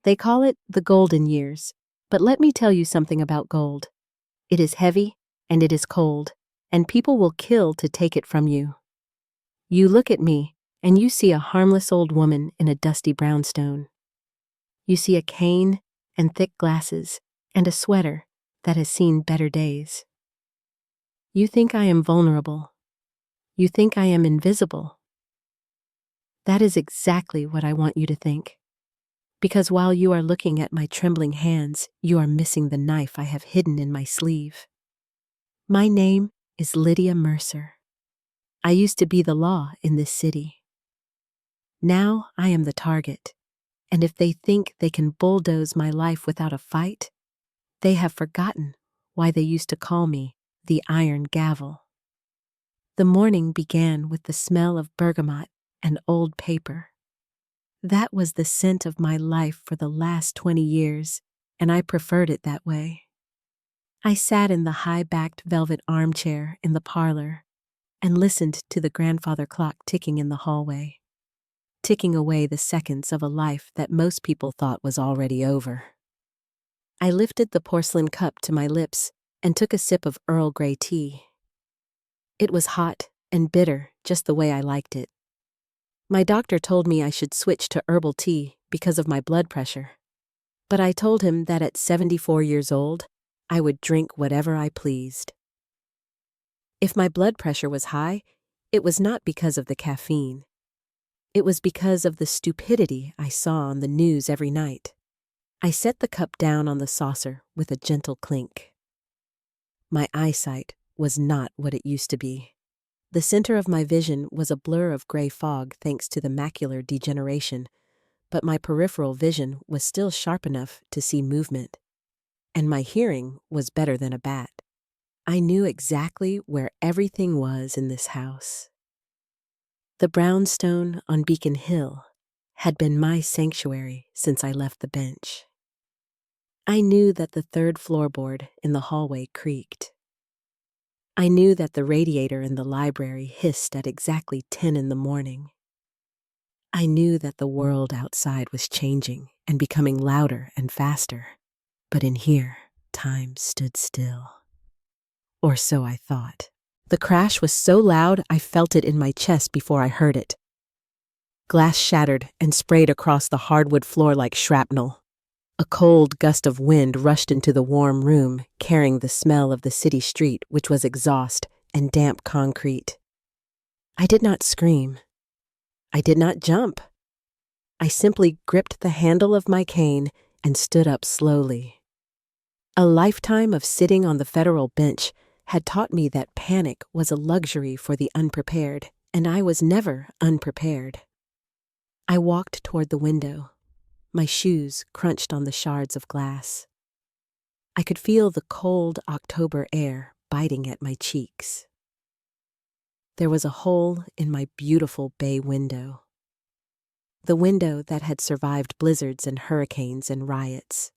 They call it the golden years, but let me tell you something about gold. It is heavy, and it is cold, and people will kill to take it from you. You look at me, and you see a harmless old woman in a dusty brownstone. You see a cane and thick glasses and a sweater that has seen better days. You think I am vulnerable. You think I am invisible. That is exactly what I want you to think. Because while you are looking at my trembling hands, you are missing the knife I have hidden in my sleeve. My name is Lydia Mercer. I used to be the law in this city. Now I am the target, and if they think they can bulldoze my life without a fight, they have forgotten why they used to call me the Iron Gavel. The morning began with the smell of bergamot and old paper. That was the scent of my life for the last 20 years, and I preferred it that way. I sat in the high-backed velvet armchair in the parlor and listened to the grandfather clock ticking in the hallway, ticking away the seconds of a life that most people thought was already over. I lifted the porcelain cup to my lips and took a sip of Earl Grey tea. It was hot and bitter, just the way I liked it. My doctor told me I should switch to herbal tea because of my blood pressure. But I told him that at 74 years old, I would drink whatever I pleased. If my blood pressure was high, it was not because of the caffeine. It was because of the stupidity I saw on the news every night. I set the cup down on the saucer with a gentle clink. My eyesight was not what it used to be. The center of my vision was a blur of gray fog thanks to the macular degeneration, but my peripheral vision was still sharp enough to see movement. And my hearing was better than a bat. I knew exactly where everything was in this house. The brownstone on Beacon Hill had been my sanctuary since I left the bench. I knew that the third floorboard in the hallway creaked. I knew that the radiator in the library hissed at exactly 10 in the morning. I knew that the world outside was changing and becoming louder and faster, but in here, time stood still. Or so I thought. The crash was so loud I felt it in my chest before I heard it. Glass shattered and sprayed across the hardwood floor like shrapnel. A cold gust of wind rushed into the warm room, carrying the smell of the city street, which was exhaust and damp concrete. I did not scream. I did not jump. I simply gripped the handle of my cane and stood up slowly. A lifetime of sitting on the federal bench had taught me that panic was a luxury for the unprepared, and I was never unprepared. I walked toward the window. My shoes crunched on the shards of glass. I could feel the cold October air biting at my cheeks. There was a hole in my beautiful bay window. The window that had survived blizzards and hurricanes and riots.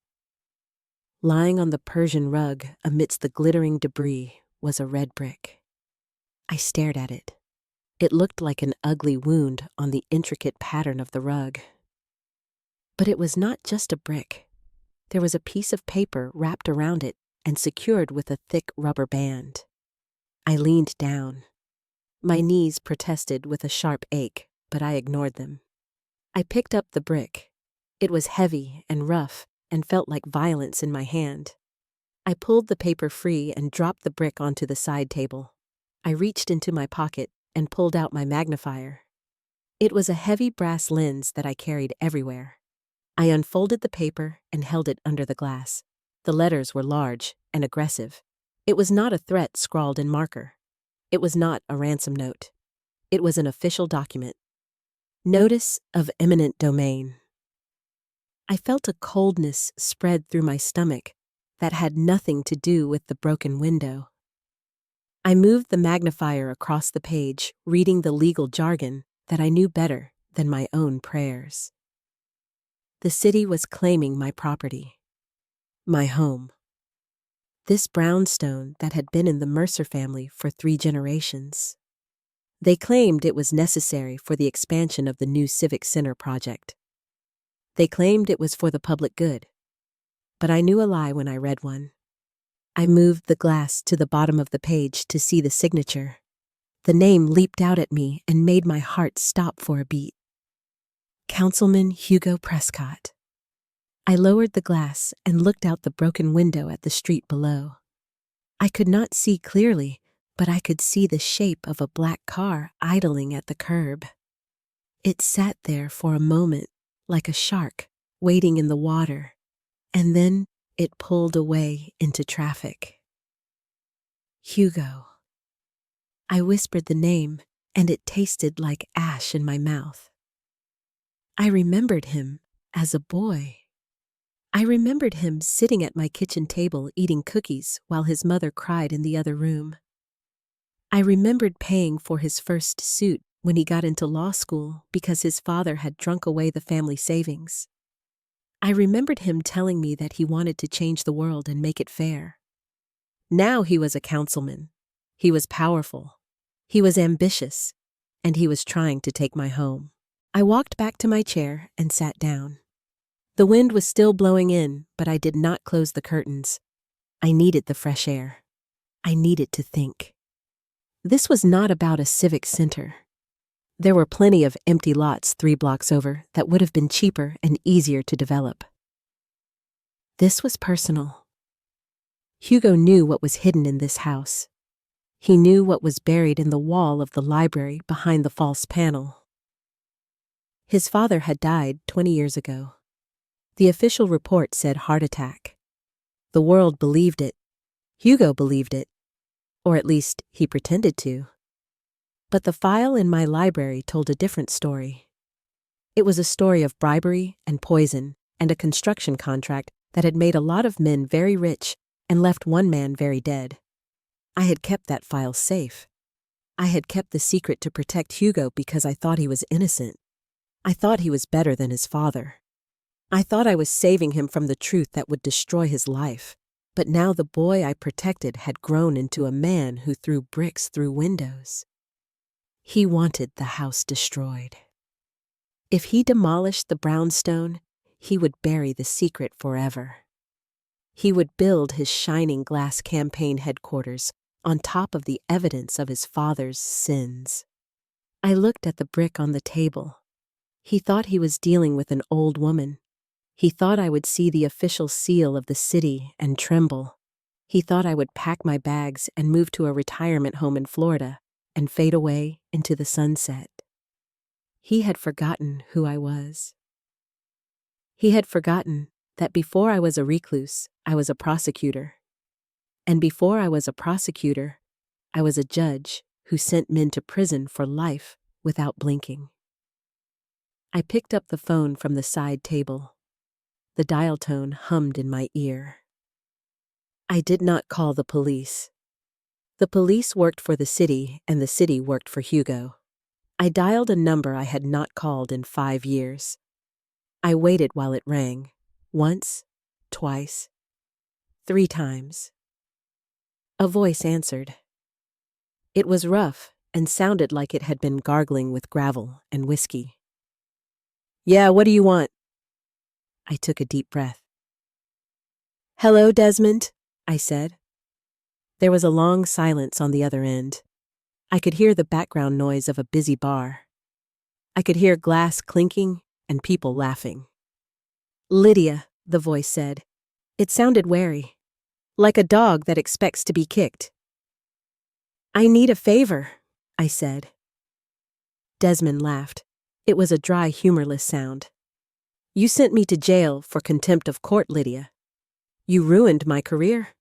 Lying on the Persian rug amidst the glittering debris was a red brick. I stared at it. It looked like an ugly wound on the intricate pattern of the rug. But it was not just a brick. There was a piece of paper wrapped around it and secured with a thick rubber band. I leaned down. My knees protested with a sharp ache, but I ignored them. I picked up the brick. It was heavy and rough and felt like violence in my hand. I pulled the paper free and dropped the brick onto the side table. I reached into my pocket and pulled out my magnifier. It was a heavy brass lens that I carried everywhere. I unfolded the paper and held it under the glass. The letters were large and aggressive. It was not a threat scrawled in marker. It was not a ransom note. It was an official document. Notice of eminent domain. I felt a coldness spread through my stomach that had nothing to do with the broken window. I moved the magnifier across the page, reading the legal jargon that I knew better than my own prayers. The city was claiming my property, my home. This brownstone that had been in the Mercer family for 3 generations. They claimed it was necessary for the expansion of the new Civic Center project. They claimed it was for the public good. But I knew a lie when I read one. I moved the glass to the bottom of the page to see the signature. The name leaped out at me and made my heart stop for a beat. Councilman Hugo Prescott. I lowered the glass and looked out the broken window at the street below. I could not see clearly, but I could see the shape of a black car idling at the curb. It sat there for a moment, like a shark, waiting in the water, and then it pulled away into traffic. Hugo. I whispered the name, and it tasted like ash in my mouth. I remembered him as a boy. I remembered him sitting at my kitchen table eating cookies while his mother cried in the other room. I remembered paying for his first suit when he got into law school because his father had drunk away the family savings. I remembered him telling me that he wanted to change the world and make it fair. Now he was a councilman. He was powerful. He was ambitious. And he was trying to take my home. I walked back to my chair and sat down. The wind was still blowing in, but I did not close the curtains. I needed the fresh air. I needed to think. This was not about a civic center. There were plenty of empty lots 3 blocks over that would have been cheaper and easier to develop. This was personal. Hugo knew what was hidden in this house. He knew what was buried in the wall of the library behind the false panel. His father had died 20 years ago. The official report said heart attack. The world believed it. Hugo believed it. Or at least he pretended to. But the file in my library told a different story. It was a story of bribery and poison and a construction contract that had made a lot of men very rich and left one man very dead. I had kept that file safe. I had kept the secret to protect Hugo because I thought he was innocent. I thought he was better than his father. I thought I was saving him from the truth that would destroy his life. But now the boy I protected had grown into a man who threw bricks through windows. He wanted the house destroyed. If he demolished the brownstone, he would bury the secret forever. He would build his shining glass campaign headquarters on top of the evidence of his father's sins. I looked at the brick on the table. He thought he was dealing with an old woman. He thought I would see the official seal of the city and tremble. He thought I would pack my bags and move to a retirement home in Florida and fade away into the sunset. He had forgotten who I was. He had forgotten that before I was a recluse, I was a prosecutor. And before I was a prosecutor, I was a judge who sent men to prison for life without blinking. I picked up the phone from the side table. The dial tone hummed in my ear. I did not call the police. The police worked for the city, and the city worked for Hugo. I dialed a number I had not called in 5 years. I waited while it rang. Once, twice, 3 times. A voice answered. It was rough and sounded like it had been gargling with gravel and whiskey. "Yeah, what do you want?" I took a deep breath. "Hello, Desmond," I said. There was a long silence on the other end. I could hear the background noise of a busy bar. I could hear glass clinking and people laughing. "Lydia," the voice said. It sounded wary, like a dog that expects to be kicked. "I need a favor," I said. Desmond laughed. It was a dry, humorless sound. "You sent me to jail for contempt of court, Lydia. You ruined my career.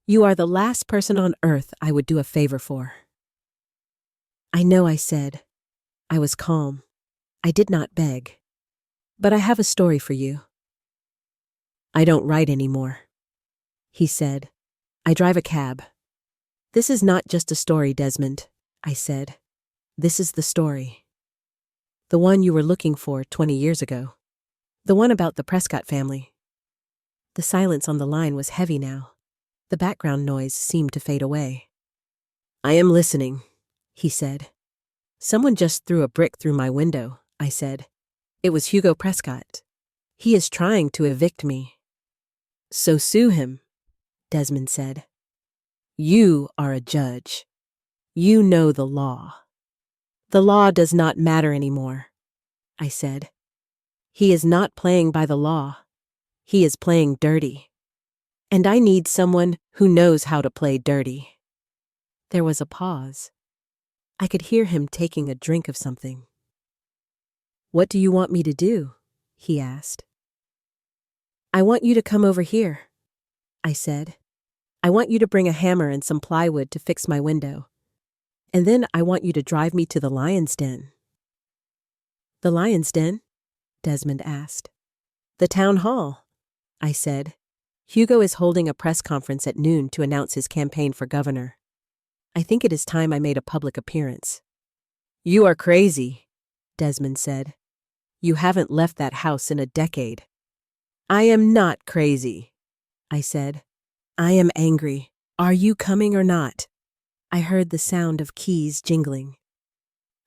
You are the last person on earth I would do a favor for." "I know," I said. I was calm. I did not beg. "But I have a story for you." "I don't write anymore," he said. "I drive a cab." "This is not just a story, Desmond," I said. "This is the story. The one you were looking for 20 years ago. The one about the Prescott family." The silence on the line was heavy now. The background noise seemed to fade away. "I am listening," he said. "Someone just threw a brick through my window," I said. "It was Hugo Prescott." He is trying to evict me. So sue him, Desmond said. You are a judge. You know the law. The law does not matter anymore, I said. He is not playing by the law. He is playing dirty. And I need someone who knows how to play dirty. There was a pause. I could hear him taking a drink of something. What do you want me to do? He asked. I want you to come over here, I said. I want you to bring a hammer and some plywood to fix my window. And then I want you to drive me to the lion's den. The lion's den? Desmond asked. The town hall, I said. Hugo is holding a press conference at noon to announce his campaign for governor. I think it is time I made a public appearance. You are crazy, Desmond said. You haven't left that house in a decade. I am not crazy, I said. I am angry. Are you coming or not? I heard the sound of keys jingling.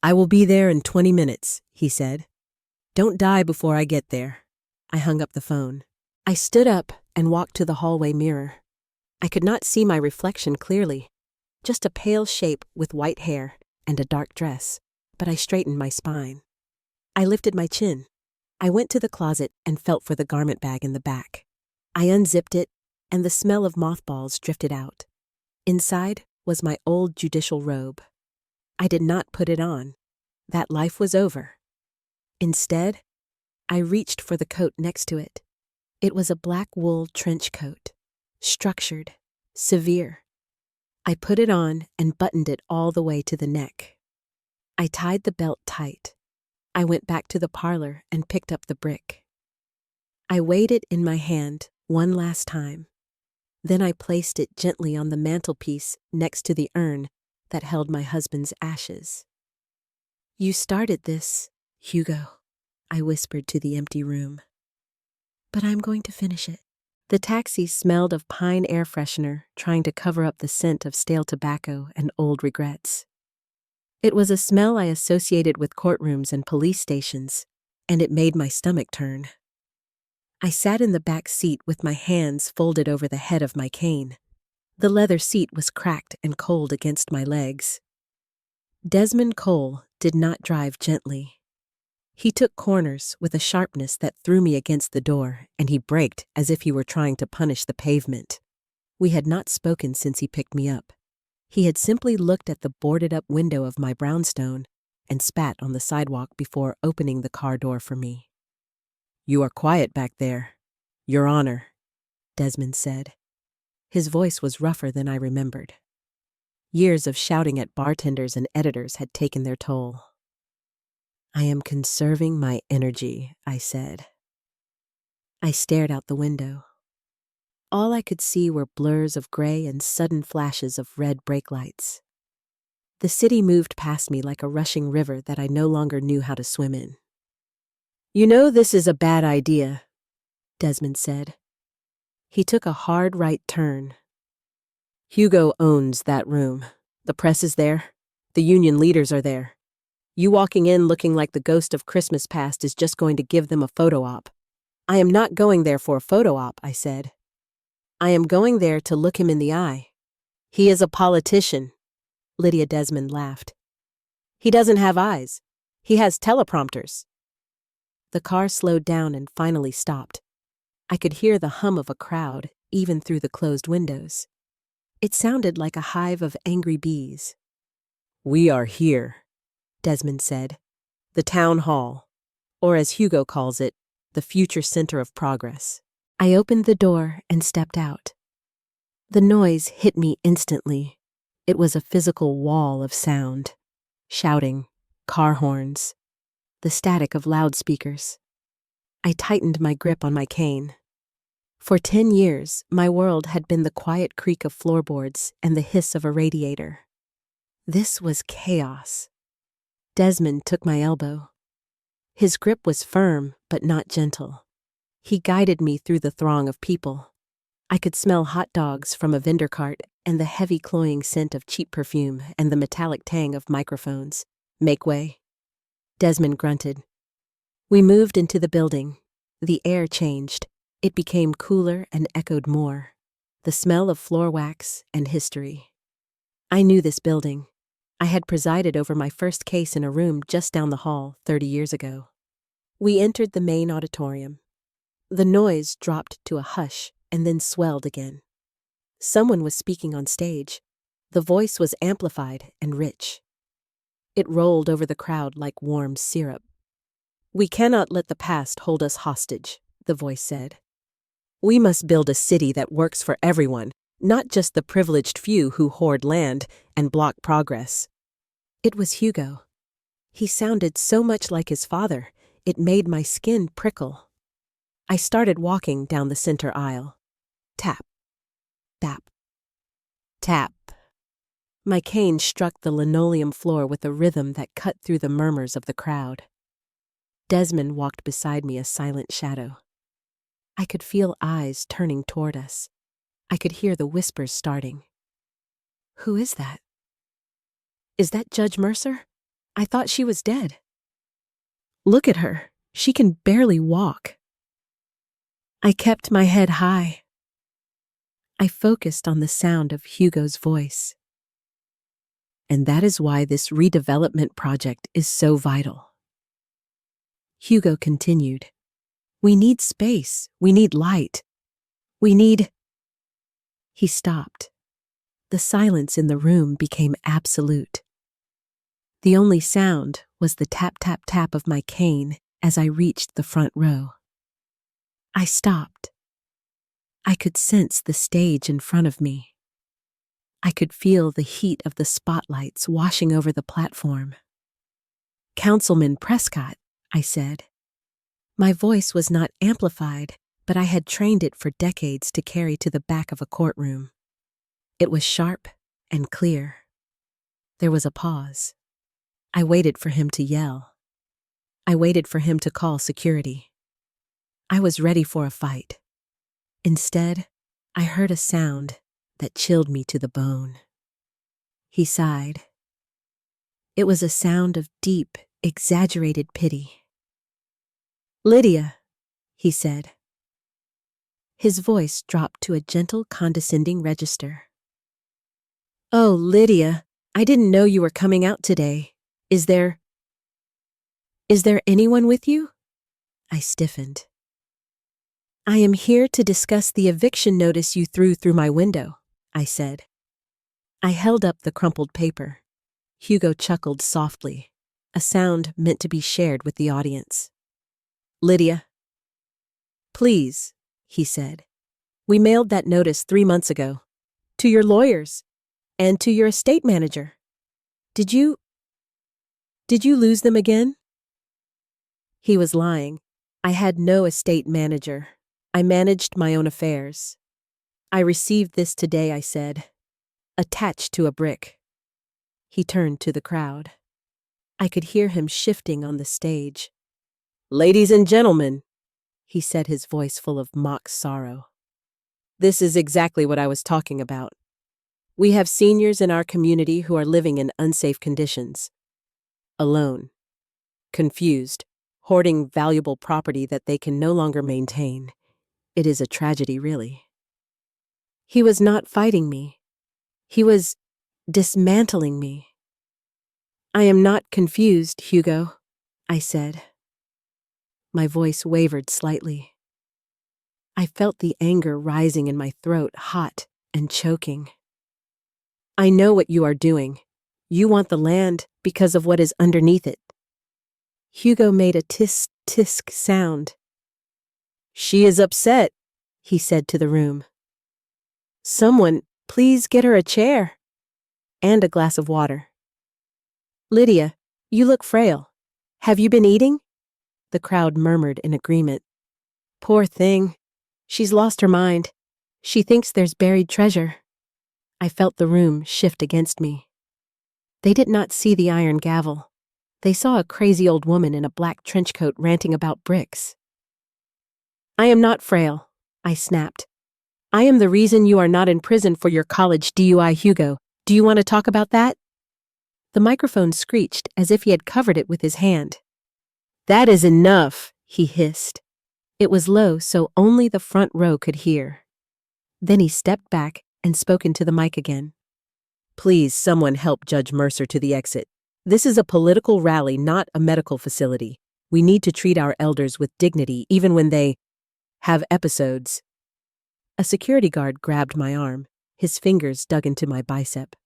I will be there in 20 minutes, he said. Don't die before I get there. I hung up the phone. I stood up and walked to the hallway mirror. I could not see my reflection clearly, just a pale shape with white hair and a dark dress, but I straightened my spine. I lifted my chin. I went to the closet and felt for the garment bag in the back. I unzipped it, and the smell of mothballs drifted out. Inside was my old judicial robe. I did not put it on. That life was over. Instead, I reached for the coat next to it. It was a black wool trench coat, structured, severe. I put it on and buttoned it all the way to the neck. I tied the belt tight. I went back to the parlor and picked up the brick. I weighed it in my hand one last time. Then I placed it gently on the mantelpiece next to the urn that held my husband's ashes. You started this, Hugo, I whispered to the empty room. But I'm going to finish it. The taxi smelled of pine air freshener, trying to cover up the scent of stale tobacco and old regrets. It was a smell I associated with courtrooms and police stations, and it made my stomach turn. I sat in the back seat with my hands folded over the head of my cane. The leather seat was cracked and cold against my legs. Desmond Cole did not drive gently. He took corners with a sharpness that threw me against the door, and he braked as if he were trying to punish the pavement. We had not spoken since he picked me up. He had simply looked at the boarded-up window of my brownstone and spat on the sidewalk before opening the car door for me. You are quiet back there, Your Honor, Desmond said. His voice was rougher than I remembered. Years of shouting at bartenders and editors had taken their toll. I am conserving my energy, I said. I stared out the window. All I could see were blurs of gray and sudden flashes of red brake lights. The city moved past me like a rushing river that I no longer knew how to swim in. You know this is a bad idea, Desmond said. He took a hard right turn. Hugo owns that room. The press is there. The union leaders are there. You walking in looking like the ghost of Christmas past is just going to give them a photo op. I am not going there for a photo op, I said. I am going there to look him in the eye. He is a politician, Lydia Desmond laughed. He doesn't have eyes. He has teleprompters. The car slowed down and finally stopped. I could hear the hum of a crowd, even through the closed windows. It sounded like a hive of angry bees. We are here, Desmond said. The town hall, or as Hugo calls it, the future center of progress. I opened the door and stepped out. The noise hit me instantly. It was a physical wall of sound. Shouting, car horns, the static of loudspeakers. I tightened my grip on my cane. For 10 years, my world had been the quiet creak of floorboards and the hiss of a radiator. This was chaos. Desmond took my elbow. His grip was firm, but not gentle. He guided me through the throng of people. I could smell hot dogs from a vendor cart and the heavy cloying scent of cheap perfume and the metallic tang of microphones. Make way. Desmond grunted. We moved into the building. The air changed. It became cooler and echoed more. The smell of floor wax and history. I knew this building. I had presided over my first case in a room just down the hall 30 years ago. We entered the main auditorium. The noise dropped to a hush and then swelled again. Someone was speaking on stage. The voice was amplified and rich. It rolled over the crowd like warm syrup. "We cannot let the past hold us hostage," the voice said. "We must build a city that works for everyone, not just the privileged few who hoard land and block progress." It was Hugo. He sounded so much like his father, it made my skin prickle. I started walking down the center aisle. Tap, tap, tap. My cane struck the linoleum floor with a rhythm that cut through the murmurs of the crowd. Desmond walked beside me, a silent shadow. I could feel eyes turning toward us. I could hear the whispers starting. "Who is that? Is that Judge Mercer? I thought she was dead. Look at her. She can barely walk." I kept my head high. I focused on the sound of Hugo's voice. "And that is why this redevelopment project is so vital." Hugo continued. "We need space. We need light. We need—" He stopped. The silence in the room became absolute. The only sound was the tap-tap-tap of my cane as I reached the front row. I stopped. I could sense the stage in front of me. I could feel the heat of the spotlights washing over the platform. "Councilman Prescott," I said. My voice was not amplified, but I had trained it for decades to carry to the back of a courtroom. It was sharp and clear. There was a pause. I waited for him to yell. I waited for him to call security. I was ready for a fight. Instead, I heard a sound that chilled me to the bone. He sighed. It was a sound of deep, exaggerated pity. "Lydia," he said. His voice dropped to a gentle, condescending register. "Oh, Lydia, I didn't know you were coming out today. Is there anyone with you?" I stiffened. "I am here to discuss the eviction notice you threw through my window," I said. I held up the crumpled paper. Hugo chuckled softly, a sound meant to be shared with the audience. "Lydia." "Please," he said. "We mailed that notice 3 months ago. To your lawyers. And to your estate manager. Did you lose them again?" He was lying. I had no estate manager. I managed my own affairs. "I received this today," I said. "Attached to a brick." He turned to the crowd. I could hear him shifting on the stage. "Ladies and gentlemen," he said, his voice full of mock sorrow. "This is exactly what I was talking about. We have seniors in our community who are living in unsafe conditions. Alone. Confused. Hoarding valuable property that they can no longer maintain. It is a tragedy, really." He was not fighting me. He was dismantling me. "I am not confused, Hugo," I said. My voice wavered slightly. I felt the anger rising in my throat, hot and choking. "I know what you are doing. You want the land because of what is underneath it." Hugo made a tisk-tisk sound. "She is upset," he said to the room. "Someone, please get her a chair. And a glass of water." "Lydia, you look frail. Have you been eating?" The crowd murmured in agreement. "Poor thing. She's lost her mind. She thinks there's buried treasure." I felt the room shift against me. They did not see the iron gavel. They saw a crazy old woman in a black trench coat ranting about bricks. "I am not frail," I snapped. "I am the reason you are not in prison for your college DUI, Hugo. Do you want to talk about that?" The microphone screeched as if he had covered it with his hand. "That is enough," he hissed. It was low so only the front row could hear. Then he stepped back and spoke into the mic again. Please, someone help Judge Mercer to the exit. This is a political rally, not a medical facility. We need to treat our elders with dignity, even when they have episodes. A security guard grabbed my arm. His fingers dug into my bicep.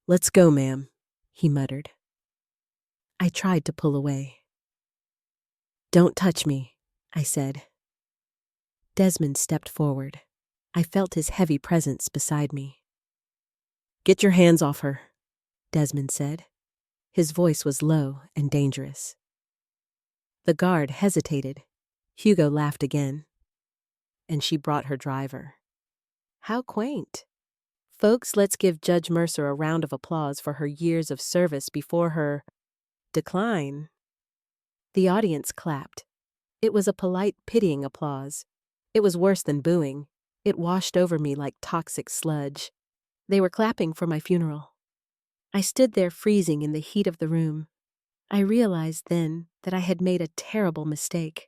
Let's go, ma'am, he muttered. I tried to pull away. Don't touch me, I said. Desmond stepped forward. I felt his heavy presence beside me. Get your hands off her, Desmond said. His voice was low and dangerous. The guard hesitated. Hugo laughed again. And she brought her driver. How quaint. Folks, let's give Judge Mercer a round of applause for her years of service before her decline. The audience clapped. It was a polite, pitying applause. It was worse than booing. It washed over me like toxic sludge. They were clapping for my funeral. I stood there freezing in the heat of the room. I realized then that I had made a terrible mistake.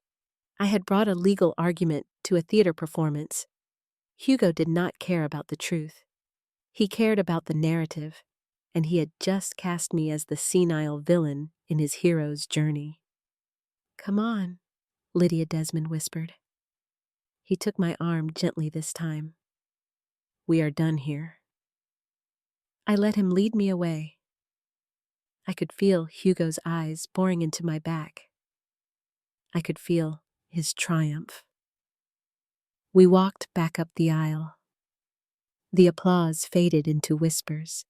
I had brought a legal argument to a theater performance. Hugo did not care about the truth. He cared about the narrative, and he had just cast me as the senile villain in his hero's journey. Come on, Lydia Desmond whispered. He took my arm gently this time. We are done here. I let him lead me away. I could feel Hugo's eyes boring into my back. I could feel his triumph. We walked back up the aisle. The applause faded into whispers,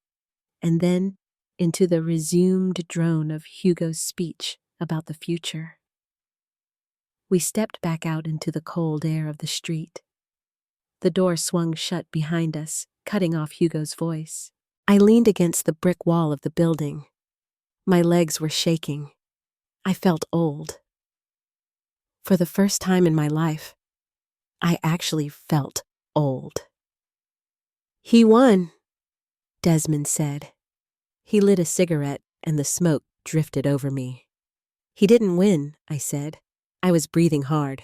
and then into the resumed drone of Hugo's speech about the future. We stepped back out into the cold air of the street. The door swung shut behind us, cutting off Hugo's voice. I leaned against the brick wall of the building. My legs were shaking. I felt old. For the first time in my life, I actually felt old. He won, Desmond said. He lit a cigarette and the smoke drifted over me. He didn't win, I said. I was breathing hard.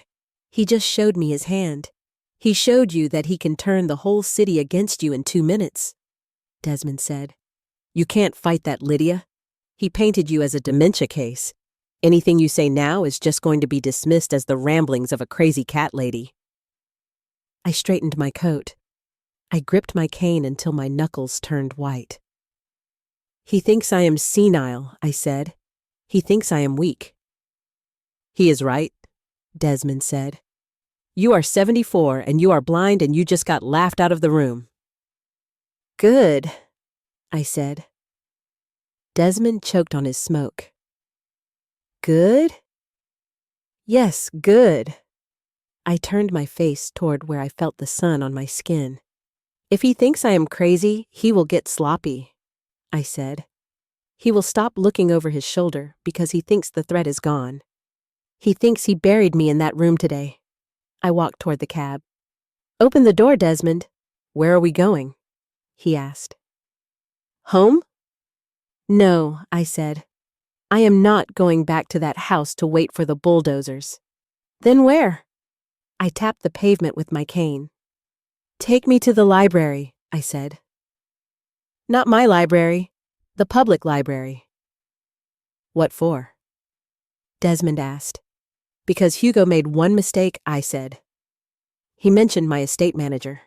He just showed me his hand. He showed you that he can turn the whole city against you in 2 minutes, Desmond said. You can't fight that, Lydia. He painted you as a dementia case. Anything you say now is just going to be dismissed as the ramblings of a crazy cat lady. I straightened my coat. I gripped my cane until my knuckles turned white. He thinks I am senile, I said. He thinks I am weak. He is right, Desmond said. You are 74 and you are blind and you just got laughed out of the room. Good, I said. Desmond choked on his smoke. Good? Yes, good. I turned my face toward where I felt the sun on my skin. If he thinks I am crazy, he will get sloppy, I said. He will stop looking over his shoulder because he thinks the threat is gone. He thinks he buried me in that room today. I walked toward the cab. Open the door, Desmond. Where are we going? He asked. Home? No, I said. I am not going back to that house to wait for the bulldozers. Then where? I tapped the pavement with my cane. Take me to the library, I said. Not my library, the public library. What for? Desmond asked. Because Hugo made one mistake, I said. He mentioned my estate manager.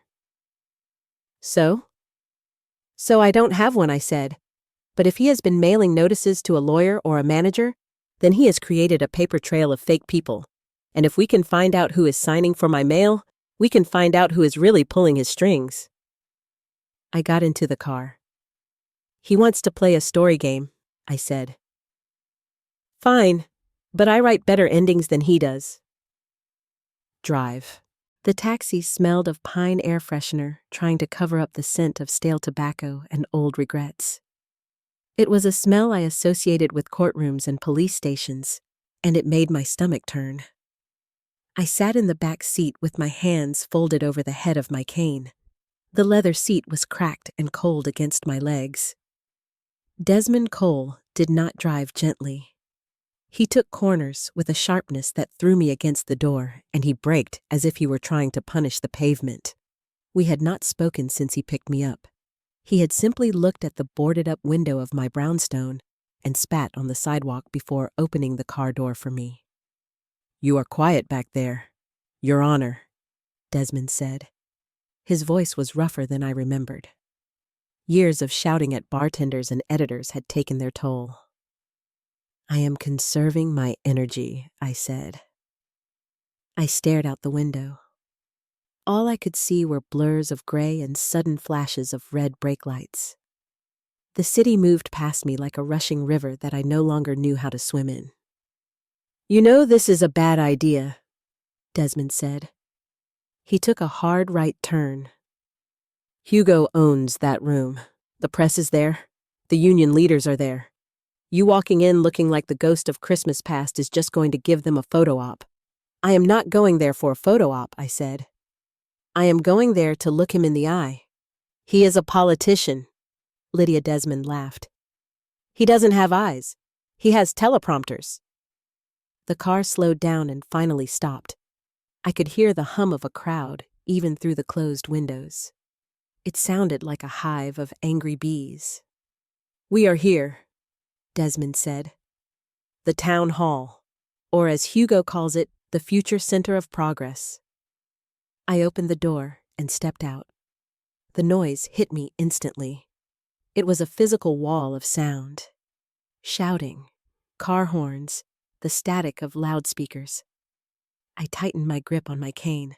So? So I don't have one, I said. But if he has been mailing notices to a lawyer or a manager, then he has created a paper trail of fake people. And if we can find out who is signing for my mail, we can find out who is really pulling his strings. I got into the car. He wants to play a story game, I said. Fine, but I write better endings than he does. Drive. The taxi smelled of pine air freshener, trying to cover up the scent of stale tobacco and old regrets. It was a smell I associated with courtrooms and police stations, and it made my stomach turn. I sat in the back seat with my hands folded over the head of my cane. The leather seat was cracked and cold against my legs. Desmond Cole did not drive gently. He took corners with a sharpness that threw me against the door, and he braked as if he were trying to punish the pavement. We had not spoken since he picked me up. He had simply looked at the boarded-up window of my brownstone and spat on the sidewalk before opening the car door for me. "You are quiet back there, Your Honor," Desmond said. His voice was rougher than I remembered. Years of shouting at bartenders and editors had taken their toll. "I am conserving my energy," I said. I stared out the window. All I could see were blurs of gray and sudden flashes of red brake lights. The city moved past me like a rushing river that I no longer knew how to swim in. "You know this is a bad idea," Desmond said. He took a hard right turn. "Hugo owns that room. The press is there. The union leaders are there. You walking in looking like the ghost of Christmas past is just going to give them a photo op." "I am not going there for a photo op," I said. "I am going there to look him in the eye. He is a politician." Lydia Desmond laughed. "He doesn't have eyes. He has teleprompters." The car slowed down and finally stopped. I could hear the hum of a crowd, even through the closed windows. It sounded like a hive of angry bees. "We are here," Desmond said. "The town hall, or as Hugo calls it, the future center of progress." I opened the door and stepped out. The noise hit me instantly. It was a physical wall of sound. Shouting, car horns, the static of loudspeakers. I tightened my grip on my cane.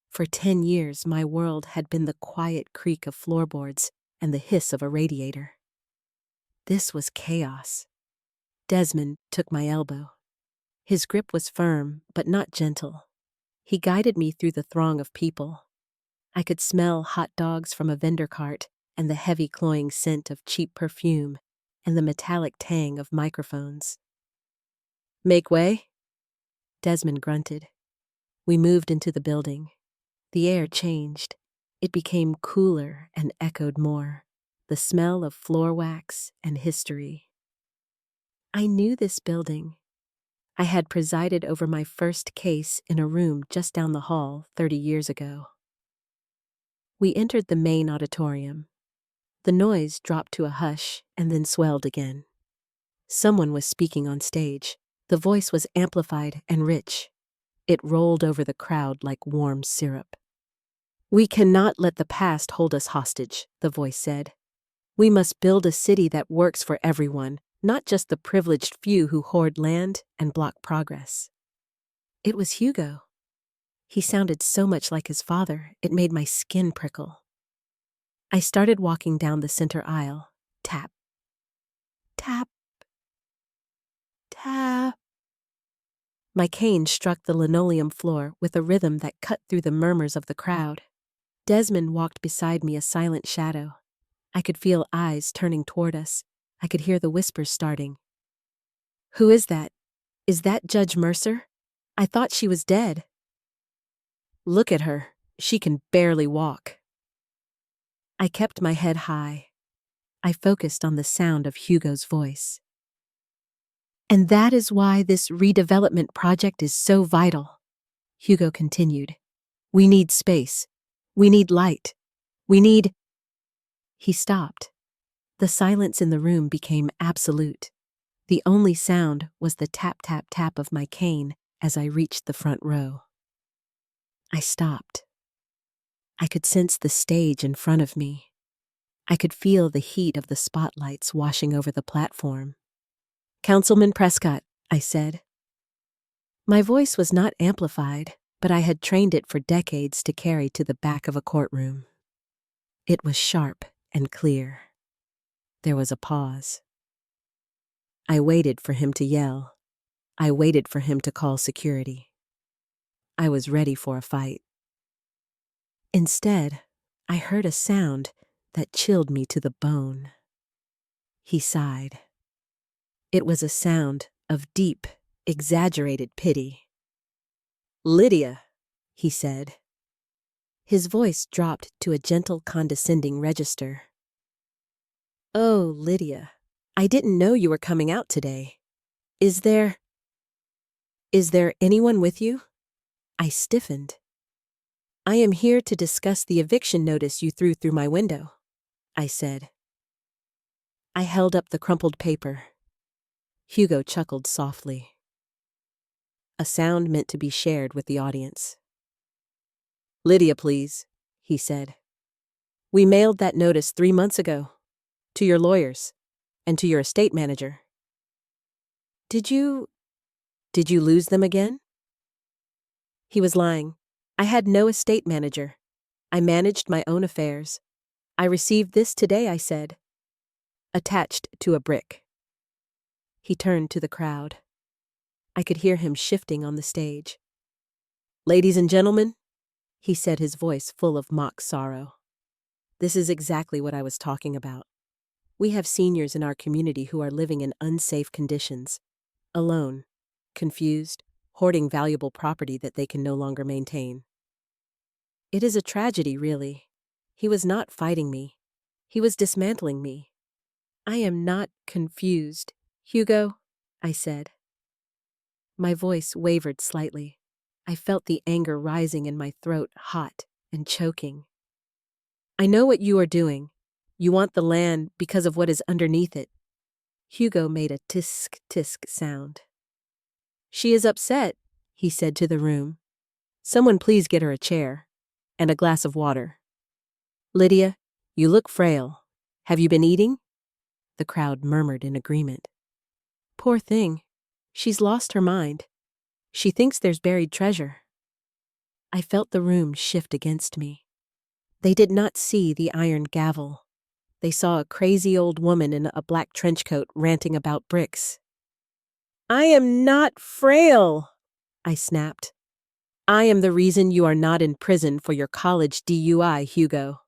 For 10 years, my world had been the quiet creak of floorboards and the hiss of a radiator. This was chaos. Desmond took my elbow. His grip was firm, but not gentle. He guided me through the throng of people. I could smell hot dogs from a vendor cart and the heavy cloying scent of cheap perfume and the metallic tang of microphones. "Make way?" Desmond grunted. We moved into the building. The air changed. It became cooler and echoed more, the smell of floor wax and history. I knew this building. I had presided over my first case in a room just down the hall 30 years ago. We entered the main auditorium. The noise dropped to a hush and then swelled again. Someone was speaking on stage. The voice was amplified and rich. It rolled over the crowd like warm syrup. "We cannot let the past hold us hostage," the voice said. "We must build a city that works for everyone, not just the privileged few who hoard land and block progress." It was Hugo. He sounded so much like his father, it made my skin prickle. I started walking down the center aisle. Tap. Tap. Tap. My cane struck the linoleum floor with a rhythm that cut through the murmurs of the crowd. Desmond walked beside me, a silent shadow. I could feel eyes turning toward us. I could hear the whispers starting. "Who is that? Is that Judge Mercer? I thought she was dead." "Look at her. She can barely walk." I kept my head high. I focused on the sound of Hugo's voice. "And that is why this redevelopment project is so vital," Hugo continued. "We need space. We need light. We need—" He stopped. The silence in the room became absolute. The only sound was the tap-tap-tap of my cane as I reached the front row. I stopped. I could sense the stage in front of me. I could feel the heat of the spotlights washing over the platform. "Councilman Prescott," I said. My voice was not amplified, but I had trained it for decades to carry to the back of a courtroom. It was sharp and clear. There was a pause. I waited for him to yell. I waited for him to call security. I was ready for a fight. Instead, I heard a sound that chilled me to the bone. He sighed. It was a sound of deep, exaggerated pity. "Lydia," he said. His voice dropped to a gentle, condescending register. "Oh, Lydia, I didn't know you were coming out today. Is there—" Is there anyone with you? I stiffened. I am here to discuss the eviction notice you threw through my window, I said. I held up the crumpled paper. Hugo chuckled softly. A sound meant to be shared with the audience. Lydia, please, he said. We mailed that notice 3 months ago. To your lawyers. And to your estate manager. Did you lose them again? He was lying. I had no estate manager. I managed my own affairs. I received this today, I said. Attached to a brick. He turned to the crowd. I could hear him shifting on the stage. Ladies and gentlemen, he said, his voice full of mock sorrow. This is exactly what I was talking about. We have seniors in our community who are living in unsafe conditions, alone, confused, hoarding valuable property that they can no longer maintain. It is a tragedy, really. He was not fighting me. He was dismantling me. I am not confused, Hugo, I said. My voice wavered slightly. I felt the anger rising in my throat, hot and choking. I know what you are doing. You want the land because of what is underneath it. Hugo made a tisk-tisk sound. She is upset, he said to the room. Someone please get her a chair and a glass of water. Lydia, you look frail. Have you been eating? The crowd murmured in agreement. Poor thing. She's lost her mind. She thinks there's buried treasure. I felt the room shift against me. They did not see the iron gavel. They saw a crazy old woman in a black trench coat ranting about bricks. I am not frail, I snapped. I am the reason you are not in prison for your college DUI, Hugo.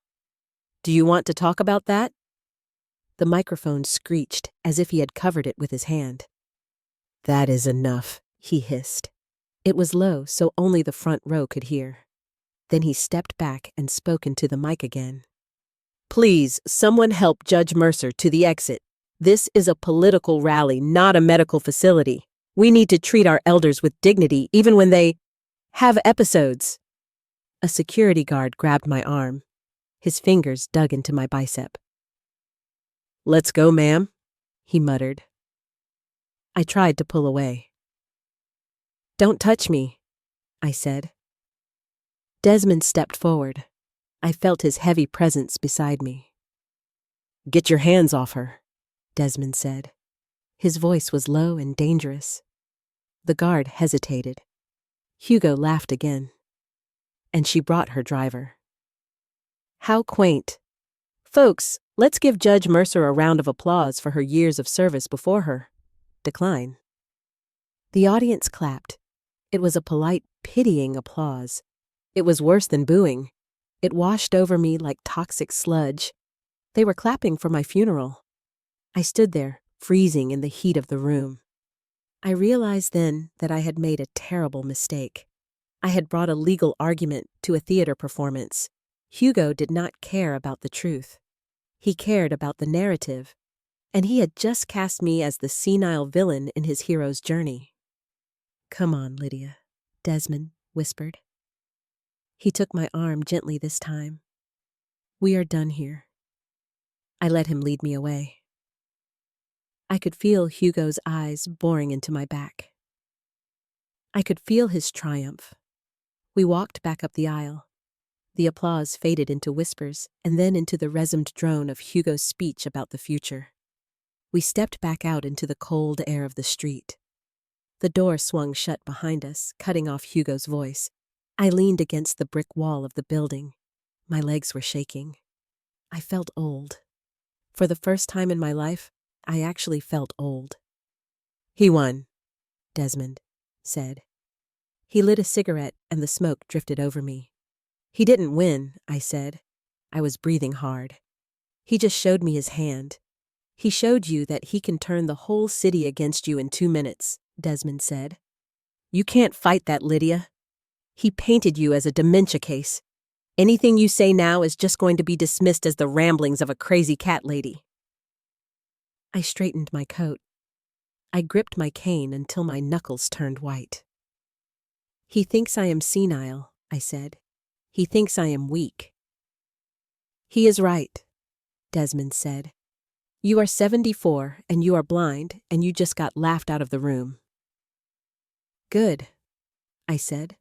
Do you want to talk about that? The microphone screeched as if he had covered it with his hand. That is enough, he hissed. It was low, so only the front row could hear. Then he stepped back and spoke into the mic again. Please, someone help Judge Mercer to the exit. This is a political rally, not a medical facility. We need to treat our elders with dignity, even when they have episodes. A security guard grabbed my arm. His fingers dug into my bicep. Let's go, ma'am, he muttered. I tried to pull away. Don't touch me, I said. Desmond stepped forward. I felt his heavy presence beside me. Get your hands off her, Desmond said. His voice was low and dangerous. The guard hesitated. Hugo laughed again. And she brought her driver. How quaint. Folks, let's give Judge Mercer a round of applause for her years of service before her decline. The audience clapped. It was a polite, pitying applause. It was worse than booing. It washed over me like toxic sludge. They were clapping for my funeral. I stood there, freezing in the heat of the room. I realized then that I had made a terrible mistake. I had brought a legal argument to a theater performance. Hugo did not care about the truth. He cared about the narrative, and he had just cast me as the senile villain in his hero's journey. Come on, Lydia, Desmond whispered. He took my arm gently this time. We are done here. I let him lead me away. I could feel Hugo's eyes boring into my back. I could feel his triumph. We walked back up the aisle. The applause faded into whispers and then into the resumed drone of Hugo's speech about the future. We stepped back out into the cold air of the street. The door swung shut behind us, cutting off Hugo's voice. I leaned against the brick wall of the building. My legs were shaking. I felt old. For the first time in my life, I actually felt old. He won, Desmond said. He lit a cigarette and the smoke drifted over me. He didn't win, I said. I was breathing hard. He just showed me his hand. He showed you that he can turn the whole city against you in 2 minutes, Desmond said. You can't fight that, Lydia. He painted you as a dementia case. Anything you say now is just going to be dismissed as the ramblings of a crazy cat lady. I straightened my coat. I gripped my cane until my knuckles turned white. He thinks I am senile, I said. He thinks I am weak. He is right, Desmond said. You are 74 and you are blind and you just got laughed out of the room. Good, I said.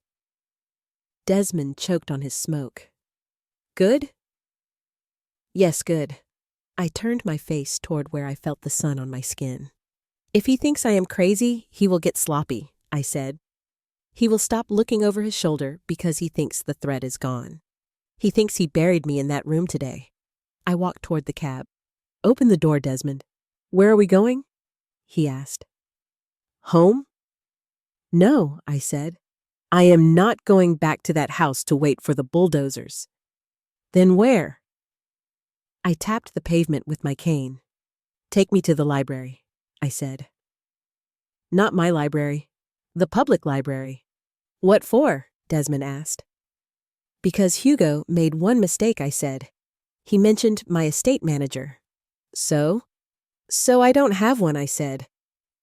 Desmond choked on his smoke. Good? Yes, good. I turned my face toward where I felt the sun on my skin. If he thinks I am crazy, he will get sloppy, I said. He will stop looking over his shoulder because he thinks the threat is gone. He thinks he buried me in that room today. I walked toward the cab. Open the door, Desmond. Where are we going? He asked. Home? No, I said. I am not going back to that house to wait for the bulldozers. Then where? I tapped the pavement with my cane. Take me to the library, I said. Not my library. The public library. What for? Desmond asked. Because Hugo made one mistake, I said. He mentioned my estate manager. So? So I don't have one, I said.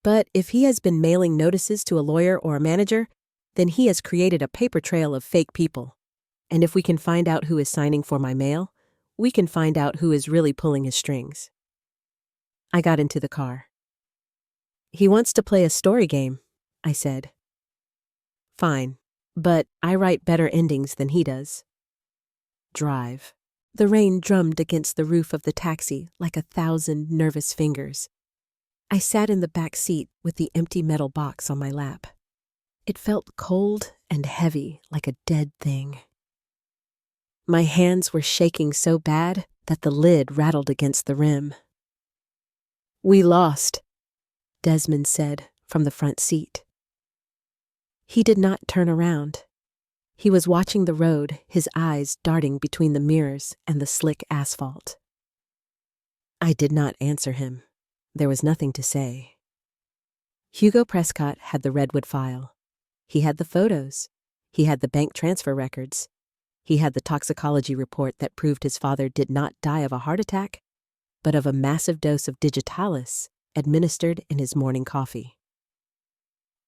But if he has been mailing notices to a lawyer or a manager, then he has created a paper trail of fake people. And if we can find out who is signing for my mail, we can find out who is really pulling his strings. I got into the car. He wants to play a story game, I said. Fine, but I write better endings than he does. Drive. The rain drummed against the roof of the taxi like 1,000 nervous fingers. I sat in the back seat with the empty metal box on my lap. It felt cold and heavy like a dead thing. My hands were shaking so bad that the lid rattled against the rim. We lost, Desmond said from the front seat. He did not turn around. He was watching the road, his eyes darting between the mirrors and the slick asphalt. I did not answer him. There was nothing to say. Hugo Prescott had the redwood file. He had the photos. He had the bank transfer records. He had the toxicology report that proved his father did not die of a heart attack, but of a massive dose of digitalis administered in his morning coffee.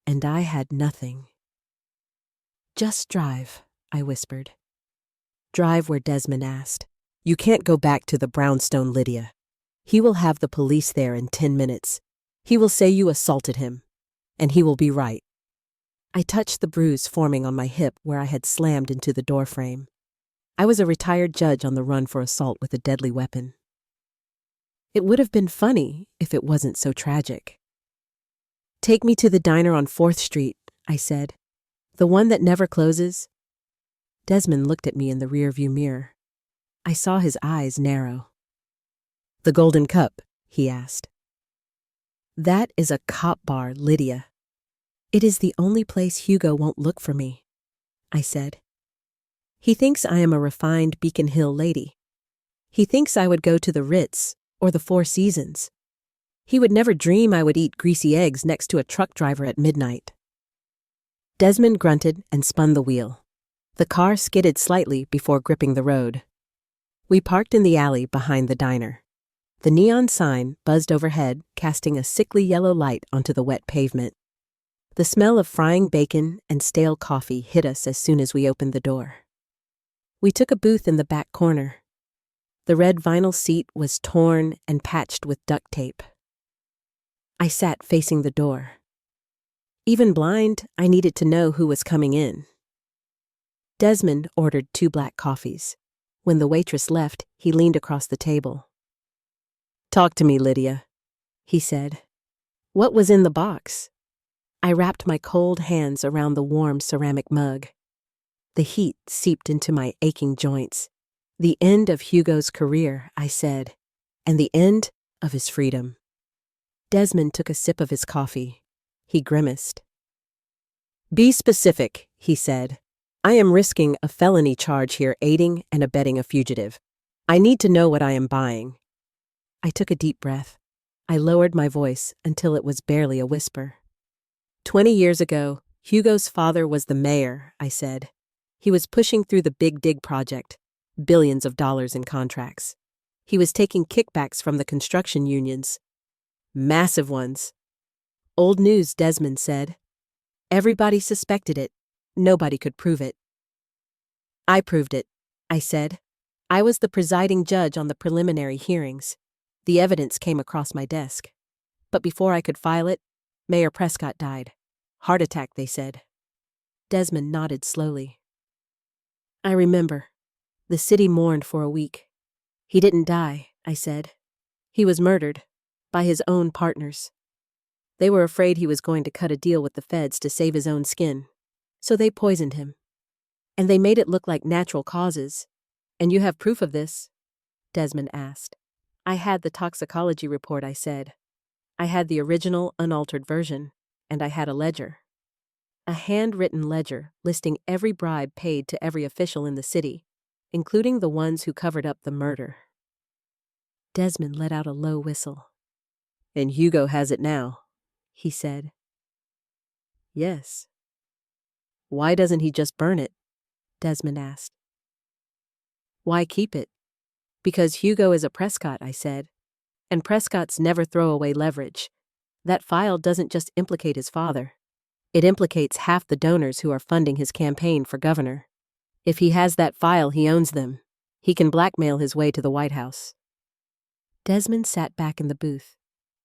And I had nothing. Just drive, I whispered. Drive where Desmond asked. You can't go back to the brownstone, Lydia. He will have the police there in 10 minutes. He will say you assaulted him, and he will be right. I touched the bruise forming on my hip where I had slammed into the doorframe. I was a retired judge on the run for assault with a deadly weapon. It would have been funny if it wasn't so tragic. Take me to the diner on 4th Street, I said. The one that never closes. Desmond looked at me in the rearview mirror. I saw his eyes narrow. The Golden Cup, he asked. That is a cop bar, Lydia. It is the only place Hugo won't look for me, I said. He thinks I am a refined Beacon Hill lady. He thinks I would go to the Ritz or the Four Seasons. He would never dream I would eat greasy eggs next to a truck driver at midnight. Desmond grunted and spun the wheel. The car skidded slightly before gripping the road. We parked in the alley behind the diner. The neon sign buzzed overhead, casting a sickly yellow light onto the wet pavement. The smell of frying bacon and stale coffee hit us as soon as we opened the door. We took a booth in the back corner. The red vinyl seat was torn and patched with duct tape. I sat facing the door. Even blind, I needed to know who was coming in. Desmond ordered 2 black coffees. When the waitress left, he leaned across the table. Talk to me, Lydia, he said. What was in the box? I wrapped my cold hands around the warm ceramic mug. The heat seeped into my aching joints. The end of Hugo's career, I said, and the end of his freedom. Desmond took a sip of his coffee. He grimaced. Be specific, he said. I am risking a felony charge here aiding and abetting a fugitive. I need to know what I am buying. I took a deep breath. I lowered my voice until it was barely a whisper. 20 years ago, Hugo's father was the mayor, I said. He was pushing through the Big Dig project, billions of dollars in contracts. He was taking kickbacks from the construction unions. Massive ones. Old news, Desmond said. Everybody suspected it. Nobody could prove it. I proved it, I said. I was the presiding judge on the preliminary hearings. The evidence came across my desk. But before I could file it, Mayor Prescott died. Heart attack, they said. Desmond nodded slowly. I remember. The city mourned for a week. He didn't die, I said. He was murdered. By his own partners. They were afraid he was going to cut a deal with the feds to save his own skin. So they poisoned him. And they made it look like natural causes. And you have proof of this? Desmond asked. I had the toxicology report, I said. I had the original, unaltered version, and I had a ledger. A handwritten ledger listing every bribe paid to every official in the city, including the ones who covered up the murder. Desmond let out a low whistle. And Hugo has it now, he said. Yes. Why doesn't he just burn it? Desmond asked. Why keep it? Because Hugo is a Prescott, I said. And Prescotts never throw away leverage. That file doesn't just implicate his father. It implicates half the donors who are funding his campaign for governor. If he has that file, he owns them. He can blackmail his way to the White House. Desmond sat back in the booth.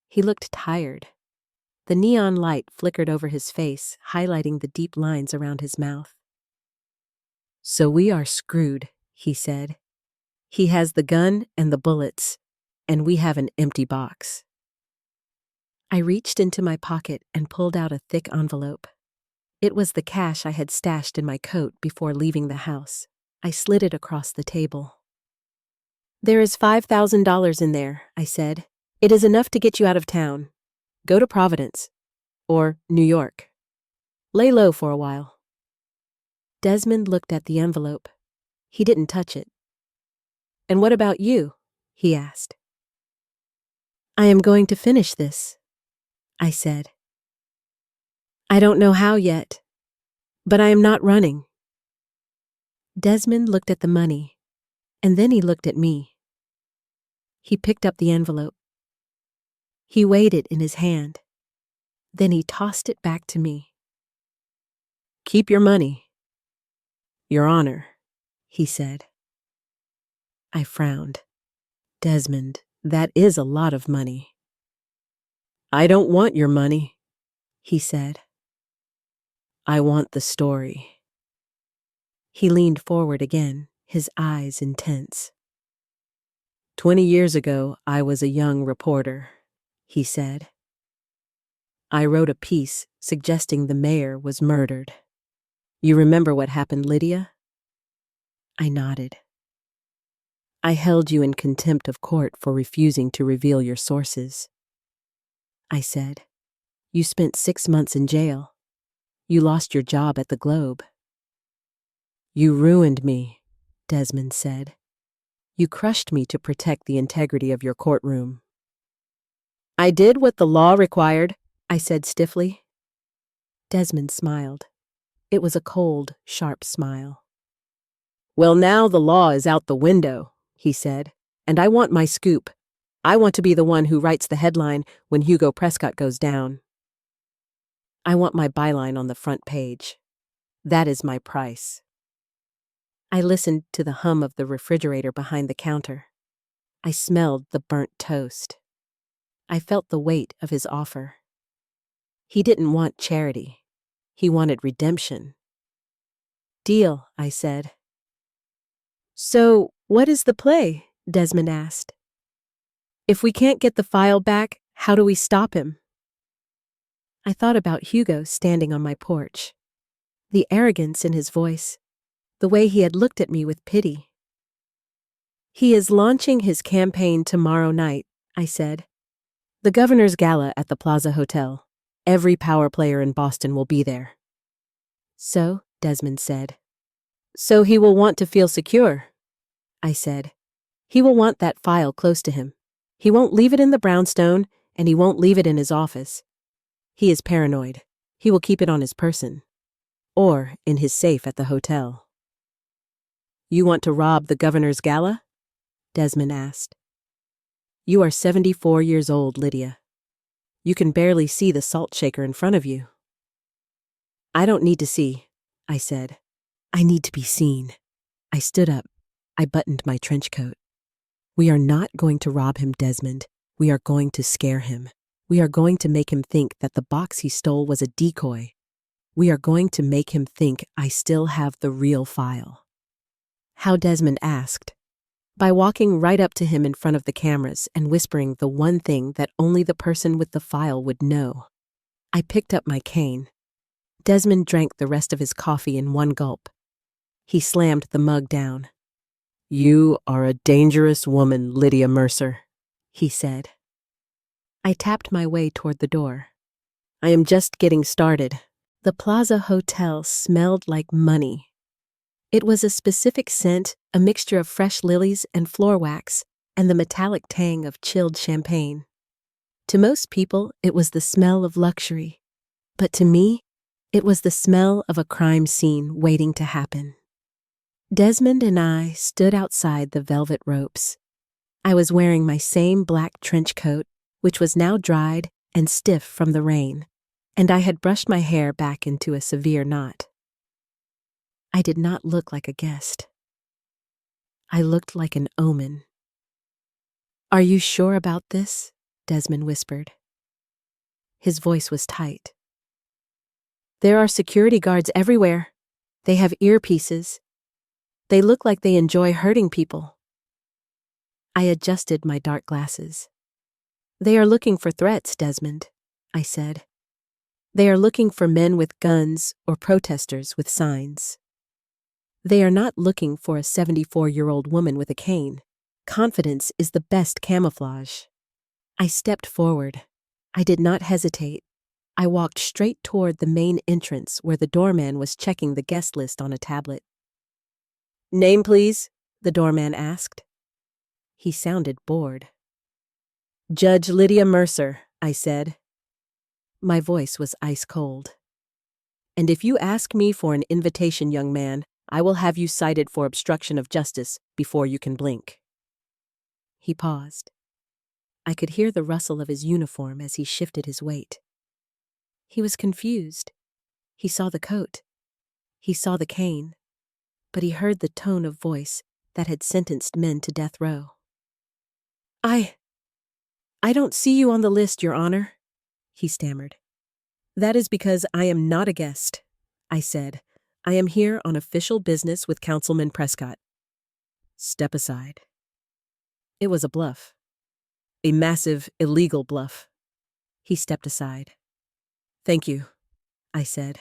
He looked tired. The neon light flickered over his face, highlighting the deep lines around his mouth. So we are screwed, he said. He has the gun and the bullets, and we have an empty box. I reached into my pocket and pulled out a thick envelope. It was the cash I had stashed in my coat before leaving the house. I slid it across the table. There is $5,000 in there, I said. It is enough to get you out of town. Go to Providence. Or New York. Lay low for a while. Desmond looked at the envelope. He didn't touch it. And what about you? He asked. I am going to finish this, I said. I don't know how yet, but I am not running. Desmond looked at the money, and then he looked at me. He picked up the envelope. He weighed it in his hand. Then he tossed it back to me. Keep your money. Your honor, he said. I frowned. Desmond, that is a lot of money. I don't want your money, he said. I want the story. He leaned forward again, his eyes intense. 20 years ago, I was a young reporter, he said. I wrote a piece suggesting the mayor was murdered. You remember what happened, Lydia? I nodded. I held you in contempt of court for refusing to reveal your sources. I said, you spent 6 months in jail. You lost your job at the Globe. You ruined me, Desmond said. You crushed me to protect the integrity of your courtroom. I did what the law required, I said stiffly. Desmond smiled. It was a cold, sharp smile. Well, now the law is out the window, he said, and I want my scoop. I want to be the one who writes the headline when Hugo Prescott goes down. I want my byline on the front page. That is my price. I listened to the hum of the refrigerator behind the counter. I smelled the burnt toast. I felt the weight of his offer. He didn't want charity. He wanted redemption. Deal, I said. So, what is the play? Desmond asked. If we can't get the file back, how do we stop him? I thought about Hugo standing on my porch. The arrogance in his voice. The way he had looked at me with pity. He is launching his campaign tomorrow night, I said. The governor's gala at the Plaza Hotel. Every power player in Boston will be there. So, Desmond said. So he will want to feel secure, I said. He will want that file close to him. He won't leave it in the brownstone, and he won't leave it in his office. He is paranoid. He will keep it on his person. Or in his safe at the hotel. You want to rob the governor's gala? Desmond asked. You are 74 years old, Lydia. You can barely see the salt shaker in front of you. I don't need to see. I said. I need to be seen. I stood up. I buttoned my trench coat. We are not going to rob him, Desmond. We are going to scare him. We are going to make him think that the box he stole was a decoy. We are going to make him think I still have the real file. How, Desmond asked. By walking right up to him in front of the cameras and whispering the one thing that only the person with the file would know. I picked up my cane. Desmond drank the rest of his coffee in one gulp. He slammed the mug down. You are a dangerous woman, Lydia Mercer, he said. I tapped my way toward the door. I am just getting started. The Plaza Hotel smelled like money. It was a specific scent, a mixture of fresh lilies and floor wax, and the metallic tang of chilled champagne. To most people, it was the smell of luxury. But to me, it was the smell of a crime scene waiting to happen. Desmond and I stood outside the velvet ropes. I was wearing my same black trench coat, which was now dried and stiff from the rain, and I had brushed my hair back into a severe knot. I did not look like a guest. I looked like an omen. Are you sure about this? Desmond whispered. His voice was tight. There are security guards everywhere. They have earpieces. They look like they enjoy hurting people. I adjusted my dark glasses. They are looking for threats, Desmond, I said. They are looking for men with guns or protesters with signs. They are not looking for a 74-year-old woman with a cane. Confidence is the best camouflage. I stepped forward. I did not hesitate. I walked straight toward the main entrance where the doorman was checking the guest list on a tablet. Name, please, the doorman asked. He sounded bored. Judge Lydia Mercer, I said. My voice was ice cold. And if you ask me for an invitation, young man, I will have you cited for obstruction of justice before you can blink. He paused. I could hear the rustle of his uniform as he shifted his weight. He was confused. He saw the coat. He saw the cane. But he heard the tone of voice that had sentenced men to death row. I don't see you on the list, Your Honor, he stammered. That is because I am not a guest, I said. I am here on official business with Councilman Prescott. Step aside. It was a bluff. A massive, illegal bluff. He stepped aside. Thank you, I said.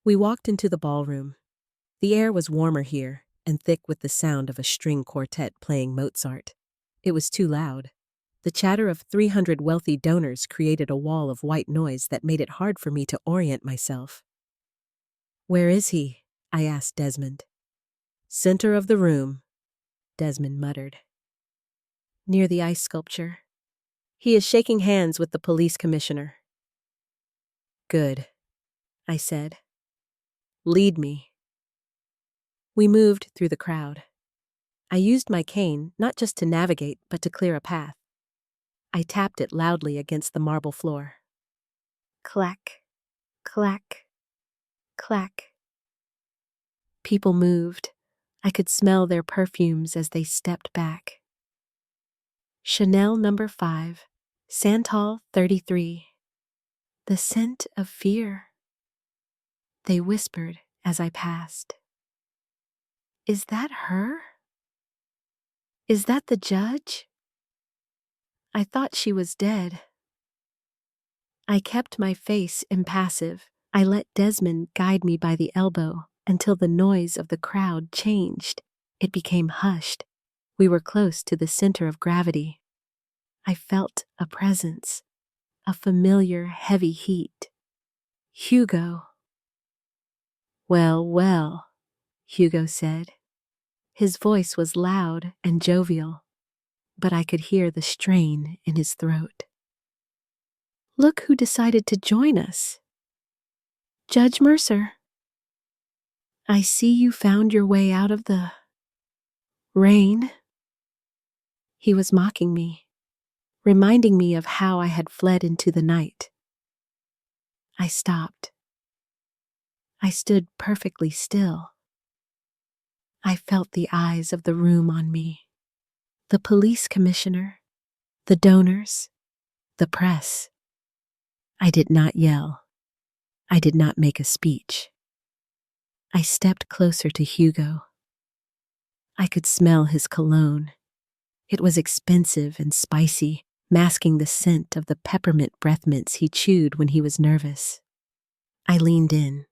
We walked into the ballroom. The air was warmer here and thick with the sound of a string quartet playing Mozart. It was too loud. The chatter of 300 wealthy donors created a wall of white noise that made it hard for me to orient myself. Where is he? I asked Desmond. Center of the room, Desmond muttered. Near the ice sculpture. He is shaking hands with the police commissioner. Good, I said. Lead me. We moved through the crowd. I used my cane not just to navigate, but to clear a path. I tapped it loudly against the marble floor. Clack, clack, clack. People moved. I could smell their perfumes as they stepped back. Chanel No. 5, Santal 33. The scent of fear. They whispered as I passed. Is that her? Is that the judge? I thought she was dead. I kept my face impassive. I let Desmond guide me by the elbow until the noise of the crowd changed. It became hushed. We were close to the center of gravity. I felt a presence, a familiar heavy heat. Hugo. Well, well, Hugo said. His voice was loud and jovial, but I could hear the strain in his throat. Look who decided to join us. Judge Mercer. I see you found your way out of the rain. He was mocking me, reminding me of how I had fled into the night. I stopped. I stood perfectly still. I felt the eyes of the room on me. The police commissioner, the donors, the press. I did not yell. I did not make a speech. I stepped closer to Hugo. I could smell his cologne. It was expensive and spicy, masking the scent of the peppermint breath mints he chewed when he was nervous. I leaned in.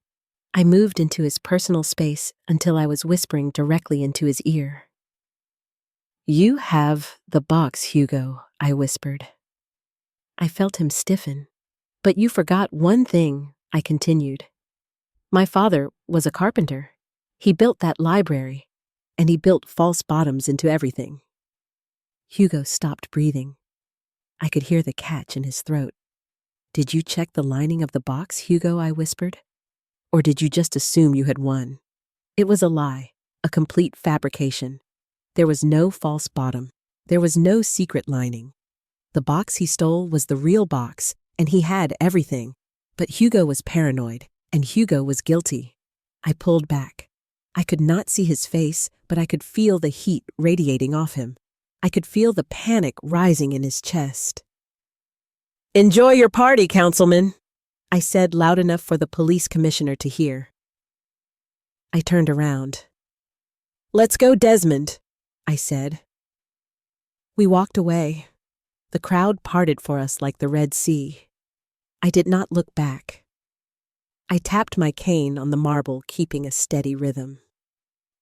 I moved into his personal space until I was whispering directly into his ear. "You have the box, Hugo," I whispered. I felt him stiffen. "But you forgot one thing," I continued. "My father was a carpenter. He built that library, and he built false bottoms into everything." Hugo stopped breathing. I could hear the catch in his throat. "Did you check the lining of the box, Hugo?" I whispered. "Or did you just assume you had won?" It was a lie, a complete fabrication. There was no false bottom. There was no secret lining. The box he stole was the real box, and he had everything. But Hugo was paranoid, and Hugo was guilty. I pulled back. I could not see his face, but I could feel the heat radiating off him. I could feel the panic rising in his chest. "Enjoy your party, councilman," I said loud enough for the police commissioner to hear. I turned around. "Let's go, Desmond," I said. We walked away. The crowd parted for us like the Red Sea. I did not look back. I tapped my cane on the marble, keeping a steady rhythm.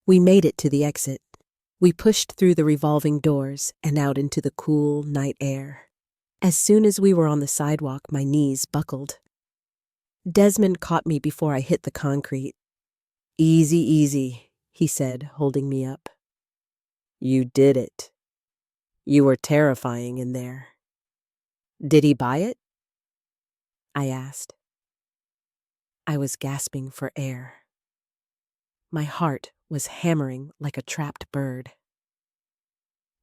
We made it to the exit. We pushed through the revolving doors and out into the cool night air. As soon as we were on the sidewalk, my knees buckled. Desmond caught me before I hit the concrete. "Easy, easy," he said, holding me up. "You did it. You were terrifying in there." "Did he buy it?" I asked. I was gasping for air. My heart was hammering like a trapped bird.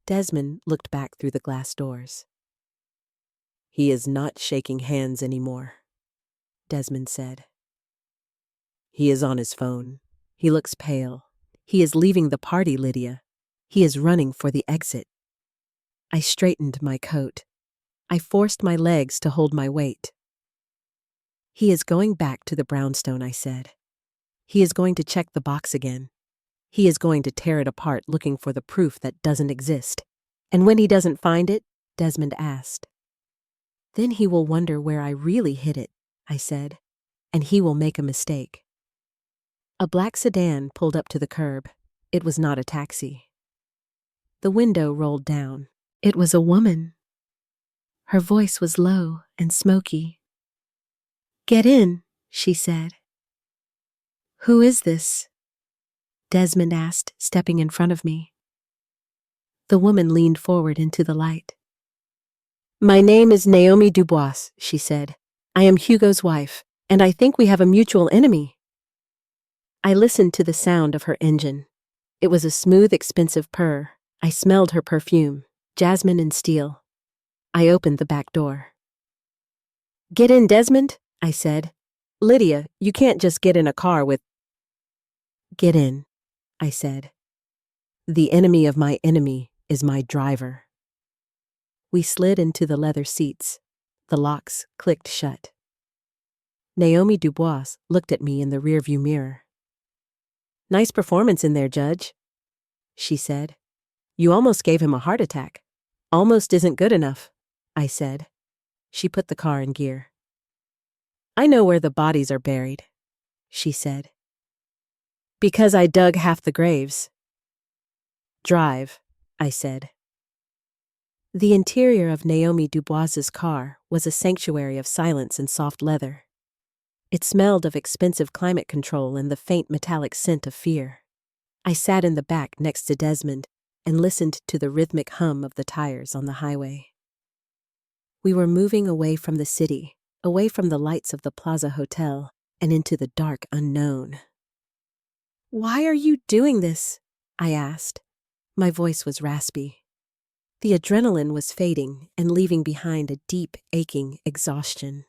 Desmond looked back through the glass doors. "He is not shaking hands anymore," Desmond said. "He is on his phone. He looks pale. He is leaving the party, Lydia. He is running for the exit." I straightened my coat. I forced my legs to hold my weight. "He is going back to the brownstone," I said. "He is going to check the box again. He is going to tear it apart looking for the proof that doesn't exist. And when he doesn't find it," Desmond asked, "then he will wonder where I really hid it," I said, "and he will make a mistake." A black sedan pulled up to the curb. It was not a taxi. The window rolled down. It was a woman. Her voice was low and smoky. "Get in," she said. "Who is this?" Desmond asked, stepping in front of me. The woman leaned forward into the light. "My name is Naomi Dubois," she said. "I am Hugo's wife, and I think we have a mutual enemy." I listened to the sound of her engine. It was a smooth, expensive purr. I smelled her perfume, jasmine and steel. I opened the back door. "Get in, Desmond," I said. "Lydia, you can't just get in a car with—" "Get in," I said. "The enemy of my enemy is my driver." We slid into the leather seats. The locks clicked shut. Naomi Dubois looked at me in the rearview mirror. "Nice performance in there, Judge," she said. "You almost gave him a heart attack." "Almost isn't good enough," I said. She put the car in gear. "I know where the bodies are buried," she said. "Because I dug half the graves." "Drive," I said. The interior of Naomi Dubois's car was a sanctuary of silence and soft leather. It smelled of expensive climate control and the faint metallic scent of fear. I sat in the back next to Desmond and listened to the rhythmic hum of the tires on the highway. We were moving away from the city, away from the lights of the Plaza Hotel, and into the dark unknown. "Why are you doing this?" I asked. My voice was raspy. The adrenaline was fading and leaving behind a deep, aching exhaustion.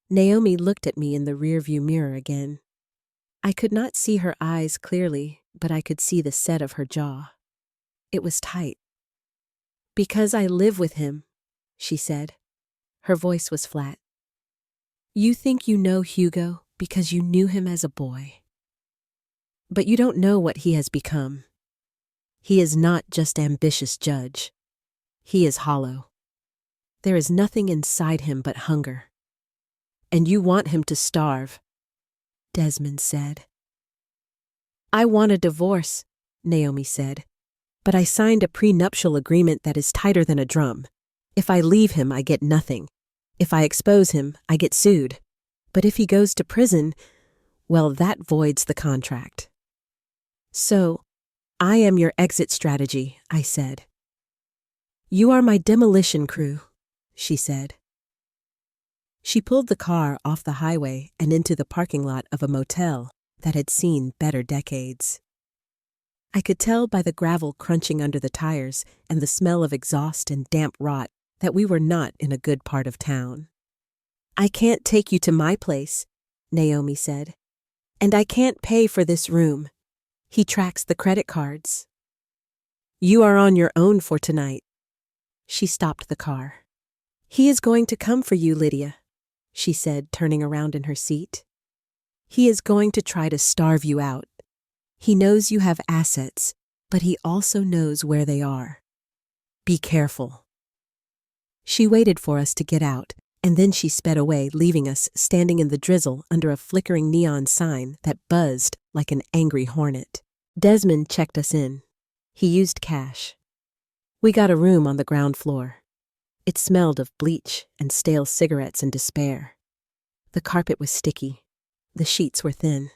Naomi looked at me in the rearview mirror again. I could not see her eyes clearly, but I could see the set of her jaw. It was tight. "Because I live with him," she said. Her voice was flat. "You think you know Hugo because you knew him as a boy. But you don't know what he has become. He is not just ambitious judge. He is hollow. There is nothing inside him but hunger. And you want him to starve," Desmond said. "I want a divorce," Naomi said. "But I signed a prenuptial agreement that is tighter than a drum. If I leave him, I get nothing. If I expose him, I get sued. But if he goes to prison, well, that voids the contract. So, I am your exit strategy," I said. "You are my demolition crew," she said. She pulled the car off the highway and into the parking lot of a motel that had seen better decades. I could tell by the gravel crunching under the tires and the smell of exhaust and damp rot that we were not in a good part of town. "I can't take you to my place," Naomi said. "And I can't pay for this room. He tracks the credit cards." "You are on your own for tonight." She stopped the car. "He is going to come for you, Lydia," she said, turning around in her seat. "He is going to try to starve you out. He knows you have assets, but he also knows where they are. Be careful." She waited for us to get out, and then she sped away, leaving us standing in the drizzle under a flickering neon sign that buzzed like an angry hornet. Desmond checked us in. He used cash. We got a room on the ground floor. It smelled of bleach and stale cigarettes and despair. The carpet was sticky. The sheets were thin.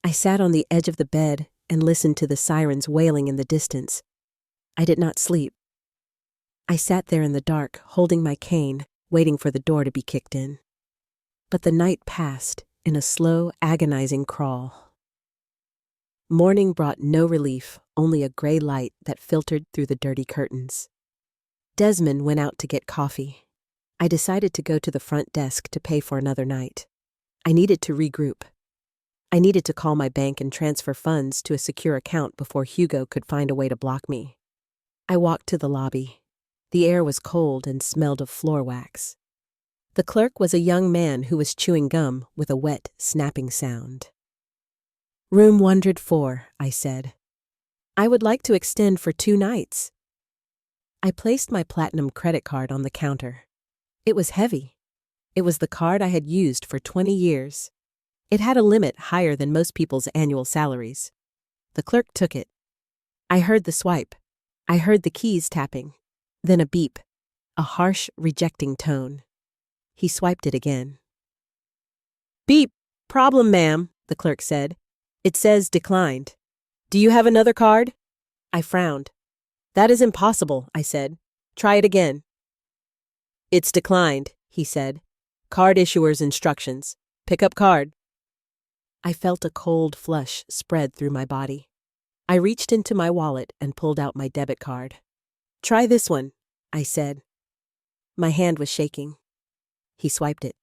I sat on the edge of the bed and listened to the sirens wailing in the distance. I did not sleep. I sat there in the dark, holding my cane, waiting for the door to be kicked in. But the night passed in a slow, agonizing crawl. Morning brought no relief, only a gray light that filtered through the dirty curtains. Desmond went out to get coffee. I decided to go to the front desk to pay for another night. I needed to regroup. I needed to call my bank and transfer funds to a secure account before Hugo could find a way to block me. I walked to the lobby. The air was cold and smelled of floor wax. The clerk was a young man who was chewing gum with a wet, snapping sound. "Room 104, I said. "I would like to extend for 2 nights. I placed my platinum credit card on the counter. It was heavy. It was the card I had used for 20 years. It had a limit higher than most people's annual salaries. The clerk took it. I heard the swipe. I heard the keys tapping. Then a beep, a harsh, rejecting tone. He swiped it again. "Beep, problem, ma'am," the clerk said. "It says declined. Do you have another card?" I frowned. "That is impossible," I said. "Try it again." "It's declined," he said. "Card issuer's instructions. Pick up card." I felt a cold flush spread through my body. I reached into my wallet and pulled out my debit card. "Try this one," I said. My hand was shaking. He swiped it.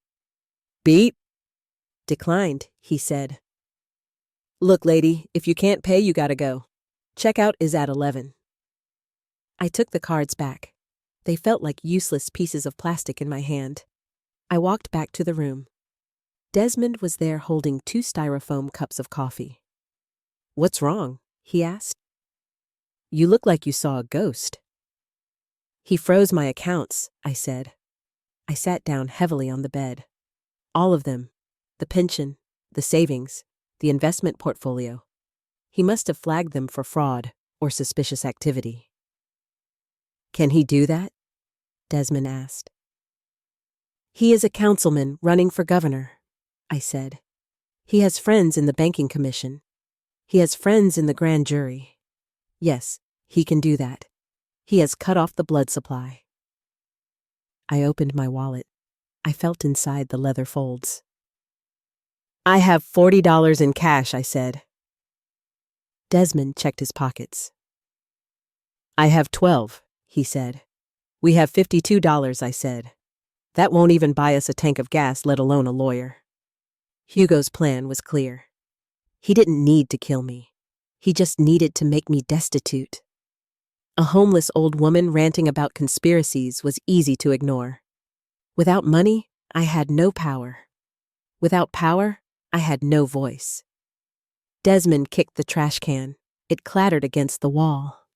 "Beep." "Declined," he said. "Look, lady, if you can't pay, you gotta go. Checkout is at 11. I took the cards back. They felt like useless pieces of plastic in my hand. I walked back to the room. Desmond was there holding 2 styrofoam cups of coffee. "What's wrong?" he asked. "You look like you saw a ghost." "He froze my accounts," I said. I sat down heavily on the bed. All of them. The pension, the savings, the investment portfolio. He must have flagged them for fraud or suspicious activity. "Can he do that?" Desmond asked. "He is a councilman running for governor," I said. "He has friends in the banking commission. He has friends in the grand jury. Yes, he can do that. He has cut off the blood supply." I opened my wallet. I felt inside the leather folds. "I have $40 in cash," I said. Desmond checked his pockets. "I have 12, he said. "We have $52, I said. "That won't even buy us a tank of gas, let alone a lawyer." Hugo's plan was clear. He didn't need to kill me. He just needed to make me destitute. A homeless old woman ranting about conspiracies was easy to ignore. Without money, I had no power. Without power, I had no voice. Desmond kicked the trash can. It clattered against the wall.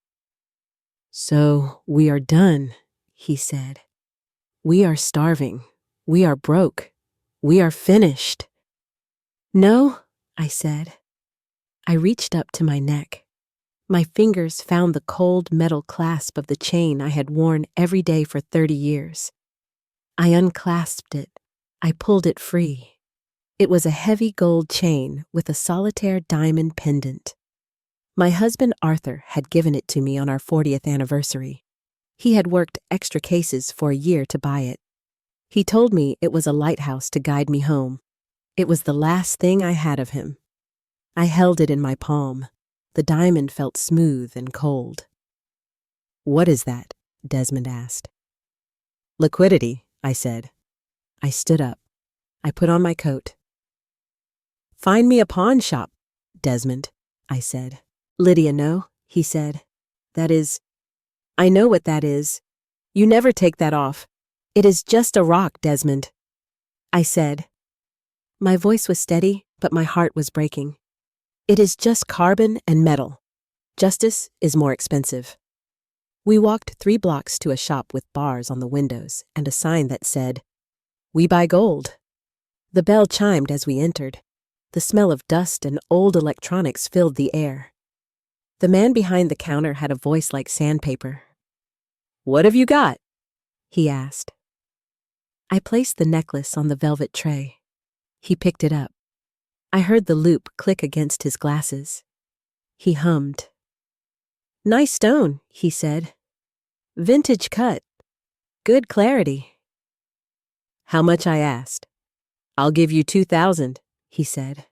"So, we are done," he said. "We are starving. We are broke. We are finished." "No," I said. I reached up to my neck. My fingers found the cold metal clasp of the chain I had worn every day for 30 years. I unclasped it. I pulled it free. It was a heavy gold chain with a solitaire diamond pendant. My husband Arthur had given it to me on our 40th anniversary. He had worked extra cases for a year to buy it. He told me it was a lighthouse to guide me home. It was the last thing I had of him. I held it in my palm. The diamond felt smooth and cold. "What is that?" Desmond asked. "Liquidity," I said. I stood up. I put on my coat. "Find me a pawn shop, Desmond," I said. "Lydia, no," he said. "That is, I know what that is. You never take that off. It is just a rock, Desmond," I said. My voice was steady, but my heart was breaking. "It is just carbon and metal. Justice is more expensive." We walked 3 blocks to a shop with bars on the windows and a sign that said, "We buy gold." The bell chimed as we entered. The smell of dust and old electronics filled the air. The man behind the counter had a voice like sandpaper. "What have you got?" he asked. I placed the necklace on the velvet tray. He picked it up. I heard the loop click against his glasses. He hummed. "Nice stone," he said. "Vintage cut. Good clarity." "How much?" I asked. "I'll give you 2,000, he said.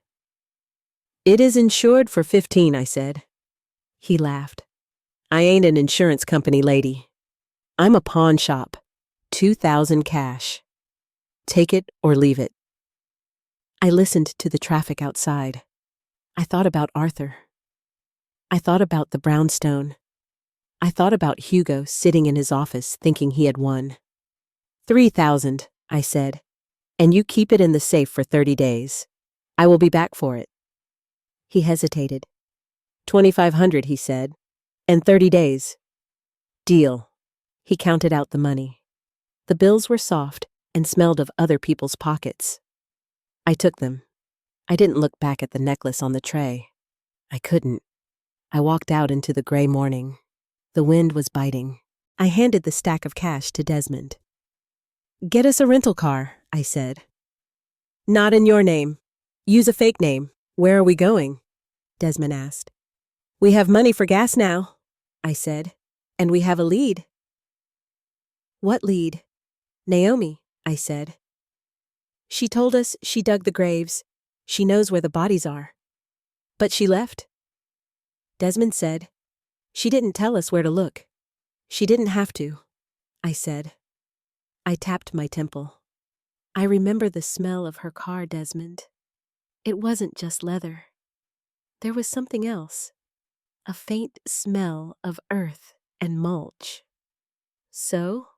"It is insured for 15, I said. He laughed. "I ain't an insurance company, lady. I'm a pawn shop. 2,000 cash. Take it or leave it." I listened to the traffic outside. I thought about Arthur. I thought about the brownstone. I thought about Hugo sitting in his office thinking he had won. 3,000, I said, "and you keep it in the safe for 30 days. I will be back for it." He hesitated. 2,500, he said, "and 30 days. Deal." He counted out the money. The bills were soft and smelled of other people's pockets. I took them. I didn't look back at the necklace on the tray. I couldn't. I walked out into the gray morning. The wind was biting. I handed the stack of cash to Desmond. "Get us a rental car," I said. "Not in your name. Use a fake name. Where are we going?" Desmond asked. "We have money for gas now," I said, "and we have a lead." "What lead?" "Naomi," I said. "She told us she dug the graves. She knows where the bodies are." "But she left?" Desmond said, "She didn't tell us where to look. She didn't have to," I said. I tapped my temple. "I remember the smell of her car, Desmond. It wasn't just leather. There was something else. A faint smell of earth and mulch." "So?"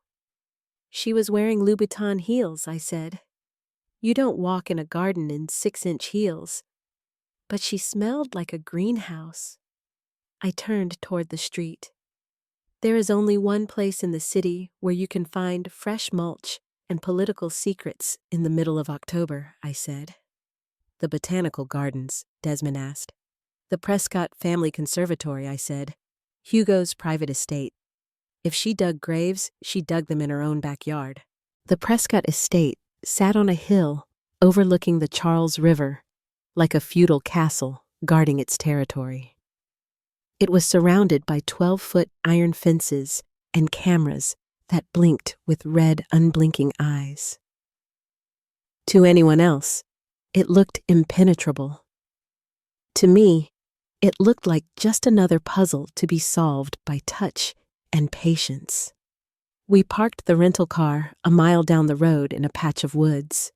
"She was wearing Louboutin heels," I said. "You don't walk in a garden in 6-inch heels." "But she smelled like a greenhouse." I turned toward the street. "There is only one place in the city where you can find fresh mulch and political secrets in the middle of October," I said. "The Botanical Gardens," Desmond asked. "The Prescott Family Conservatory," I said. "Hugo's private estate. If she dug graves, she dug them in her own backyard." The Prescott estate sat on a hill overlooking the Charles River, like a feudal castle guarding its territory. It was surrounded by 12-foot iron fences and cameras that blinked with red, unblinking eyes. To anyone else, it looked impenetrable. To me, it looked like just another puzzle to be solved by touch and patience. We parked the rental car a mile down the road in a patch of woods.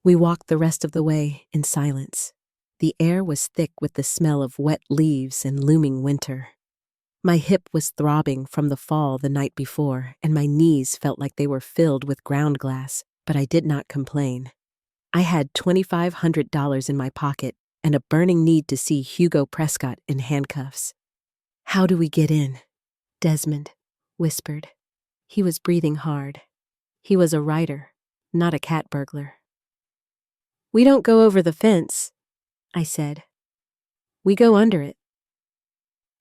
We walked the rest of the way in silence. The air was thick with the smell of wet leaves and looming winter. My hip was throbbing from the fall the night before, and my knees felt like they were filled with ground glass, but I did not complain. I had $2,500 in my pocket and a burning need to see Hugo Prescott in handcuffs. "How do we get in?" Desmond whispered. He was breathing hard. He was a writer, not a cat burglar. "We don't go over the fence," I said. "We go under it."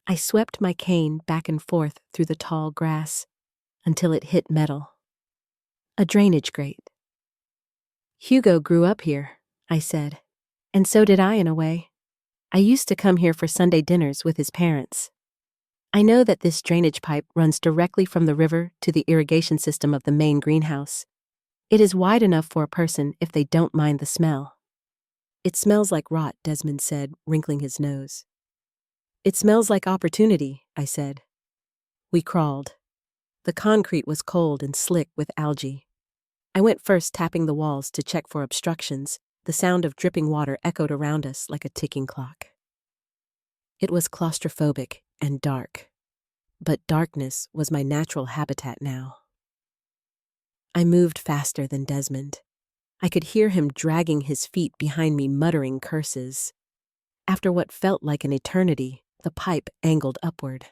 I swept my cane back and forth through the tall grass until it hit metal. A drainage grate. "Hugo grew up here," I said, "and so did I in a way. I used to come here for Sunday dinners with his parents. I know that this drainage pipe runs directly from the river to the irrigation system of the main greenhouse. It is wide enough for a person if they don't mind the smell." "It smells like rot," Desmond said, wrinkling his nose. "It smells like opportunity," I said. We crawled. The concrete was cold and slick with algae. I went first, tapping the walls to check for obstructions. The sound of dripping water echoed around us like a ticking clock. It was claustrophobic and dark, but darkness was my natural habitat now. I moved faster than Desmond. I could hear him dragging his feet behind me, muttering curses. After what felt like an eternity, the pipe angled upward.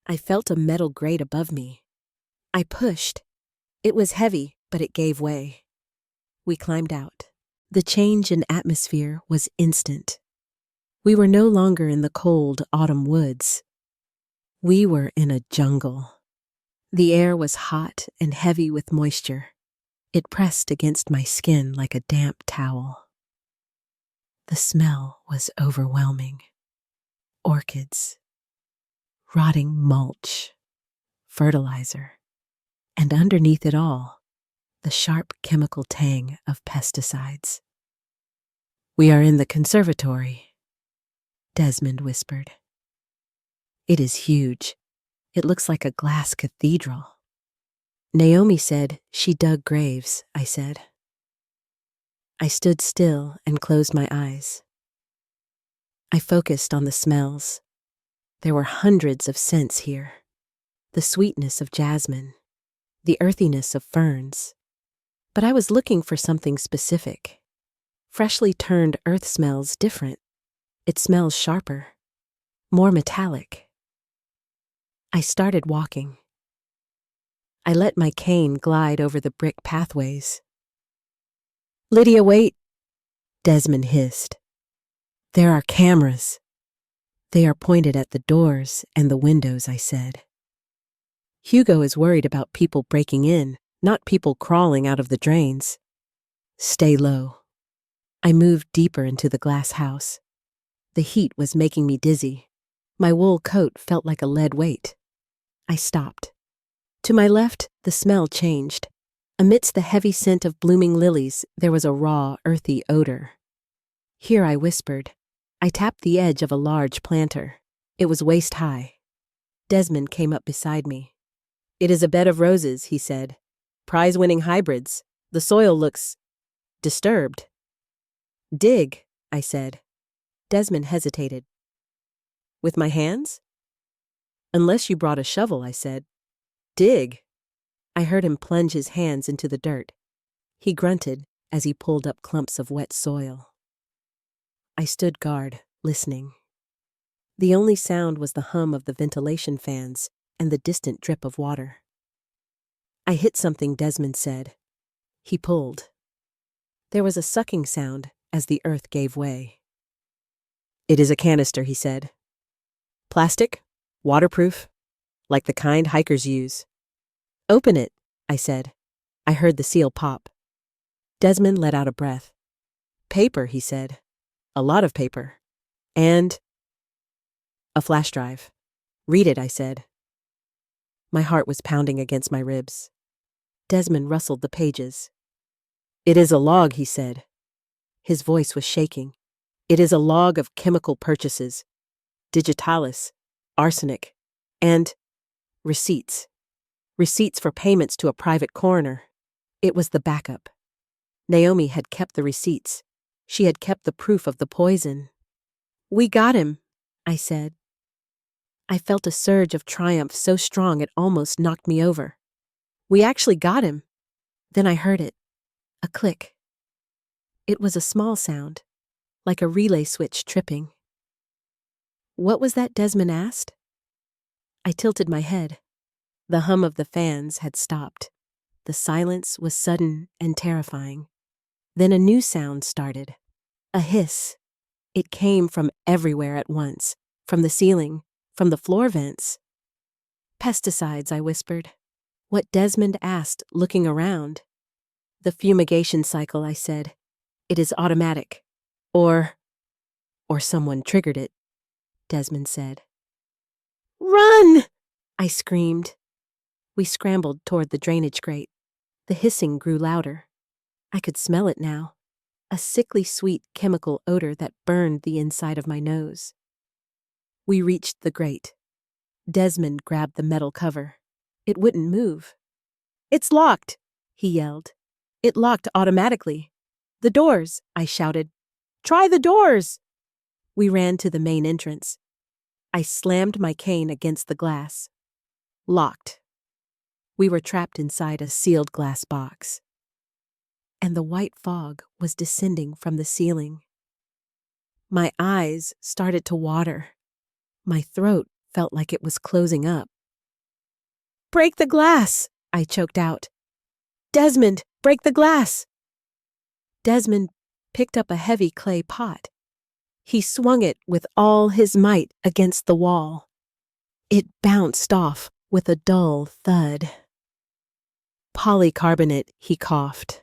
I felt a metal grate above me. I pushed. It was heavy, but it gave way. We climbed out. The change in atmosphere was instant. We were no longer in the cold autumn woods. We were in a jungle. The air was hot and heavy with moisture. It pressed against my skin like a damp towel. The smell was overwhelming. Orchids, rotting mulch, fertilizer, and underneath it all, the sharp chemical tang of pesticides. "We are in the conservatory," Desmond whispered. "It is huge. It looks like a glass cathedral." "Naomi said she dug graves," I said. I stood still and closed my eyes. I focused on the smells. There were hundreds of scents here. The sweetness of jasmine, the earthiness of ferns. But I was looking for something specific. Freshly turned earth smells different. It smells sharper, more metallic. I started walking. I let my cane glide over the brick pathways. "Lydia, wait," Desmond hissed. "There are cameras." "They are pointed at the doors and the windows," I said. "Hugo is worried about people breaking in, not people crawling out of the drains." "Stay low." I moved deeper into the glass house. The heat was making me dizzy. My wool coat felt like a lead weight. I stopped. To my left, the smell changed. Amidst the heavy scent of blooming lilies, there was a raw, earthy odor. "Here," I whispered. I tapped the edge of a large planter. It was waist-high. Desmond came up beside me. "It is a bed of roses," he said. "Prize-winning hybrids. The soil looks disturbed." "Dig," I said. Desmond hesitated. "With my hands?" "Unless you brought a shovel," I said. "Dig." I heard him plunge his hands into the dirt. He grunted as he pulled up clumps of wet soil. I stood guard, listening. The only sound was the hum of the ventilation fans and the distant drip of water. "I hit something," Desmond said. He pulled. There was a sucking sound as the earth gave way. "It is a canister," he said. "Plastic, waterproof, like the kind hikers use." "Open it," I said. I heard the seal pop. Desmond let out a breath. "Paper," he said. "A lot of paper. And a flash drive." "Read it," I said. My heart was pounding against my ribs. Desmond rustled the pages. "It is a log," he said. His voice was shaking. "It is a log of chemical purchases, digitalis, arsenic, and receipts. Receipts for payments to a private coroner." It was the backup. Naomi had kept the receipts. She had kept the proof of the poison. "We got him," I said. I felt a surge of triumph so strong it almost knocked me over. "We actually got him." Then I heard it. A click. It was a small sound, like a relay switch tripping. "What was that?" Desmond asked. I tilted my head. The hum of the fans had stopped. The silence was sudden and terrifying. Then a new sound started. A hiss. It came from everywhere at once, from the ceiling, from the floor vents. "Pesticides," I whispered. What Desmond asked, looking around. "The fumigation cycle," I said. "It is automatic. Or someone triggered it," Desmond said. "Run!" I screamed. We scrambled toward the drainage grate. The hissing grew louder. I could smell it now. A sickly sweet chemical odor that burned the inside of my nose. We reached the grate. Desmond grabbed the metal cover. It wouldn't move. "It's locked," he yelled. "It locked automatically." "The doors," I shouted. "Try the doors!" We ran to the main entrance. I slammed my cane against the glass. Locked. We were trapped inside a sealed glass box. And the white fog was descending from the ceiling. My eyes started to water. My throat felt like it was closing up. "Break the glass!" I choked out. "Desmond, break the glass!" Desmond picked up a heavy clay pot. He swung it with all his might against the wall. It bounced off with a dull thud. "Polycarbonate," he coughed.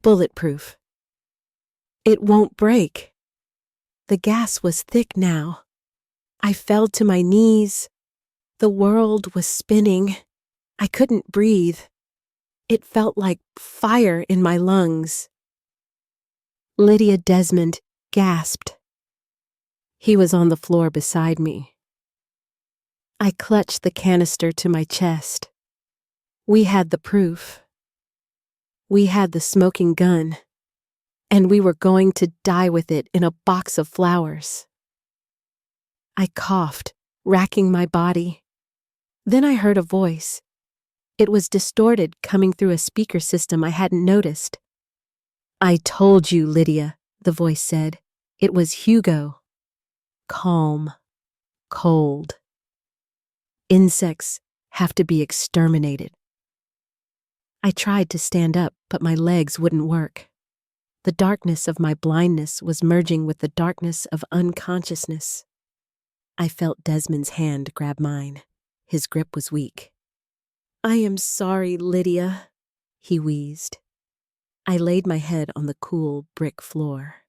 "Bulletproof. It won't break." The gas was thick now. I fell to my knees. The world was spinning. I couldn't breathe. It felt like fire in my lungs. Lydia Desmond gasped. He was on the floor beside me. I clutched the canister to my chest. We had the proof. We had the smoking gun. And we were going to die with it in a box of flowers. I coughed, racking my body. Then I heard a voice. It was distorted, coming through a speaker system I hadn't noticed. "I told you, Lydia," the voice said. It was Hugo. Calm. Cold. "Insects have to be exterminated." I tried to stand up, but my legs wouldn't work. The darkness of my blindness was merging with the darkness of unconsciousness. I felt Desmond's hand grab mine. His grip was weak. "I am sorry, Lydia," he wheezed. I laid my head on the cool brick floor.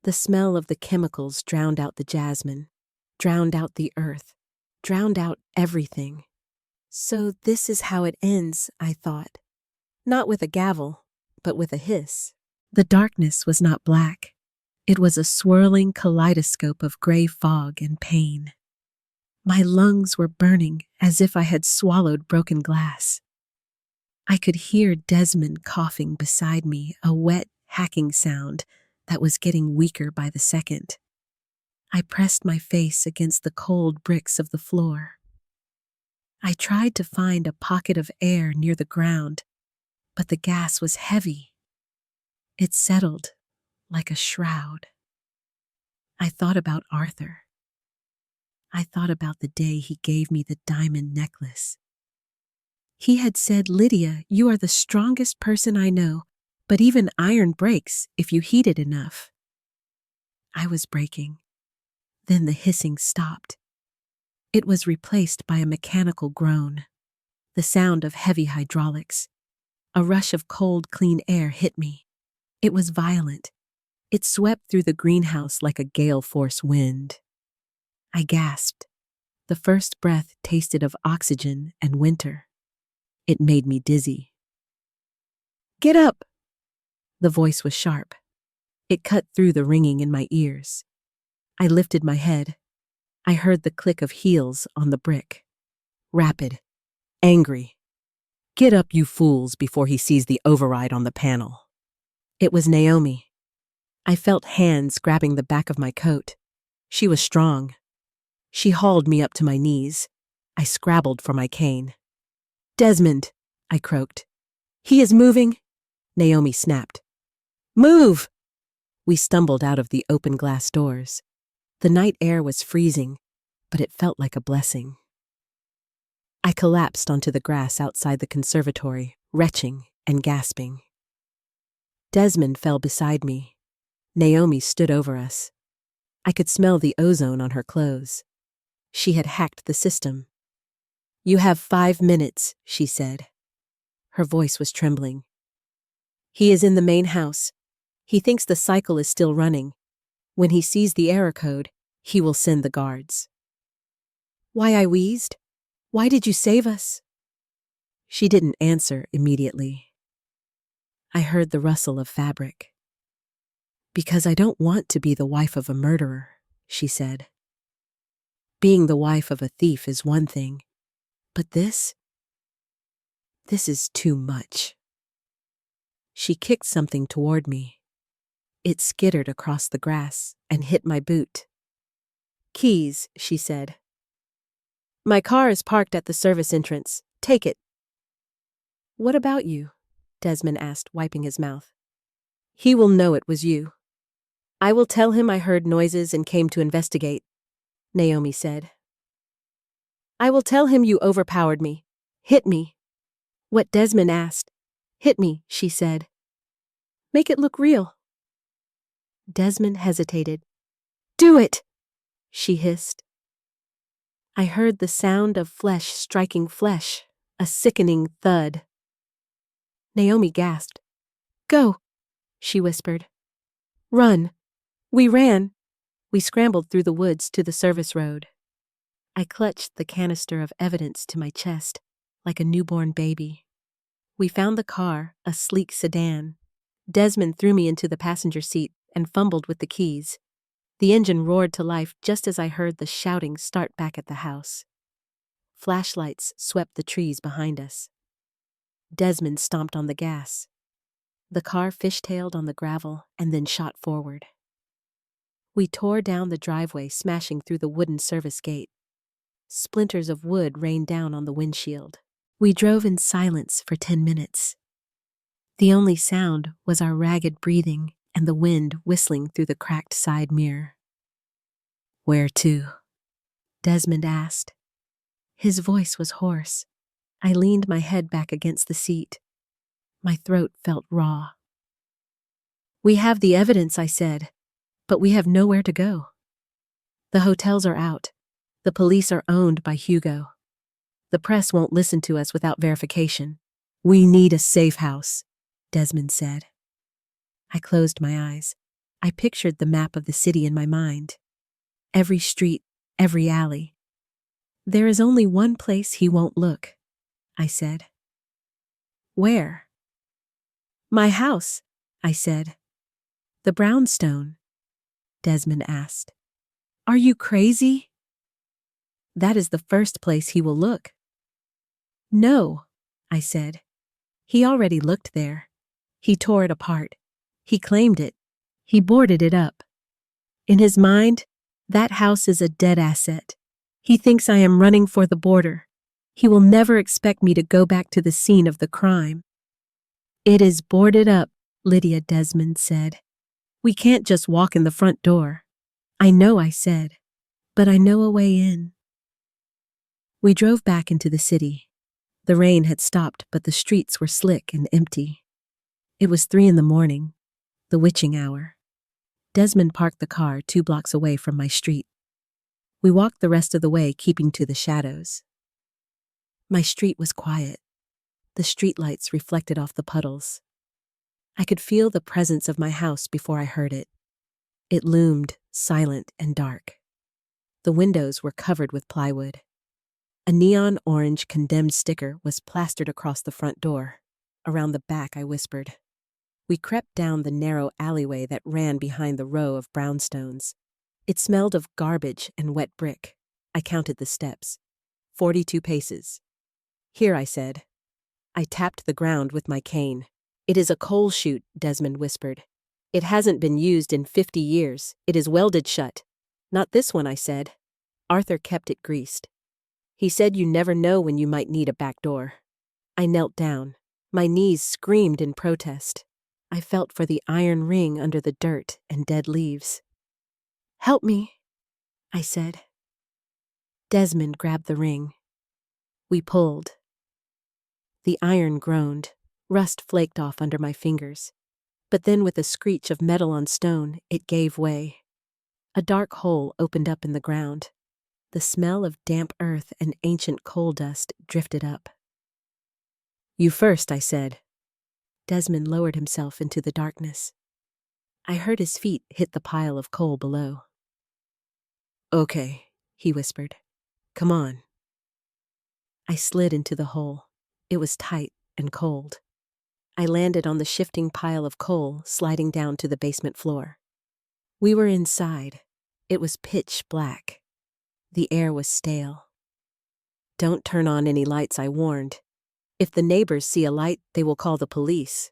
The smell of the chemicals drowned out the jasmine, drowned out the earth, drowned out everything. So this is how it ends, I thought. Not with a gavel, but with a hiss. The darkness was not black. It was a swirling kaleidoscope of gray fog and pain. My lungs were burning as if I had swallowed broken glass. I could hear Desmond coughing beside me, a wet, hacking sound that was getting weaker by the second. I pressed my face against the cold bricks of the floor. I tried to find a pocket of air near the ground, but the gas was heavy. It settled like a shroud. I thought about Arthur. I thought about the day he gave me the diamond necklace. He had said, "Lydia, you are the strongest person I know, but even iron breaks if you heat it enough." I was breaking. Then the hissing stopped. It was replaced by a mechanical groan, the sound of heavy hydraulics. A rush of cold, clean air hit me. It was violent. It swept through the greenhouse like a gale-force wind. I gasped. The first breath tasted of oxygen and winter. It made me dizzy. "Get up!" The voice was sharp. It cut through the ringing in my ears. I lifted my head. I heard the click of heels on the brick. Rapid. Angry. "Get up, you fools, before he sees the override on the panel." It was Naomi. I felt hands grabbing the back of my coat. She was strong. She hauled me up to my knees. I scrabbled for my cane. "Desmond," I croaked. "He is moving." Naomi snapped. "Move!" We stumbled out of the open glass doors. The night air was freezing, but it felt like a blessing. I collapsed onto the grass outside the conservatory, retching and gasping. Desmond fell beside me. Naomi stood over us. I could smell the ozone on her clothes. She had hacked the system. "You have 5 minutes," she said. Her voice was trembling. "He is in the main house. He thinks the cycle is still running. When he sees the error code, he will send the guards." Why, I wheezed. "Why did you save us?" She didn't answer immediately. I heard the rustle of fabric. "Because I don't want to be the wife of a murderer," she said. "Being the wife of a thief is one thing, but this is too much." She kicked something toward me. It skittered across the grass and hit my boot. "Keys," she said. "My car is parked at the service entrance. Take it." "What about you?" Desmond asked, wiping his mouth. "He will know it was you." "I will tell him I heard noises and came to investigate," Naomi said. "I will tell him you overpowered me. Hit me." What Desmond asked. "Hit me," she said. "Make it look real." Desmond hesitated. "Do it," she hissed. I heard the sound of flesh striking flesh, a sickening thud. Naomi gasped. "Go," she whispered. "Run." We ran. We scrambled through the woods to the service road. I clutched the canister of evidence to my chest, like a newborn baby. We found the car, a sleek sedan. Desmond threw me into the passenger seat and fumbled with the keys. The engine roared to life just as I heard the shouting start back at the house. Flashlights swept the trees behind us. Desmond stomped on the gas. The car fishtailed on the gravel and then shot forward. We tore down the driveway, smashing through the wooden service gate. Splinters of wood rained down on the windshield. We drove in silence for 10 minutes. The only sound was our ragged breathing and the wind whistling through the cracked side mirror. "Where to?" Desmond asked. His voice was hoarse. I leaned my head back against the seat. My throat felt raw. "We have the evidence," I said, "but we have nowhere to go. The hotels are out. The police are owned by Hugo. The press won't listen to us without verification. We need a safe house," Desmond said. I closed my eyes. I pictured the map of the city in my mind. Every street, every alley. "There is only one place he won't look," I said. "Where?" "My house," I said. "The brownstone?" Desmond asked. "Are you crazy?" "That is the first place he will look." "No," I said. "He already looked there. He tore it apart. He claimed it. He boarded it up. In his mind, that house is a dead asset. He thinks I am running for the border. He will never expect me to go back to the scene of the crime." "It is boarded up," Lydia, Desmond said. "We can't just walk in the front door." "I know," I said, "but I know a way in." We drove back into the city. The rain had stopped, but the streets were slick and empty. It was 3 a.m, the witching hour. Desmond parked the car 2 blocks away from my street. We walked the rest of the way, keeping to the shadows. My street was quiet. The streetlights reflected off the puddles. I could feel the presence of my house before I heard it. It loomed, silent and dark. The windows were covered with plywood. A neon orange condemned sticker was plastered across the front door. Around the back, I whispered. We crept down the narrow alleyway that ran behind the row of brownstones. It smelled of garbage and wet brick. I counted the steps. 42 paces. "Here," I said. I tapped the ground with my cane. "It is a coal chute," Desmond whispered. It hasn't been used in 50 years. It is welded shut. Not this one, I said. Arthur kept it greased. He said you never know when you might need a back door. I knelt down. My knees screamed in protest. I felt for the iron ring under the dirt and dead leaves. "Help me," I said. Desmond grabbed the ring. We pulled. The iron groaned. Rust flaked off under my fingers. But then with a screech of metal on stone, it gave way. A dark hole opened up in the ground. The smell of damp earth and ancient coal dust drifted up. "You first," I said. Desmond lowered himself into the darkness. I heard his feet hit the pile of coal below. "Okay," he whispered. "Come on." I slid into the hole. It was tight and cold. I landed on the shifting pile of coal, sliding down to the basement floor. We were inside. It was pitch black. The air was stale. "Don't turn on any lights," I warned. "If the neighbors see a light, they will call the police."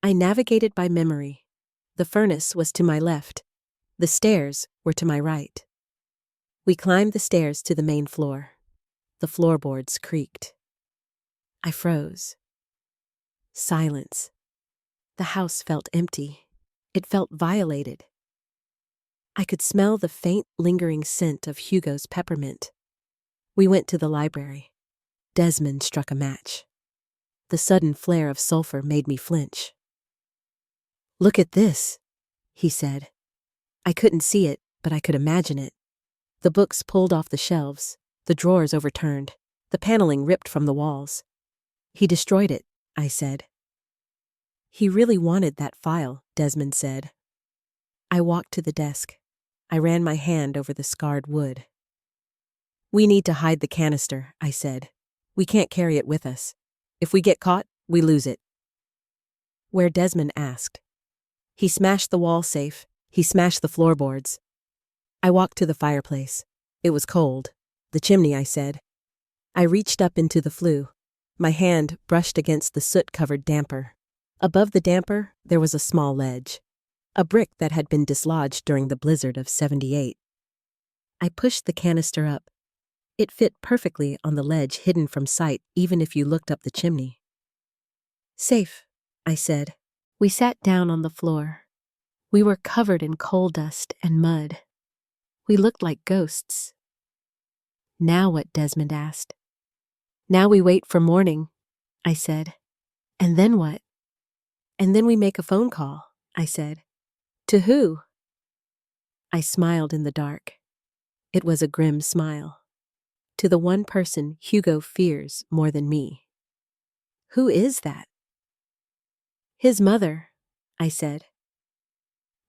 I navigated by memory. The furnace was to my left. The stairs were to my right. We climbed the stairs to the main floor. The floorboards creaked. I froze. Silence. The house felt empty. It felt violated. I could smell the faint, lingering scent of Hugo's peppermint. We went to the library. Desmond struck a match. The sudden flare of sulfur made me flinch. "Look at this," he said. I couldn't see it, but I could imagine it. The books pulled off the shelves, the drawers overturned, the paneling ripped from the walls. "He destroyed it," I said. "He really wanted that file," Desmond said. I walked to the desk. I ran my hand over the scarred wood. "We need to hide the canister," I said. "We can't carry it with us. If we get caught, we lose it." Where Desmond asked. He smashed the wall safe. He smashed the floorboards. I walked to the fireplace. It was cold. "The chimney," I said. I reached up into the flue. My hand brushed against the soot-covered damper. Above the damper, there was a small ledge. A brick that had been dislodged during the blizzard of '78. I pushed the canister up. It fit perfectly on the ledge hidden from sight even if you looked up the chimney. "Safe," I said. We sat down on the floor. We were covered in coal dust and mud. We looked like ghosts. "Now what?" Desmond asked. "Now we wait for morning," I said. "And then what?" "And then we make a phone call," I said. "To who?" I smiled in the dark. It was a grim smile. "To the one person Hugo fears more than me." "Who is that?" "His mother," I said.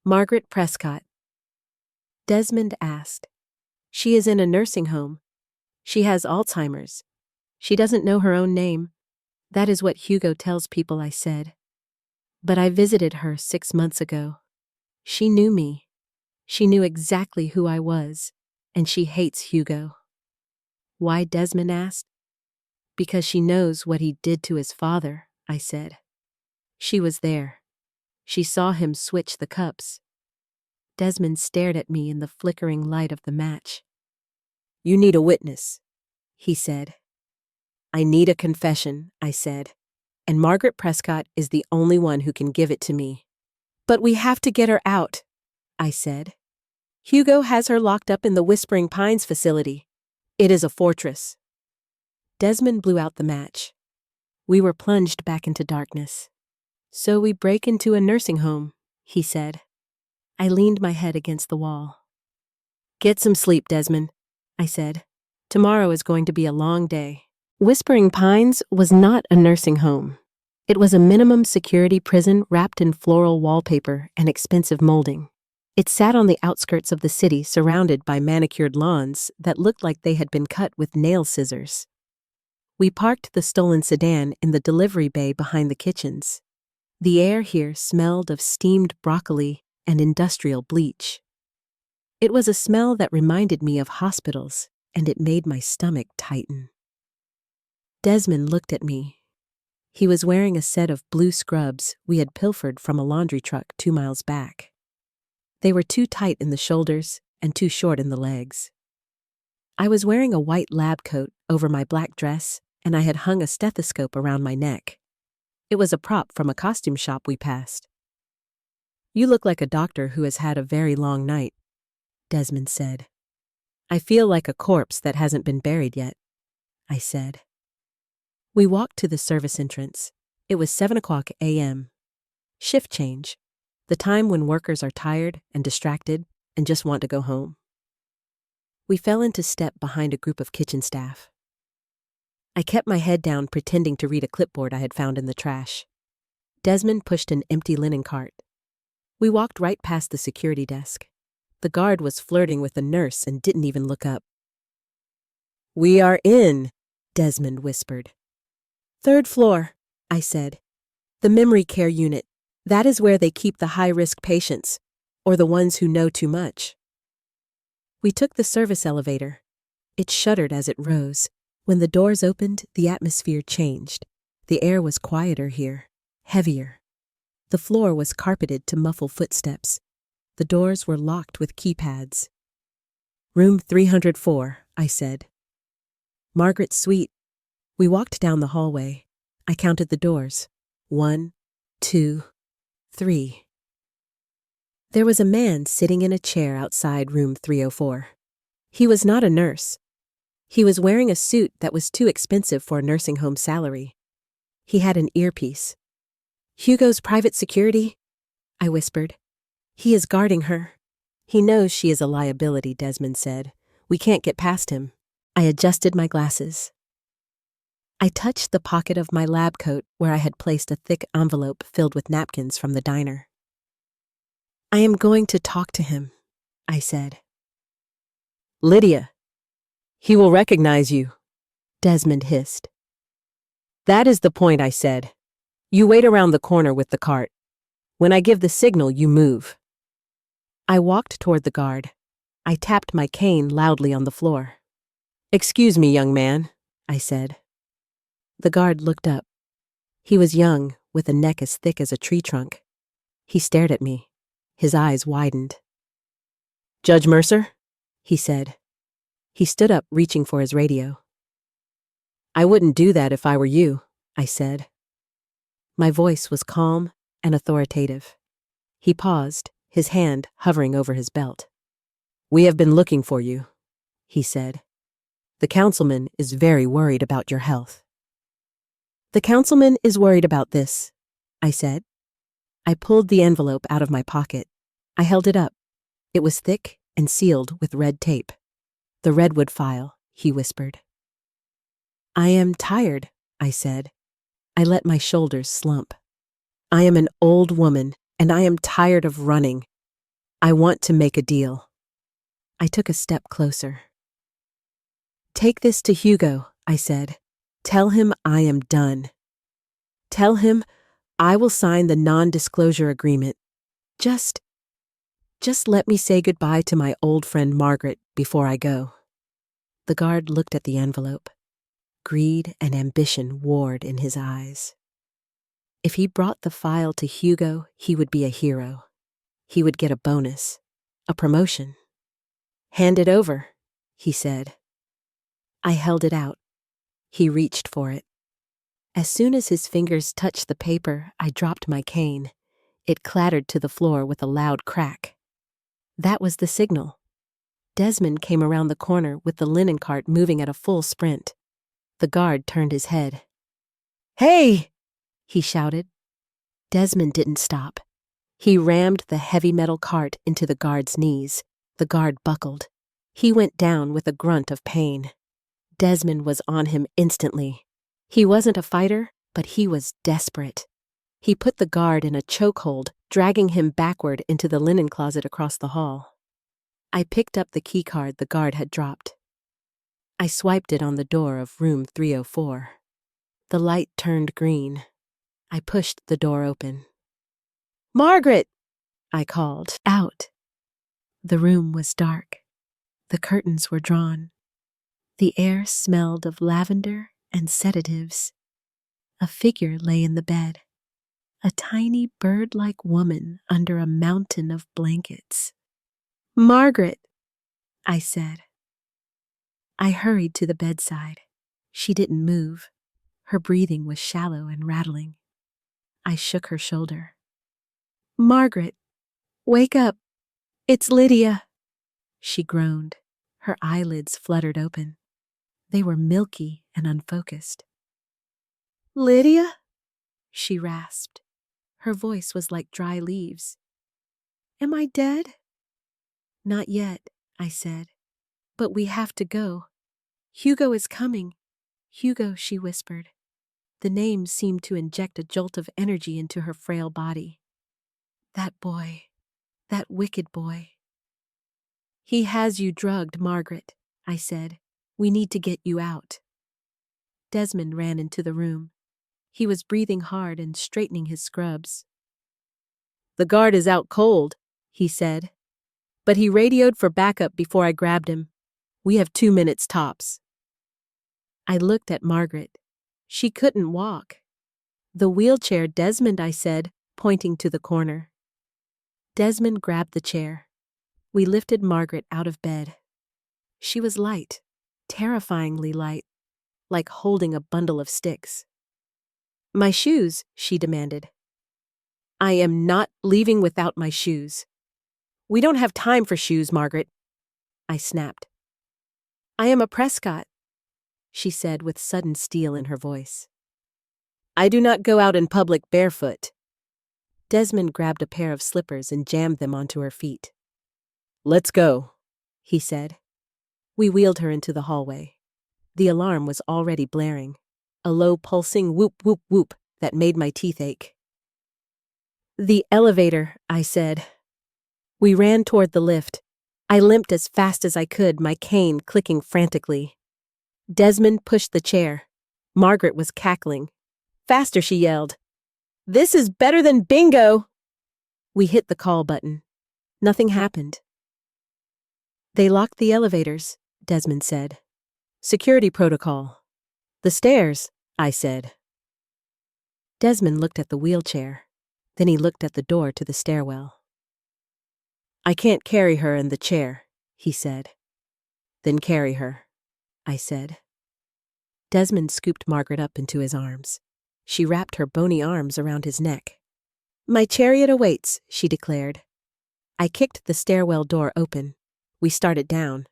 "Margaret Prescott." Desmond asked. "She is in a nursing home. She has Alzheimer's. She doesn't know her own name. That is what Hugo tells people," I said. "But I visited her 6 months ago. She knew me. She knew exactly who I was, and she hates Hugo." "Why?" Desmond asked. "Because she knows what he did to his father," I said. "She was there. She saw him switch the cups." Desmond stared at me in the flickering light of the match. "You need a witness," he said. "I need a confession," I said, "and Margaret Prescott is the only one who can give it to me." "But we have to get her out," I said. "Hugo has her locked up in the Whispering Pines facility. It is a fortress." Desmond blew out the match. We were plunged back into darkness. "So we break into a nursing home," he said. I leaned my head against the wall. "Get some sleep, Desmond," I said. "Tomorrow is going to be a long day." Whispering Pines was not a nursing home. It was a minimum security prison wrapped in floral wallpaper and expensive molding. It sat on the outskirts of the city, surrounded by manicured lawns that looked like they had been cut with nail scissors. We parked the stolen sedan in the delivery bay behind the kitchens. The air here smelled of steamed broccoli and industrial bleach. It was a smell that reminded me of hospitals, and it made my stomach tighten. Desmond looked at me. He was wearing a set of blue scrubs we had pilfered from a laundry truck 2 miles back. They were too tight in the shoulders and too short in the legs. I was wearing a white lab coat over my black dress, and I had hung a stethoscope around my neck. It was a prop from a costume shop we passed. "You look like a doctor who has had a very long night," Desmond said. "I feel like a corpse that hasn't been buried yet," I said. We walked to the service entrance. It was 7 a.m. Shift change, the time when workers are tired and distracted and just want to go home. We fell into step behind a group of kitchen staff. I kept my head down, pretending to read a clipboard I had found in the trash. Desmond pushed an empty linen cart. We walked right past the security desk. The guard was flirting with a nurse and didn't even look up. "We are in," Desmond whispered. "3rd floor," I said. "The memory care unit. That is where they keep the high-risk patients, or the ones who know too much." We took the service elevator. It shuddered as it rose. When the doors opened, the atmosphere changed. The air was quieter here, heavier. The floor was carpeted to muffle footsteps. The doors were locked with keypads. "Room 304, I said. "Margaret's suite." We walked down the hallway. I counted the doors. 1, 2, 3. There was a man sitting in a chair outside room 304. He was not a nurse. He was wearing a suit that was too expensive for a nursing home salary. He had an earpiece. "Hugo's private security," I whispered. "He is guarding her." "He knows she is a liability," Desmond said. "We can't get past him." I adjusted my glasses. I touched the pocket of my lab coat where I had placed a thick envelope filled with napkins from the diner. "I am going to talk to him," I said. "Lydia, he will recognize you," Desmond hissed. "That is the point," I said. "You wait around the corner with the cart. When I give the signal, you move." I walked toward the guard. I tapped my cane loudly on the floor. "Excuse me, young man," I said. The guard looked up. He was young, with a neck as thick as a tree trunk. He stared at me. His eyes widened. "Judge Mercer?" he said. He stood up, reaching for his radio. "I wouldn't do that if I were you," I said. My voice was calm and authoritative. He paused, his hand hovering over his belt. "We have been looking for you," he said. "The councilman is very worried about your health." "The councilman is worried about this," I said. I pulled the envelope out of my pocket. I held it up. It was thick and sealed with red tape. "The Redwood file," he whispered. "I am tired," I said. I let my shoulders slump. "I am an old woman, and I am tired of running. I want to make a deal." I took a step closer. "Take this to Hugo," I said. "Tell him I am done. Tell him I will sign the non-disclosure agreement. Just let me say goodbye to my old friend Margaret before I go." The guard looked at the envelope. Greed and ambition warred in his eyes. If he brought the file to Hugo, he would be a hero. He would get a bonus, a promotion. "Hand it over," he said. I held it out. He reached for it. As soon as his fingers touched the paper, I dropped my cane. It clattered to the floor with a loud crack. That was the signal. Desmond came around the corner with the linen cart moving at a full sprint. The guard turned his head. "Hey!" he shouted. Desmond didn't stop. He rammed the heavy metal cart into the guard's knees. The guard buckled. He went down with a grunt of pain. Desmond was on him instantly. He wasn't a fighter, but he was desperate. He put the guard in a chokehold, dragging him backward into the linen closet across the hall. I picked up the keycard the guard had dropped. I swiped it on the door of room 304. The light turned green. I pushed the door open. "Margaret!" I called out. The room was dark. The curtains were drawn. The air smelled of lavender and sedatives. A figure lay in the bed, a tiny bird-like woman under a mountain of blankets. "Margaret," I said. I hurried to the bedside. She didn't move. Her breathing was shallow and rattling. I shook her shoulder. "Margaret, wake up. It's Lydia." She groaned. Her eyelids fluttered open. They were milky and unfocused. "Lydia?" she rasped. Her voice was like dry leaves. "Am I dead?" "Not yet," I said. "But we have to go. Hugo is coming." "Hugo," she whispered. The name seemed to inject a jolt of energy into her frail body. "That boy. That wicked boy." "He has you drugged, Margaret," I said. "We need to get you out." Desmond ran into the room. He was breathing hard and straightening his scrubs. "The guard is out cold," he said. But he radioed for backup before I grabbed him. "We have 2 minutes tops." I looked at Margaret. She couldn't walk. "The wheelchair, Desmond," I said, pointing to the corner. Desmond grabbed the chair. We lifted Margaret out of bed. She was light, terrifyingly light, like holding a bundle of sticks. "My shoes," she demanded. "I am not leaving without my shoes." "We don't have time for shoes, Margaret," I snapped. "I am a Prescott," she said with sudden steel in her voice. "I do not go out in public barefoot." Desmond grabbed a pair of slippers and jammed them onto her feet. "Let's go," he said. We wheeled her into the hallway. The alarm was already blaring, a low pulsing whoop whoop whoop that made my teeth ache. "The elevator," I said. We ran toward the lift. I limped as fast as I could, my cane clicking frantically. Desmond pushed the chair. Margaret was cackling. "Faster," she yelled. "This is better than bingo!" We hit the call button. Nothing happened. "They locked the elevators," Desmond said. "Security protocol." "The stairs," I said. Desmond looked at the wheelchair. Then he looked at the door to the stairwell. "I can't carry her in the chair," he said. "Then carry her," I said. Desmond scooped Margaret up into his arms. She wrapped her bony arms around his neck. "My chariot awaits," she declared. I kicked the stairwell door open. We started down.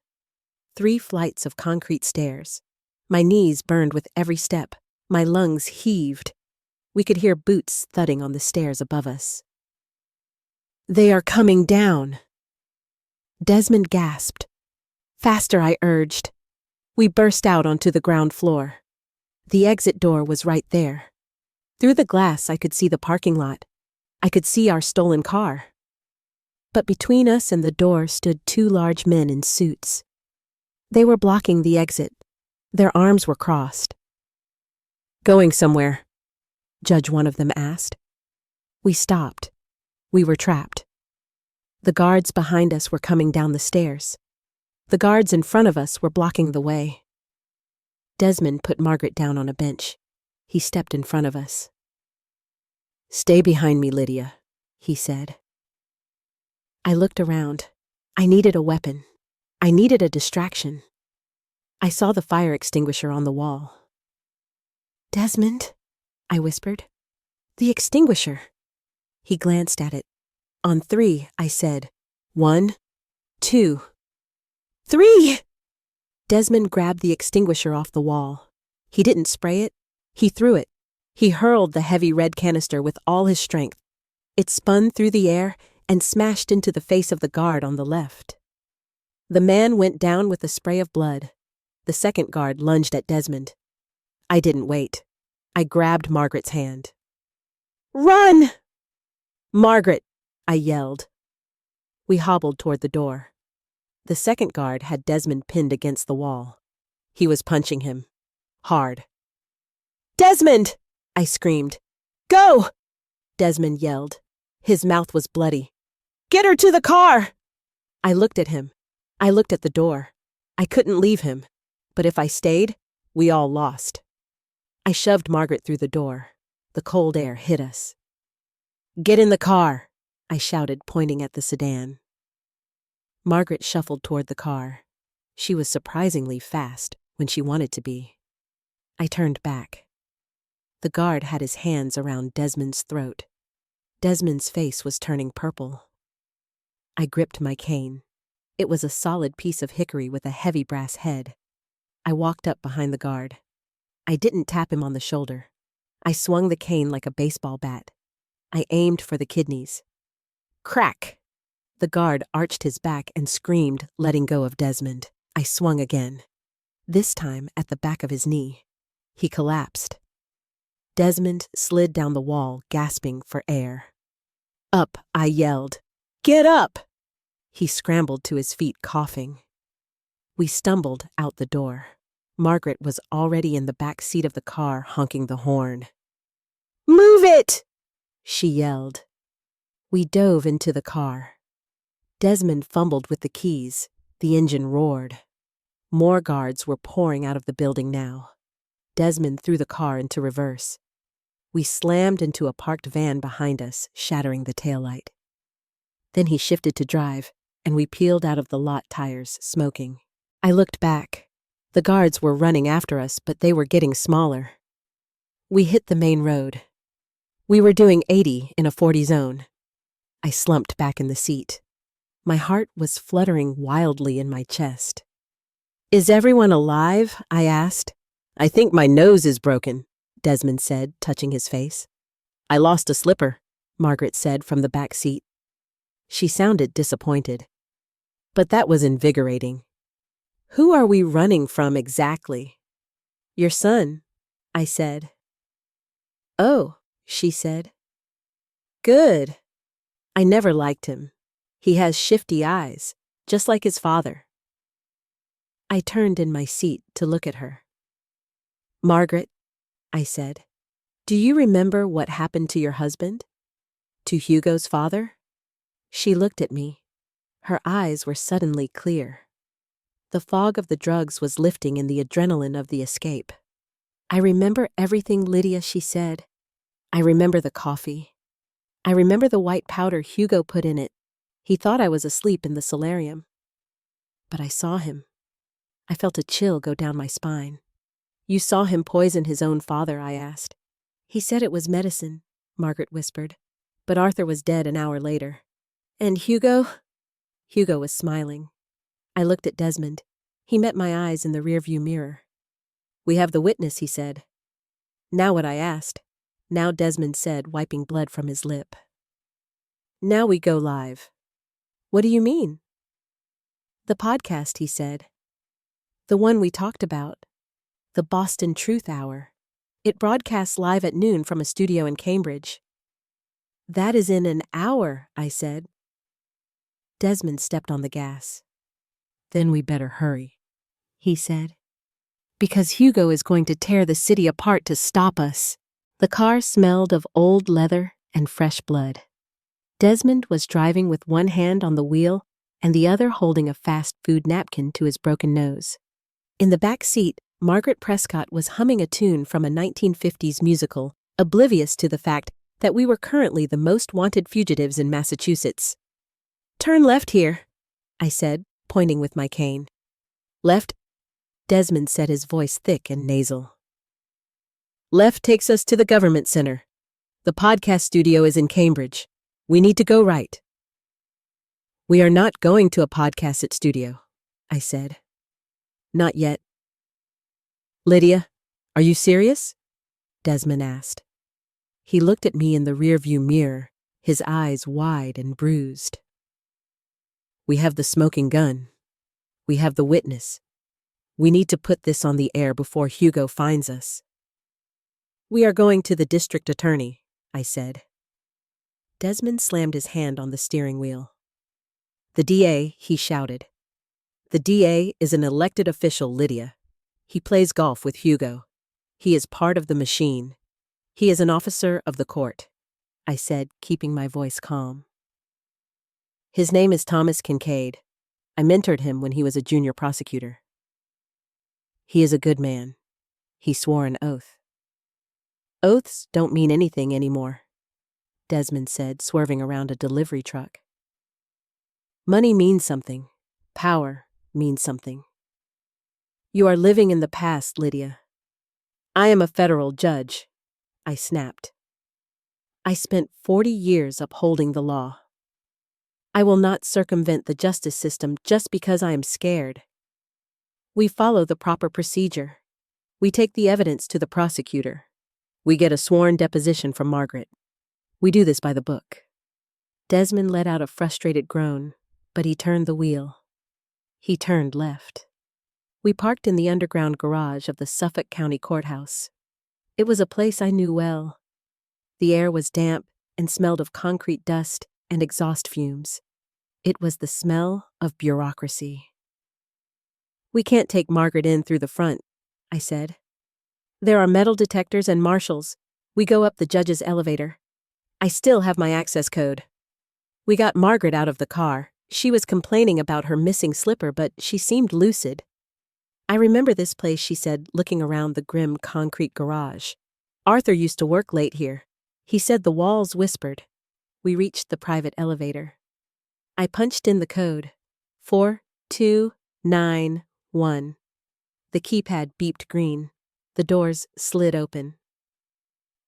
3 flights of concrete stairs. My knees burned with every step. My lungs heaved. We could hear boots thudding on the stairs above us. "They are coming down." Desmond gasped. "Faster," I urged. We burst out onto the ground floor. The exit door was right there. Through the glass, I could see the parking lot. I could see our stolen car. But between us and the door stood 2 large men in suits. They were blocking the exit. Their arms were crossed. "Going somewhere?" Judge one of them asked. We stopped. We were trapped. The guards behind us were coming down the stairs. The guards in front of us were blocking the way. Desmond put Margaret down on a bench. He stepped in front of us. "Stay behind me, Lydia," he said. I looked around. I needed a weapon. I needed a distraction. I saw the fire extinguisher on the wall. "Desmond," I whispered. "The extinguisher." He glanced at it. "On 3, I said. 1, 2, 3! Desmond grabbed the extinguisher off the wall. He didn't spray it. He threw it. He hurled the heavy red canister with all his strength. It spun through the air and smashed into the face of the guard on the left. The man went down with a spray of blood. The second guard lunged at Desmond. I didn't wait. I grabbed Margaret's hand. "Run!" "Margaret!" I yelled. We hobbled toward the door. The second guard had Desmond pinned against the wall. He was punching him. Hard. "Desmond!" I screamed. "Go!" Desmond yelled. His mouth was bloody. "Get her to the car!" I looked at him. I looked at the door. I couldn't leave him. But if I stayed, we all lost. I shoved Margaret through the door. The cold air hit us. "Get in the car," I shouted, pointing at the sedan. Margaret shuffled toward the car. She was surprisingly fast when she wanted to be. I turned back. The guard had his hands around Desmond's throat. Desmond's face was turning purple. I gripped my cane. It was a solid piece of hickory with a heavy brass head. I walked up behind the guard. I didn't tap him on the shoulder. I swung the cane like a baseball bat. I aimed for the kidneys. Crack! The guard arched his back and screamed, letting go of Desmond. I swung again. This time at the back of his knee. He collapsed. Desmond slid down the wall, gasping for air. "Up!" I yelled. "Get up!" He scrambled to his feet, coughing. We stumbled out the door. Margaret was already in the back seat of the car, honking the horn. "Move it!" she yelled. We dove into the car. Desmond fumbled with the keys. The engine roared. More guards were pouring out of the building now. Desmond threw the car into reverse. We slammed into a parked van behind us, shattering the taillight. Then he shifted to drive, and we peeled out of the lot, tires smoking. I looked back. The guards were running after us, but they were getting smaller. We hit the main road. We were doing 80 in a 40 zone. I slumped back in the seat. My heart was fluttering wildly in my chest. "Is everyone alive?" I asked. "I think my nose is broken," Desmond said, touching his face. "I lost a slipper," Margaret said from the back seat. She sounded disappointed. But that was invigorating. "Who are we running from exactly?" "Your son," I said. "Oh," she said. "Good. I never liked him. He has shifty eyes, just like his father." I turned in my seat to look at her. "Margaret," I said, "do you remember what happened to your husband? To Hugo's father?" She looked at me. Her eyes were suddenly clear. The fog of the drugs was lifting in the adrenaline of the escape. "I remember everything, Lydia," she said. "I remember the coffee. I remember the white powder Hugo put in it. He thought I was asleep in the solarium. But I saw him. I felt a chill go down my spine." "You saw him poison his own father?" I asked. "He said it was medicine," Margaret whispered. "But Arthur was dead an hour later." "And Hugo?" Hugo was smiling. I looked at Desmond. He met my eyes in the rearview mirror. "We have the witness," he said. "Now what?" I asked. "Now," Desmond said, wiping blood from his lip. "Now we go live." "What do you mean?" "The podcast," he said. "The one we talked about. The Boston Truth Hour. It broadcasts live at noon from a studio in Cambridge." "That is in an hour," I said. Desmond stepped on the gas. "Then we better hurry," he said. "Because Hugo is going to tear the city apart to stop us." The car smelled of old leather and fresh blood. Desmond was driving with one hand on the wheel and the other holding a fast food napkin to his broken nose. In the back seat, Margaret Prescott was humming a tune from a 1950s musical, oblivious to the fact that we were currently the most wanted fugitives in Massachusetts. "Turn left here," I said, pointing with my cane. "Left?" Desmond said, his voice thick and nasal. "Left takes us to the government center. The podcast studio is in Cambridge. We need to go right." "We are not going to a podcast studio," I said. "Not yet." "Lydia, are you serious?" Desmond asked. He looked at me in the rearview mirror, his eyes wide and bruised. "We have the smoking gun. We have the witness. We need to put this on the air before Hugo finds us." "We are going to the district attorney," I said. Desmond slammed his hand on the steering wheel. "The DA," he shouted. "The DA is an elected official, Lydia. He plays golf with Hugo. He is part of the machine. He is an officer of the court," I said, keeping my voice calm. "His name is Thomas Kincaid. I mentored him when he was a junior prosecutor. He is a good man." He swore an oath. Oaths don't mean anything anymore, Desmond said, swerving around a delivery truck. Money means something. Power means something. You are living in the past, Lydia. I am a federal judge, I snapped. I spent 40 years upholding the law. I will not circumvent the justice system just because I am scared. We follow the proper procedure. We take the evidence to the prosecutor. We get a sworn deposition from Margaret. We do this by the book. Desmond let out a frustrated groan, but he turned the wheel. He turned left. We parked in the underground garage of the Suffolk County Courthouse. It was a place I knew well. The air was damp and smelled of concrete dust and exhaust fumes. It was the smell of bureaucracy. We can't take Margaret in through the front, I said. There are metal detectors and marshals. We go up the judge's elevator. I still have my access code. We got Margaret out of the car. She was complaining about her missing slipper, but she seemed lucid. I remember this place, she said, looking around the grim concrete garage. Arthur used to work late here. He said the walls whispered. We reached the private elevator. I punched in the code. 4291. The keypad beeped green. The doors slid open.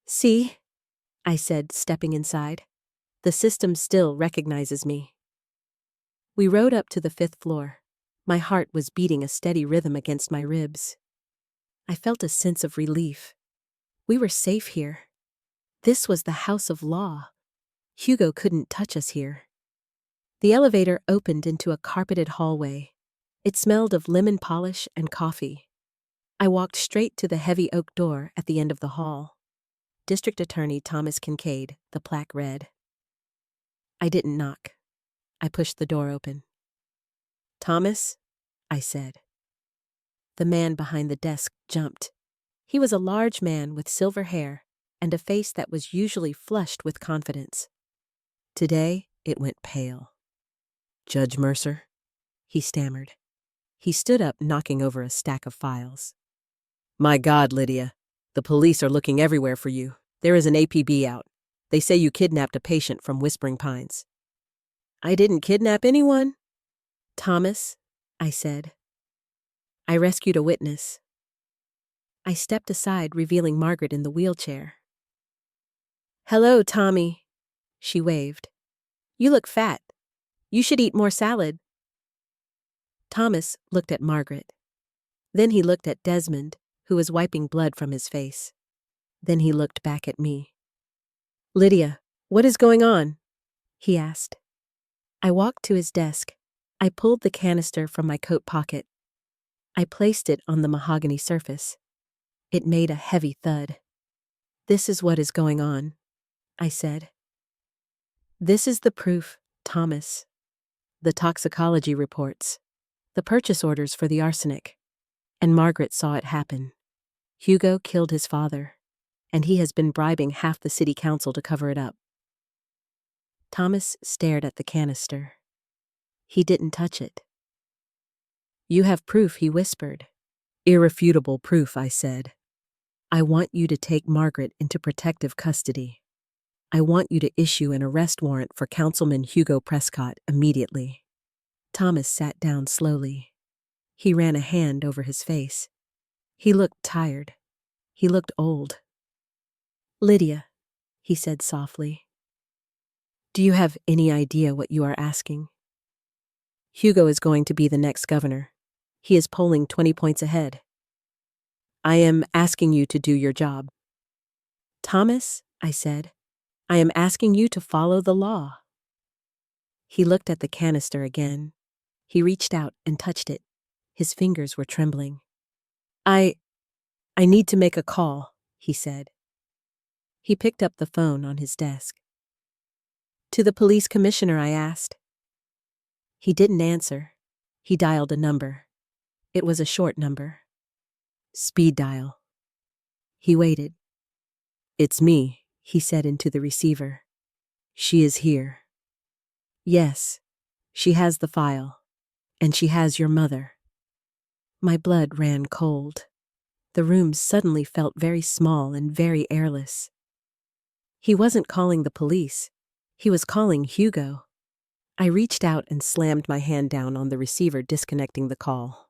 See? I said, stepping inside. The system still recognizes me. We rode up to the 5th floor. My heart was beating a steady rhythm against my ribs. I felt a sense of relief. We were safe here. This was the house of law. Hugo couldn't touch us here. The elevator opened into a carpeted hallway. It smelled of lemon polish and coffee. I walked straight to the heavy oak door at the end of the hall. District Attorney Thomas Kincaid, the plaque read. I didn't knock. I pushed the door open. Thomas, I said. The man behind the desk jumped. He was a large man with silver hair and a face that was usually flushed with confidence. Today, it went pale. Judge Mercer, he stammered. He stood up, knocking over a stack of files. My God, Lydia, the police are looking everywhere for you. There is an APB out. They say you kidnapped a patient from Whispering Pines. I didn't kidnap anyone. Thomas, I said. I rescued a witness. I stepped aside, revealing Margaret in the wheelchair. Hello, Tommy, she waved. You look fat. You should eat more salad. Thomas looked at Margaret. Then he looked at Desmond, who was wiping blood from his face. Then he looked back at me. Lydia, what is going on? He asked. I walked to his desk. I pulled the canister from my coat pocket. I placed it on the mahogany surface. It made a heavy thud. This is what is going on, I said. This is the proof, Thomas. The toxicology reports. The purchase orders for the arsenic. And Margaret saw it happen. Hugo killed his father, and he has been bribing half the city council to cover it up. Thomas stared at the canister. He didn't touch it. You have proof, he whispered. Irrefutable proof, I said. I want you to take Margaret into protective custody. I want you to issue an arrest warrant for Councilman Hugo Prescott immediately. Thomas sat down slowly. He ran a hand over his face. He looked tired. He looked old. Lydia, he said softly. Do you have any idea what you are asking? Hugo is going to be the next governor. He is polling 20 points ahead. I am asking you to do your job. Thomas, I said, I am asking you to follow the law. He looked at the canister again. He reached out and touched it. His fingers were trembling. I need to make a call, he said. He picked up the phone on his desk. To the police commissioner, I asked. He didn't answer. He dialed a number. It was a short number. Speed dial. He waited. It's me, he said into the receiver. She is here. Yes, she has the file. And she has your mother. My blood ran cold. The room suddenly felt very small and very airless. He wasn't calling the police. He was calling Hugo. I reached out and slammed my hand down on the receiver, disconnecting the call.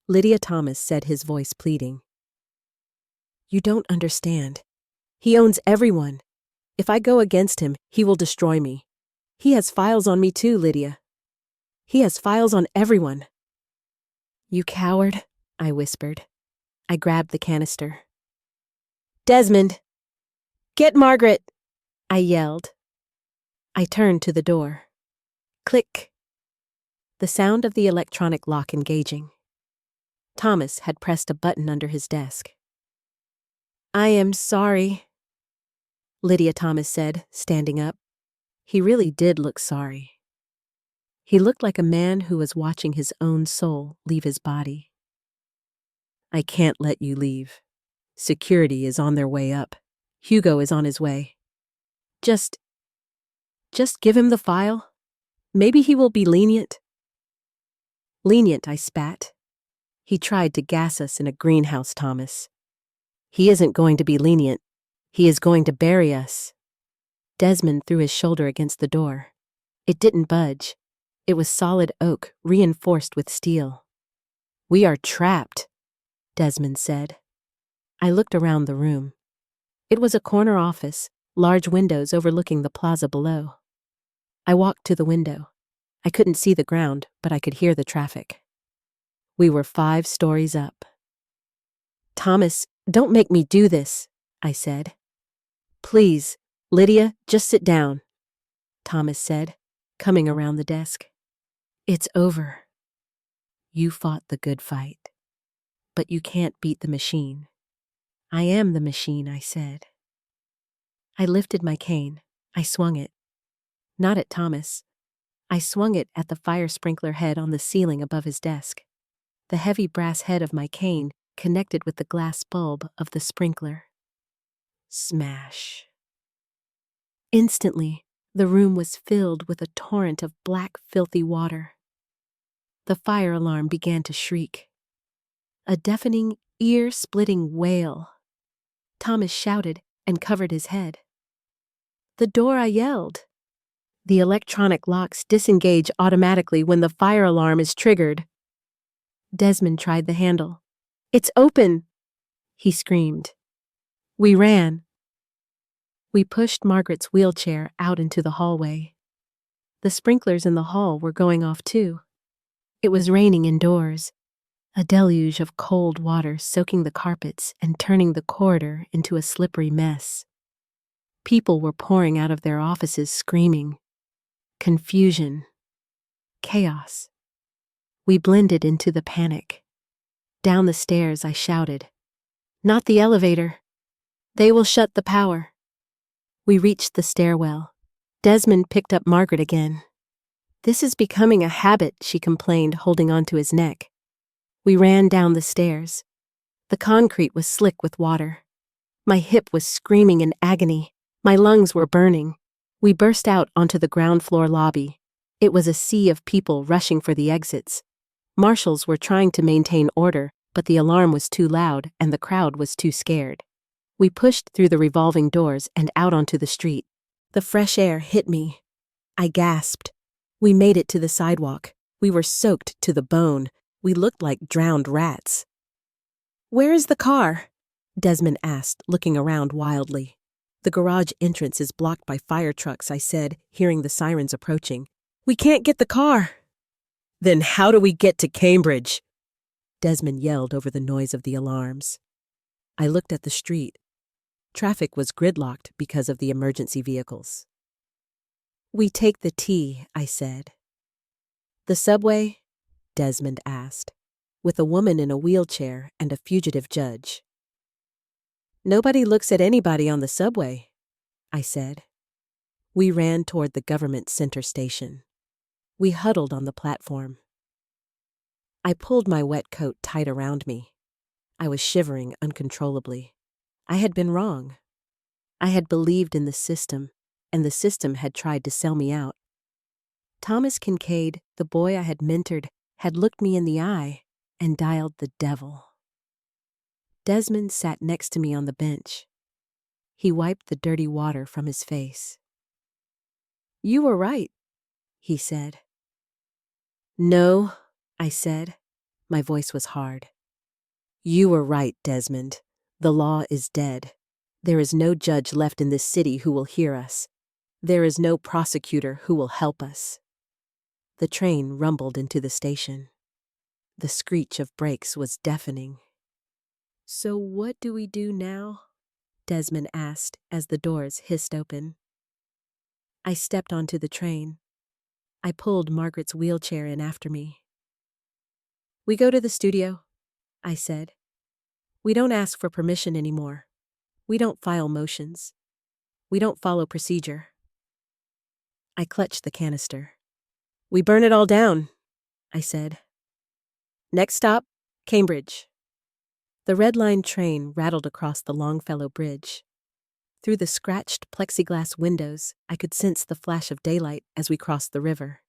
Lydia Thomas said, his voice pleading. "You don't understand. He owns everyone. If I go against him, he will destroy me. He has files on me too, Lydia. He has files on everyone." "You coward," I whispered. I grabbed the canister. "Desmond! Get Margaret!" I yelled. I turned to the door. Click. The sound of the electronic lock engaging. Thomas had pressed a button under his desk. "I am sorry," Lydia Thomas said, standing up. He really did look sorry. He looked like a man who was watching his own soul leave his body. "I can't let you leave. Security is on their way up. Hugo is on his way. Just give him the file. Maybe he will be lenient." "Lenient," I spat. "He tried to gas us in a greenhouse, Thomas. He isn't going to be lenient. He is going to bury us." Desmond threw his shoulder against the door. It didn't budge. It was solid oak, reinforced with steel. "We are trapped," Desmond said. I looked around the room. It was a corner office, large windows overlooking the plaza below. I walked to the window. I couldn't see the ground, but I could hear the traffic. We were 5 stories up. "Thomas, don't make me do this," I said. "Please, Lydia, just sit down," Thomas said, coming around the desk. "It's over. You fought the good fight. But you can't beat the machine." "I am the machine," I said. I lifted my cane. I swung it. Not at Thomas. I swung it at the fire sprinkler head on the ceiling above his desk. The heavy brass head of my cane connected with the glass bulb of the sprinkler. Smash. Instantly, the room was filled with a torrent of black, filthy water. The fire alarm began to shriek. A deafening, ear-splitting wail. Thomas shouted and covered his head. "The door," I yelled. "The electronic locks disengage automatically when the fire alarm is triggered." Desmond tried the handle. "It's open," he screamed. We ran. We pushed Margaret's wheelchair out into the hallway. The sprinklers in the hall were going off too. It was raining indoors, a deluge of cold water soaking the carpets and turning the corridor into a slippery mess. People were pouring out of their offices screaming. Confusion. Chaos. We blended into the panic. Down the stairs, I shouted, "Not the elevator. They will shut the power." We reached the stairwell. Desmond picked up Margaret again. "This is becoming a habit," she complained, holding onto his neck. We ran down the stairs. The concrete was slick with water. My hip was screaming in agony. My lungs were burning. We burst out onto the ground floor lobby. It was a sea of people rushing for the exits. Marshals were trying to maintain order, but the alarm was too loud and the crowd was too scared. We pushed through the revolving doors and out onto the street. The fresh air hit me. I gasped. We made it to the sidewalk. We were soaked to the bone. We looked like drowned rats. "Where is the car?" Desmond asked, looking around wildly. "The garage entrance is blocked by fire trucks," I said, hearing the sirens approaching. "We can't get the car." "Then how do we get to Cambridge?" Desmond yelled over the noise of the alarms. I looked at the street. Traffic was gridlocked because of the emergency vehicles. "We take the T," I said. "The subway?" Desmond asked, with a woman in a wheelchair and a fugitive judge. "Nobody looks at anybody on the subway," I said. We ran toward the government center station. We huddled on the platform. I pulled my wet coat tight around me. I was shivering uncontrollably. I had been wrong. I had believed in the system, and the system had tried to sell me out. Thomas Kincaid, the boy I had mentored, had looked me in the eye and dialed the devil. Desmond sat next to me on the bench. He wiped the dirty water from his face. "You were right," he said. "No," I said. My voice was hard. "You were right, Desmond. The law is dead. There is no judge left in this city who will hear us. There is no prosecutor who will help us." The train rumbled into the station. The screech of brakes was deafening. "So what do we do now?" Desmond asked as the doors hissed open. I stepped onto the train. I pulled Margaret's wheelchair in after me. "We go to the studio," I said. "We don't ask for permission anymore. We don't file motions. We don't follow procedure." I clutched the canister. "We burn it all down," I said. "Next stop, Cambridge." The Red Line train rattled across the Longfellow Bridge. Through the scratched plexiglass windows, I could sense the flash of daylight as we crossed the river.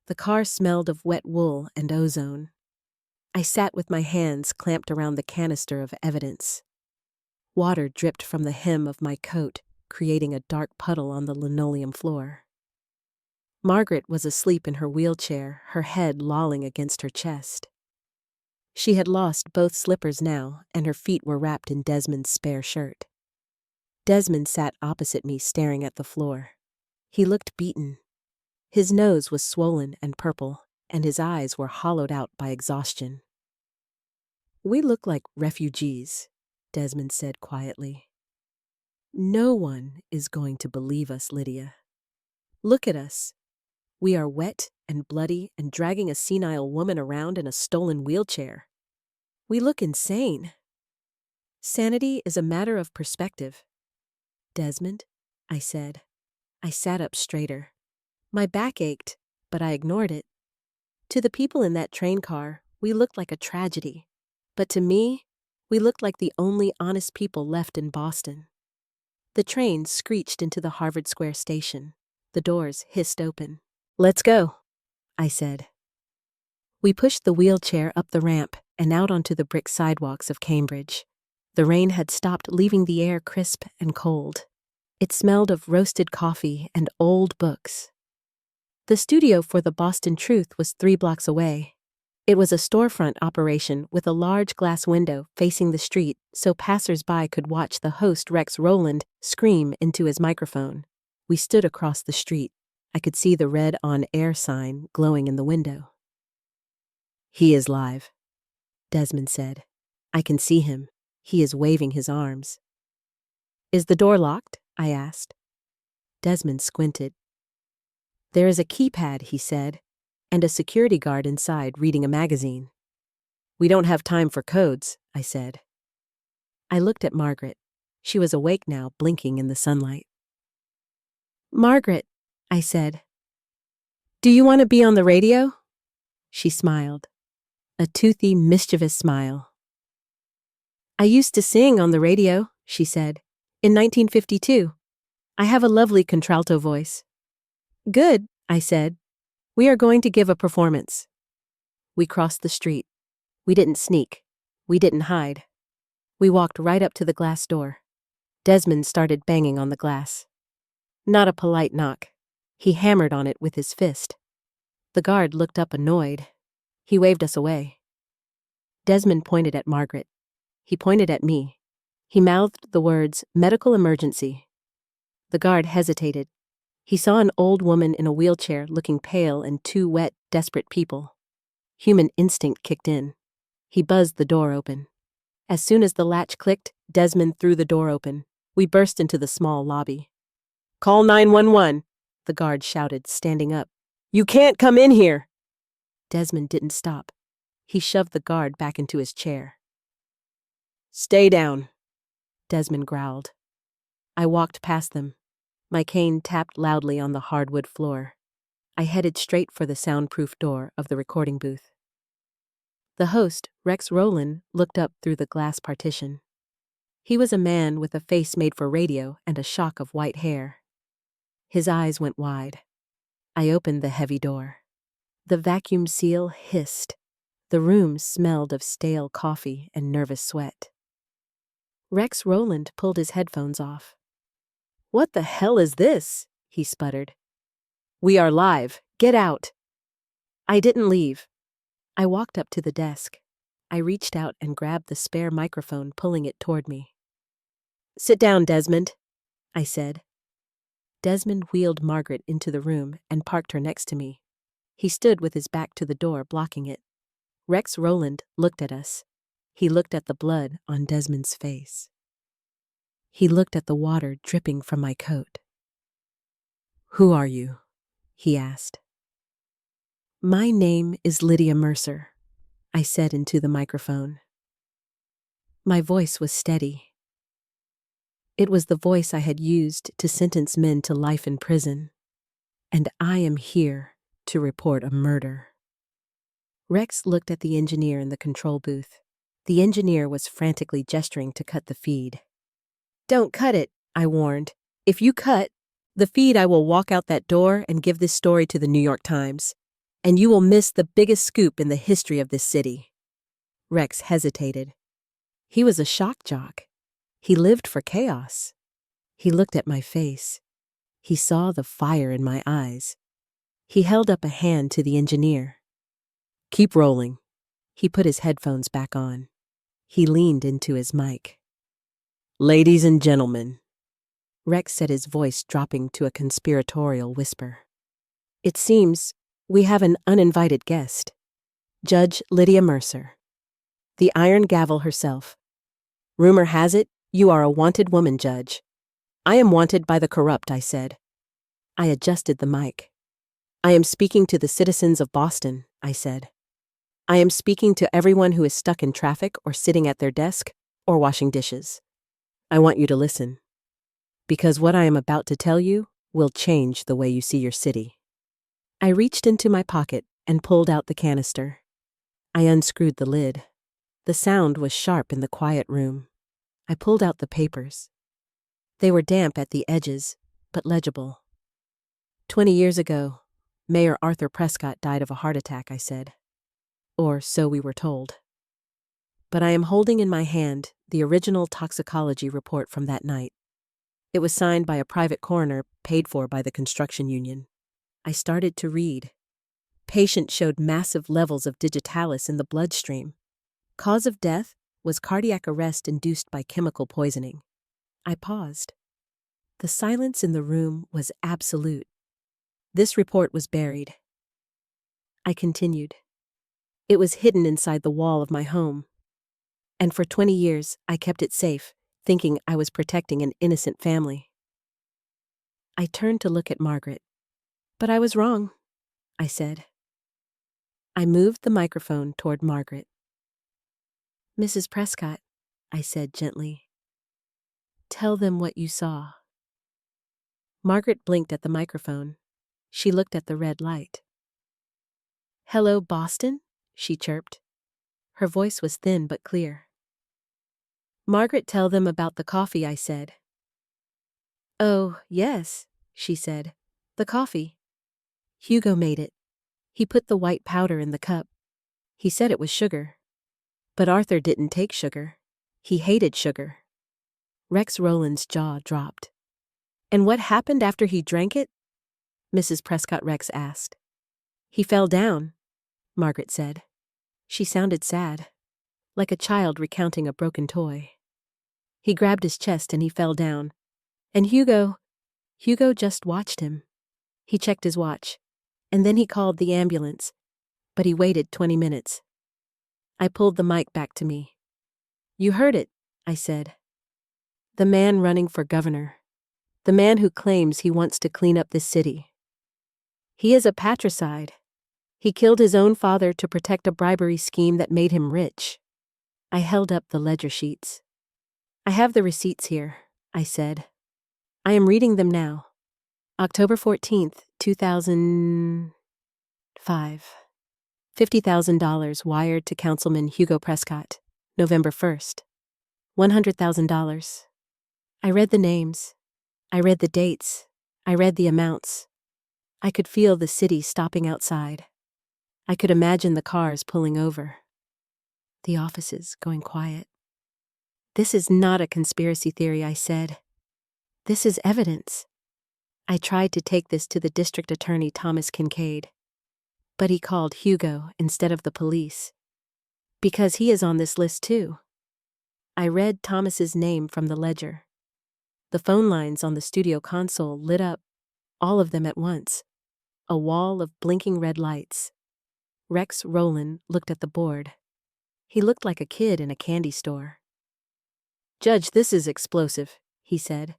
The car smelled of wet wool and ozone. I sat with my hands clamped around the canister of evidence. Water dripped from the hem of my coat, creating a dark puddle on the linoleum floor. Margaret was asleep in her wheelchair, her head lolling against her chest. She had lost both slippers now, and her feet were wrapped in Desmond's spare shirt. Desmond sat opposite me, staring at the floor. He looked beaten. His nose was swollen and purple, and his eyes were hollowed out by exhaustion. "We look like refugees," Desmond said quietly. "No one is going to believe us, Lydia. Look at us. We are wet and bloody and dragging a senile woman around in a stolen wheelchair. We look insane. Sanity is a matter of perspective." "Desmond," I said. I sat up straighter. My back ached, but I ignored it. To the people in that train car, we looked like a tragedy. But to me, we looked like the only honest people left in Boston. The train screeched into the Harvard Square station. The doors hissed open. "Let's go," I said. We pushed the wheelchair up the ramp and out onto the brick sidewalks of Cambridge. The rain had stopped, leaving the air crisp and cold. It smelled of roasted coffee and old books. The studio for the Boston Truth was 3 blocks away. It was a storefront operation with a large glass window facing the street so passers-by could watch the host, Rex Rowland, scream into his microphone. We stood across the street. I could see the red "On Air" sign glowing in the window. "He is live," Desmond said. "I can see him. He is waving his arms." "Is the door locked?" I asked. Desmond squinted. "There is a keypad," he said, "and a security guard inside reading a magazine." "We don't have time for codes," I said. I looked at Margaret. She was awake now, blinking in the sunlight. "Margaret," I said, "do you want to be on the radio?" She smiled. A toothy, mischievous smile. "I used to sing on the radio," she said, "in 1952. I have a lovely contralto voice." "Good," I said. "We are going to give a performance." We crossed the street. We didn't sneak. We didn't hide. We walked right up to the glass door. Desmond started banging on the glass. Not a polite knock. He hammered on it with his fist. The guard looked up annoyed. He waved us away. Desmond pointed at Margaret. He pointed at me. He mouthed the words, "medical emergency." The guard hesitated. He saw an old woman in a wheelchair looking pale and 2 wet, desperate people. Human instinct kicked in. He buzzed the door open. As soon as the latch clicked, Desmond threw the door open. We burst into the small lobby. "Call 911, the guard shouted, standing up. "You can't come in here." Desmond didn't stop. He shoved the guard back into his chair. "Stay down," Desmond growled. I walked past them. My cane tapped loudly on the hardwood floor. I headed straight for the soundproof door of the recording booth. The host, Rex Rowland, looked up through the glass partition. He was a man with a face made for radio and a shock of white hair. His eyes went wide. I opened the heavy door. The vacuum seal hissed. The room smelled of stale coffee and nervous sweat. Rex Rowland pulled his headphones off. "What the hell is this?" he sputtered. "We are live. Get out." I didn't leave. I walked up to the desk. I reached out and grabbed the spare microphone, pulling it toward me. "Sit down, Desmond," I said. Desmond wheeled Margaret into the room and parked her next to me. He stood with his back to the door, blocking it. Rex Rowland looked at us. He looked at the blood on Desmond's face. He looked at the water dripping from my coat. "Who are you?" he asked. "My name is Lydia Mercer," I said into the microphone. My voice was steady. It was the voice I had used to sentence men to life in prison. And I am here to report a murder. Rex looked at the engineer in the control booth. The engineer was frantically gesturing to cut the feed. "Don't cut it," I warned. "If you cut the feed, I will walk out that door and give this story to the New York Times. And you will miss the biggest scoop in the history of this city." Rex hesitated. He was a shock jock. He lived for chaos. He looked at my face. He saw the fire in my eyes. He held up a hand to the engineer. "Keep rolling." He put his headphones back on. He leaned into his mic. "Ladies and gentlemen," Rex said, his voice dropping to a conspiratorial whisper, "it seems we have an uninvited guest. Judge Lydia Mercer. The Iron Gavel herself. Rumor has it you are a wanted woman, Judge." "I am wanted by the corrupt," I said. I adjusted the mic. "I am speaking to the citizens of Boston," I said. "I am speaking to everyone who is stuck in traffic or sitting at their desk or washing dishes. I want you to listen, because what I am about to tell you will change the way you see your city." I reached into my pocket and pulled out the canister. I unscrewed the lid. The sound was sharp in the quiet room. I pulled out the papers. They were damp at the edges, but legible. 20 years ago, Mayor Arthur Prescott died of a heart attack, I said. Or so we were told. But I am holding in my hand the original toxicology report from that night. It was signed by a private coroner paid for by the construction union. I started to read. Patient showed massive levels of digitalis in the bloodstream. Cause of death was cardiac arrest induced by chemical poisoning. I paused. The silence in the room was absolute. This report was buried. I continued. It was hidden inside the wall of my home. And for 20 years, I kept it safe, thinking I was protecting an innocent family. I turned to look at Margaret. "But I was wrong," I said. I moved the microphone toward Margaret. "Mrs. Prescott," I said gently, "tell them what you saw." Margaret blinked at the microphone. She looked at the red light. "Hello, Boston?" she chirped. Her voice was thin but clear. "Margaret, tell them about the coffee," I said. "Oh, yes," she said. "The coffee. Hugo made it. He put the white powder in the cup. He said it was sugar. But Arthur didn't take sugar. He hated sugar." Rex Rowland's jaw dropped. "And what happened after he drank it?" Mrs. Prescott Rex asked. "He fell down," Margaret said. She sounded sad, like a child recounting a broken toy. "He grabbed his chest and he fell down. And Hugo just watched him. He checked his watch, and then he called the ambulance, but he waited 20 minutes. I pulled the mic back to me. "You heard it," I said. "The man running for governor. The man who claims he wants to clean up this city. He is a patricide. He killed his own father to protect a bribery scheme that made him rich." I held up the ledger sheets. "I have the receipts here," I said. "I am reading them now. October 14th, 2005. $50,000 wired to Councilman Hugo Prescott. November 1st. $100,000. I read the names. I read the dates. I read the amounts. I could feel the city stopping outside. I could imagine the cars pulling over. The offices going quiet. This is not a conspiracy theory, I said. This is evidence. I tried to take this to the district attorney, Thomas Kincaid. But he called Hugo instead of the police. Because he is on this list too. I read Thomas's name from the ledger. The phone lines on the studio console lit up, all of them at once. A wall of blinking red lights. Rex Rowland looked at the board. He looked like a kid in a candy store. "Judge, this is explosive," he said.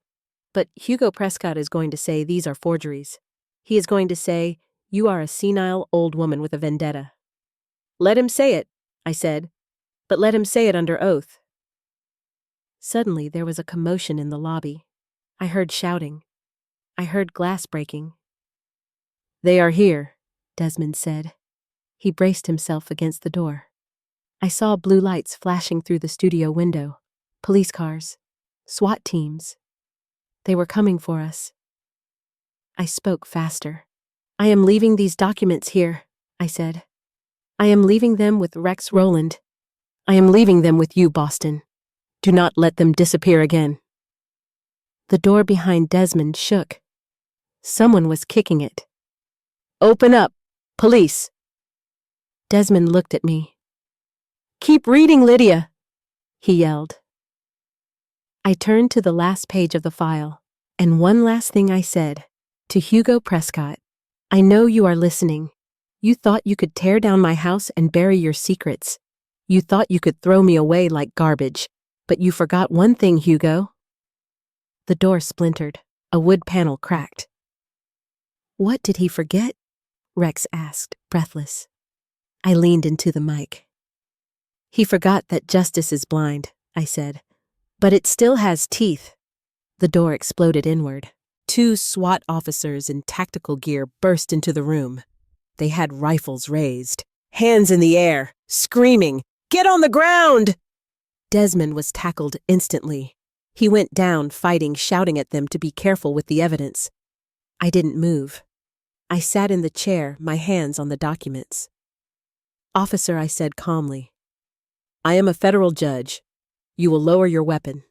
"But Hugo Prescott is going to say these are forgeries. He is going to say, you are a senile old woman with a vendetta." "Let him say it," I said, "but let him say it under oath." Suddenly there was a commotion in the lobby. I heard shouting. I heard glass breaking. "They are here," Desmond said. He braced himself against the door. I saw blue lights flashing through the studio window. Police cars. SWAT teams. They were coming for us. I spoke faster. "I am leaving these documents here," I said. "I am leaving them with Rex Rowland. I am leaving them with you, Boston. Do not let them disappear again." The door behind Desmond shook. Someone was kicking it. "Open up! Police!" Desmond looked at me. "Keep reading, Lydia!" he yelled. I turned to the last page of the file, and one last thing I said. To Hugo Prescott, "I know you are listening. You thought you could tear down my house and bury your secrets. You thought you could throw me away like garbage, but you forgot one thing, Hugo." The door splintered. A wood panel cracked. "What did he forget?" Rex asked, breathless. I leaned into the mic. "He forgot that justice is blind," I said. "But it still has teeth." The door exploded inward. 2 SWAT officers in tactical gear burst into the room. They had rifles raised, hands in the air, screaming, "Get on the ground!" Desmond was tackled instantly. He went down, fighting, shouting at them to be careful with the evidence. I didn't move. I sat in the chair, my hands on the documents. "Officer," I said calmly, "I am a federal judge. You will lower your weapon."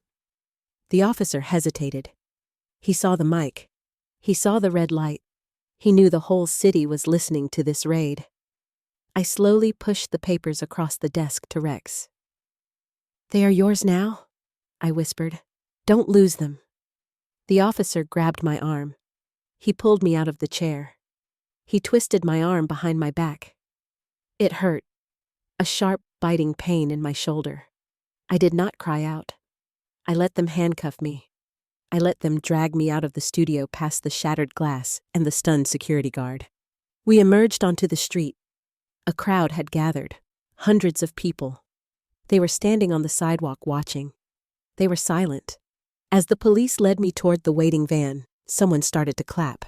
The officer hesitated. He saw the mic. He saw the red light. He knew the whole city was listening to this raid. I slowly pushed the papers across the desk to Rex. "They are yours now?" I whispered. "Don't lose them." The officer grabbed my arm. He pulled me out of the chair. He twisted my arm behind my back. It hurt. A sharp, biting pain in my shoulder. I did not cry out. I let them handcuff me. I let them drag me out of the studio past the shattered glass and the stunned security guard. We emerged onto the street. A crowd had gathered. Hundreds of people. They were standing on the sidewalk watching. They were silent. As the police led me toward the waiting van, someone started to clap.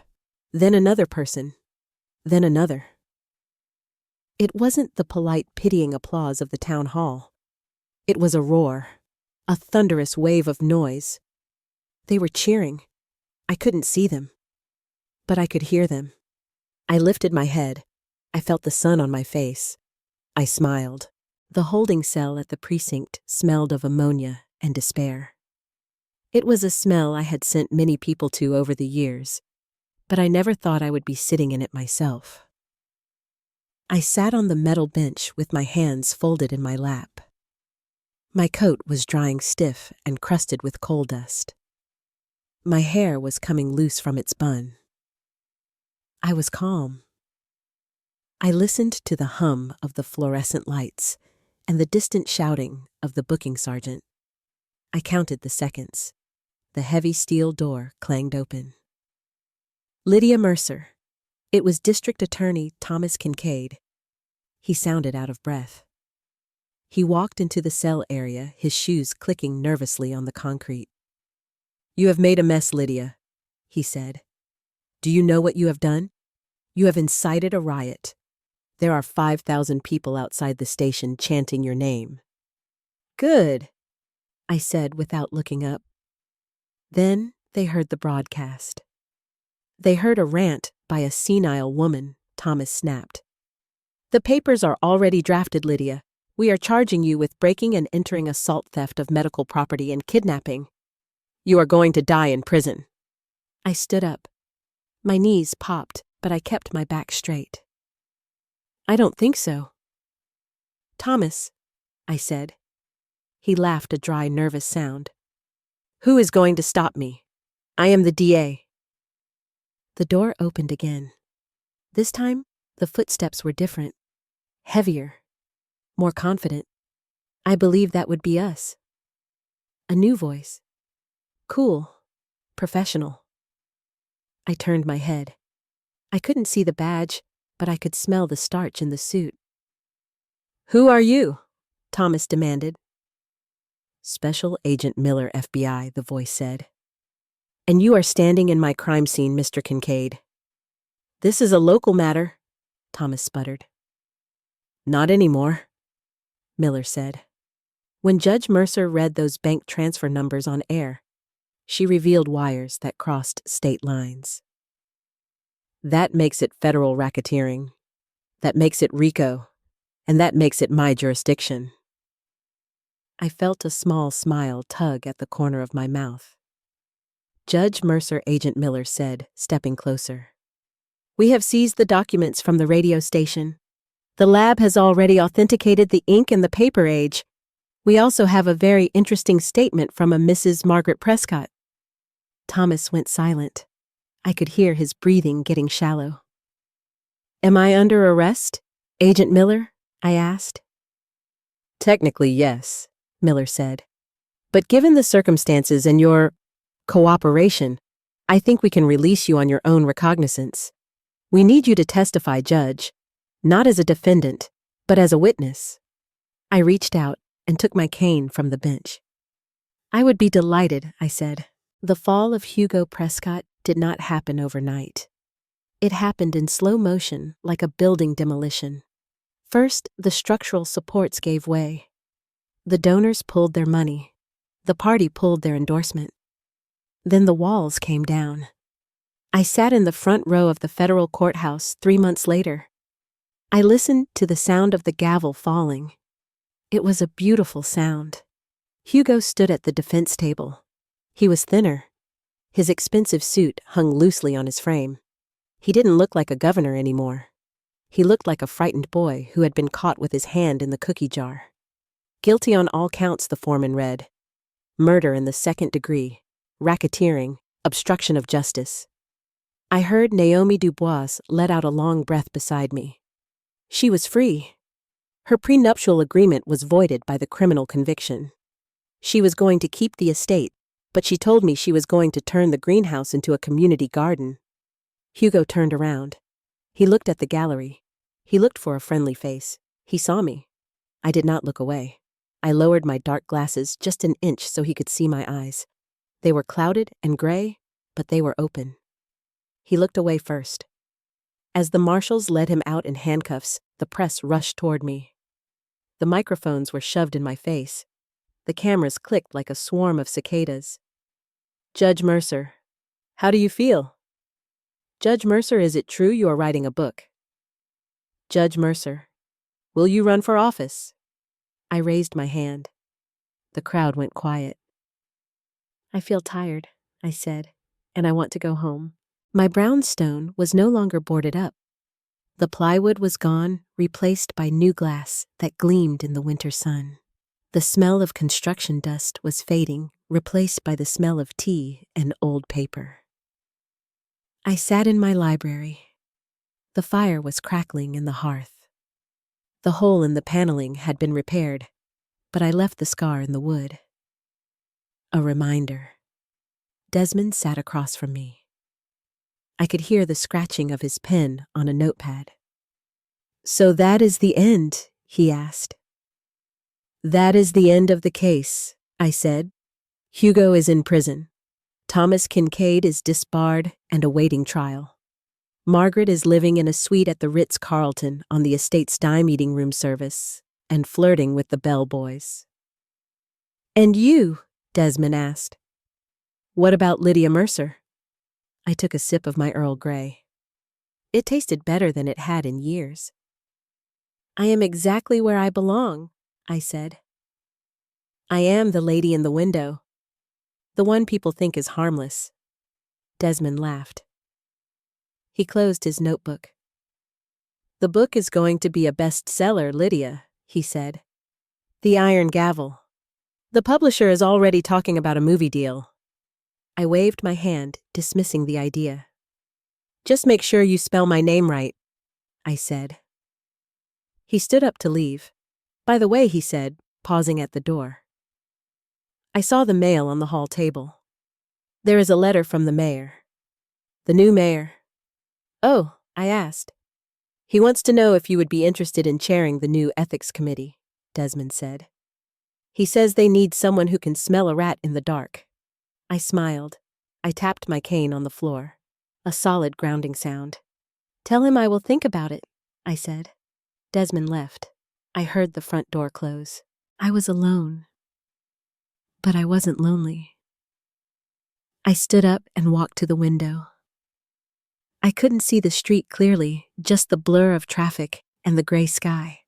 Then another person. Then another. It wasn't the polite, pitying applause of the town hall. It was a roar. A thunderous wave of noise. They were cheering. I couldn't see them. But I could hear them. I lifted my head. I felt the sun on my face. I smiled. The holding cell at the precinct smelled of ammonia and despair. It was a smell I had sent many people to over the years, but I never thought I would be sitting in it myself. I sat on the metal bench with my hands folded in my lap. My coat was drying stiff and crusted with coal dust. My hair was coming loose from its bun. I was calm. I listened to the hum of the fluorescent lights and the distant shouting of the booking sergeant. I counted the seconds. The heavy steel door clanged open. Lydia Mercer. It was District Attorney Thomas Kincaid. He sounded out of breath. He walked into the cell area, his shoes clicking nervously on the concrete. "You have made a mess, Lydia," he said. "Do you know what you have done? You have incited a riot. There are 5,000 people outside the station chanting your name." "Good," I said without looking up. Then they heard the broadcast. They heard a rant by a senile woman, Thomas snapped. "The papers are already drafted, Lydia. We are charging you with breaking and entering assault, theft of medical property, and kidnapping. You are going to die in prison." I stood up. My knees popped, but I kept my back straight. "I don't think so." "Thomas," I said. He laughed a dry, nervous sound. "Who is going to stop me? I am the DA." The door opened again. This time, the footsteps were different, heavier, more confident. I believed that would be us. A new voice. Cool, professional. I turned my head. I couldn't see the badge, but I could smell the starch in the suit. "Who are you?" Thomas demanded. "Special Agent Miller, FBI," the voice said. "And you are standing in my crime scene, Mr. Kincaid." "This is a local matter," Thomas sputtered. "Not anymore," Miller said. When Judge Mercer read those bank transfer numbers on air, she revealed wires that crossed state lines. "That makes it federal racketeering. That makes it RICO. And that makes it my jurisdiction." I felt a small smile tug at the corner of my mouth. Judge Mercer, Agent Miller said, stepping closer. "We have seized the documents from the radio station. The lab has already authenticated the ink and the paper age. We also have a very interesting statement from a Mrs. Margaret Prescott." Thomas went silent. I could hear his breathing getting shallow. "Am I under arrest, Agent Miller?" I asked. "Technically, yes," Miller said. "But given the circumstances and your cooperation, I think we can release you on your own recognizance. We need you to testify, Judge, not as a defendant, but as a witness." I reached out and took my cane from the bench. "I would be delighted," I said. The fall of Hugo Prescott did not happen overnight. It happened in slow motion, like a building demolition. First, the structural supports gave way. The donors pulled their money. The party pulled their endorsement. Then the walls came down. I sat in the front row of the federal courthouse 3 months later. I listened to the sound of the gavel falling. It was a beautiful sound. Hugo stood at the defense table. He was thinner. His expensive suit hung loosely on his frame. He didn't look like a governor anymore. He looked like a frightened boy who had been caught with his hand in the cookie jar. "Guilty on all counts," the foreman read. "Murder in the 2nd degree, racketeering, obstruction of justice." I heard Naomi Dubois let out a long breath beside me. She was free. Her prenuptial agreement was voided by the criminal conviction. She was going to keep the estate, but she told me she was going to turn the greenhouse into a community garden. Hugo turned around. He looked at the gallery. He looked for a friendly face. He saw me. I did not look away. I lowered my dark glasses just an inch so he could see my eyes. They were clouded and gray, but they were open. He looked away first. As the marshals led him out in handcuffs, the press rushed toward me. The microphones were shoved in my face. The cameras clicked like a swarm of cicadas. "Judge Mercer, how do you feel? Judge Mercer, is it true you are writing a book? Judge Mercer, will you run for office?" I raised my hand. The crowd went quiet. "I feel tired," I said, "and I want to go home." My brownstone was no longer boarded up. The plywood was gone, replaced by new glass that gleamed in the winter sun. The smell of construction dust was fading, replaced by the smell of tea and old paper. I sat in my library. The fire was crackling in the hearth. The hole in the paneling had been repaired, but I left the scar in the wood. A reminder. Desmond sat across from me. I could hear the scratching of his pen on a notepad. "So that is the end?" he asked. "That is the end of the case," I said. "Hugo is in prison. Thomas Kincaid is disbarred and awaiting trial. Margaret is living in a suite at the Ritz-Carlton on the estate's dime eating room service and flirting with the bellboys." "And you?" Desmond asked. "What about Lydia Mercer?" I took a sip of my Earl Grey. It tasted better than it had in years. "I am exactly where I belong," I said. I am the lady in the window. The one people think is harmless. Desmond laughed. He closed his notebook. The book is going to be a bestseller, Lydia, he said. The Iron Gavel. The publisher is already talking about a movie deal. I waved my hand, dismissing the idea. Just make sure you spell my name right, I said. He stood up to leave. By the way, he said, pausing at the door. I saw the mail on the hall table. There is a letter from the mayor. The new mayor. Oh, I asked. He wants to know if you would be interested in chairing the new ethics committee, Desmond said. He says they need someone who can smell a rat in the dark. I smiled. I tapped my cane on the floor. A solid grounding sound. Tell him I will think about it, I said. Desmond left. I heard the front door close. I was alone. But I wasn't lonely. I stood up and walked to the window. I couldn't see the street clearly, just the blur of traffic and the gray sky.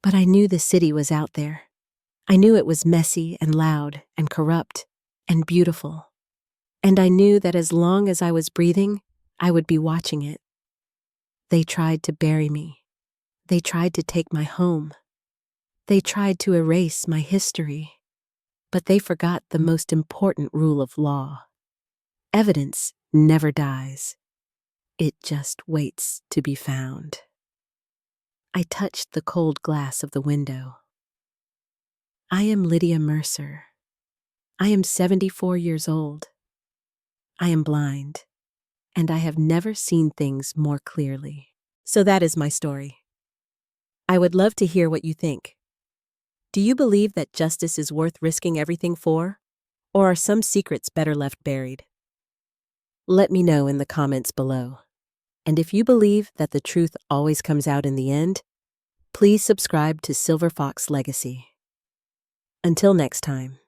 But I knew the city was out there. I knew it was messy and loud and corrupt and beautiful. And I knew that as long as I was breathing, I would be watching it. They tried to bury me. They tried to take my home. They tried to erase my history. But they forgot the most important rule of law. Evidence never dies. It just waits to be found. I touched the cold glass of the window. I am Lydia Mercer. I am 74 years old. I am blind, and I have never seen things more clearly. So that is my story. I would love to hear what you think. Do you believe that justice is worth risking everything for? Or are some secrets better left buried? Let me know in the comments below. And if you believe that the truth always comes out in the end, please subscribe to Silver Fox Legacy. Until next time.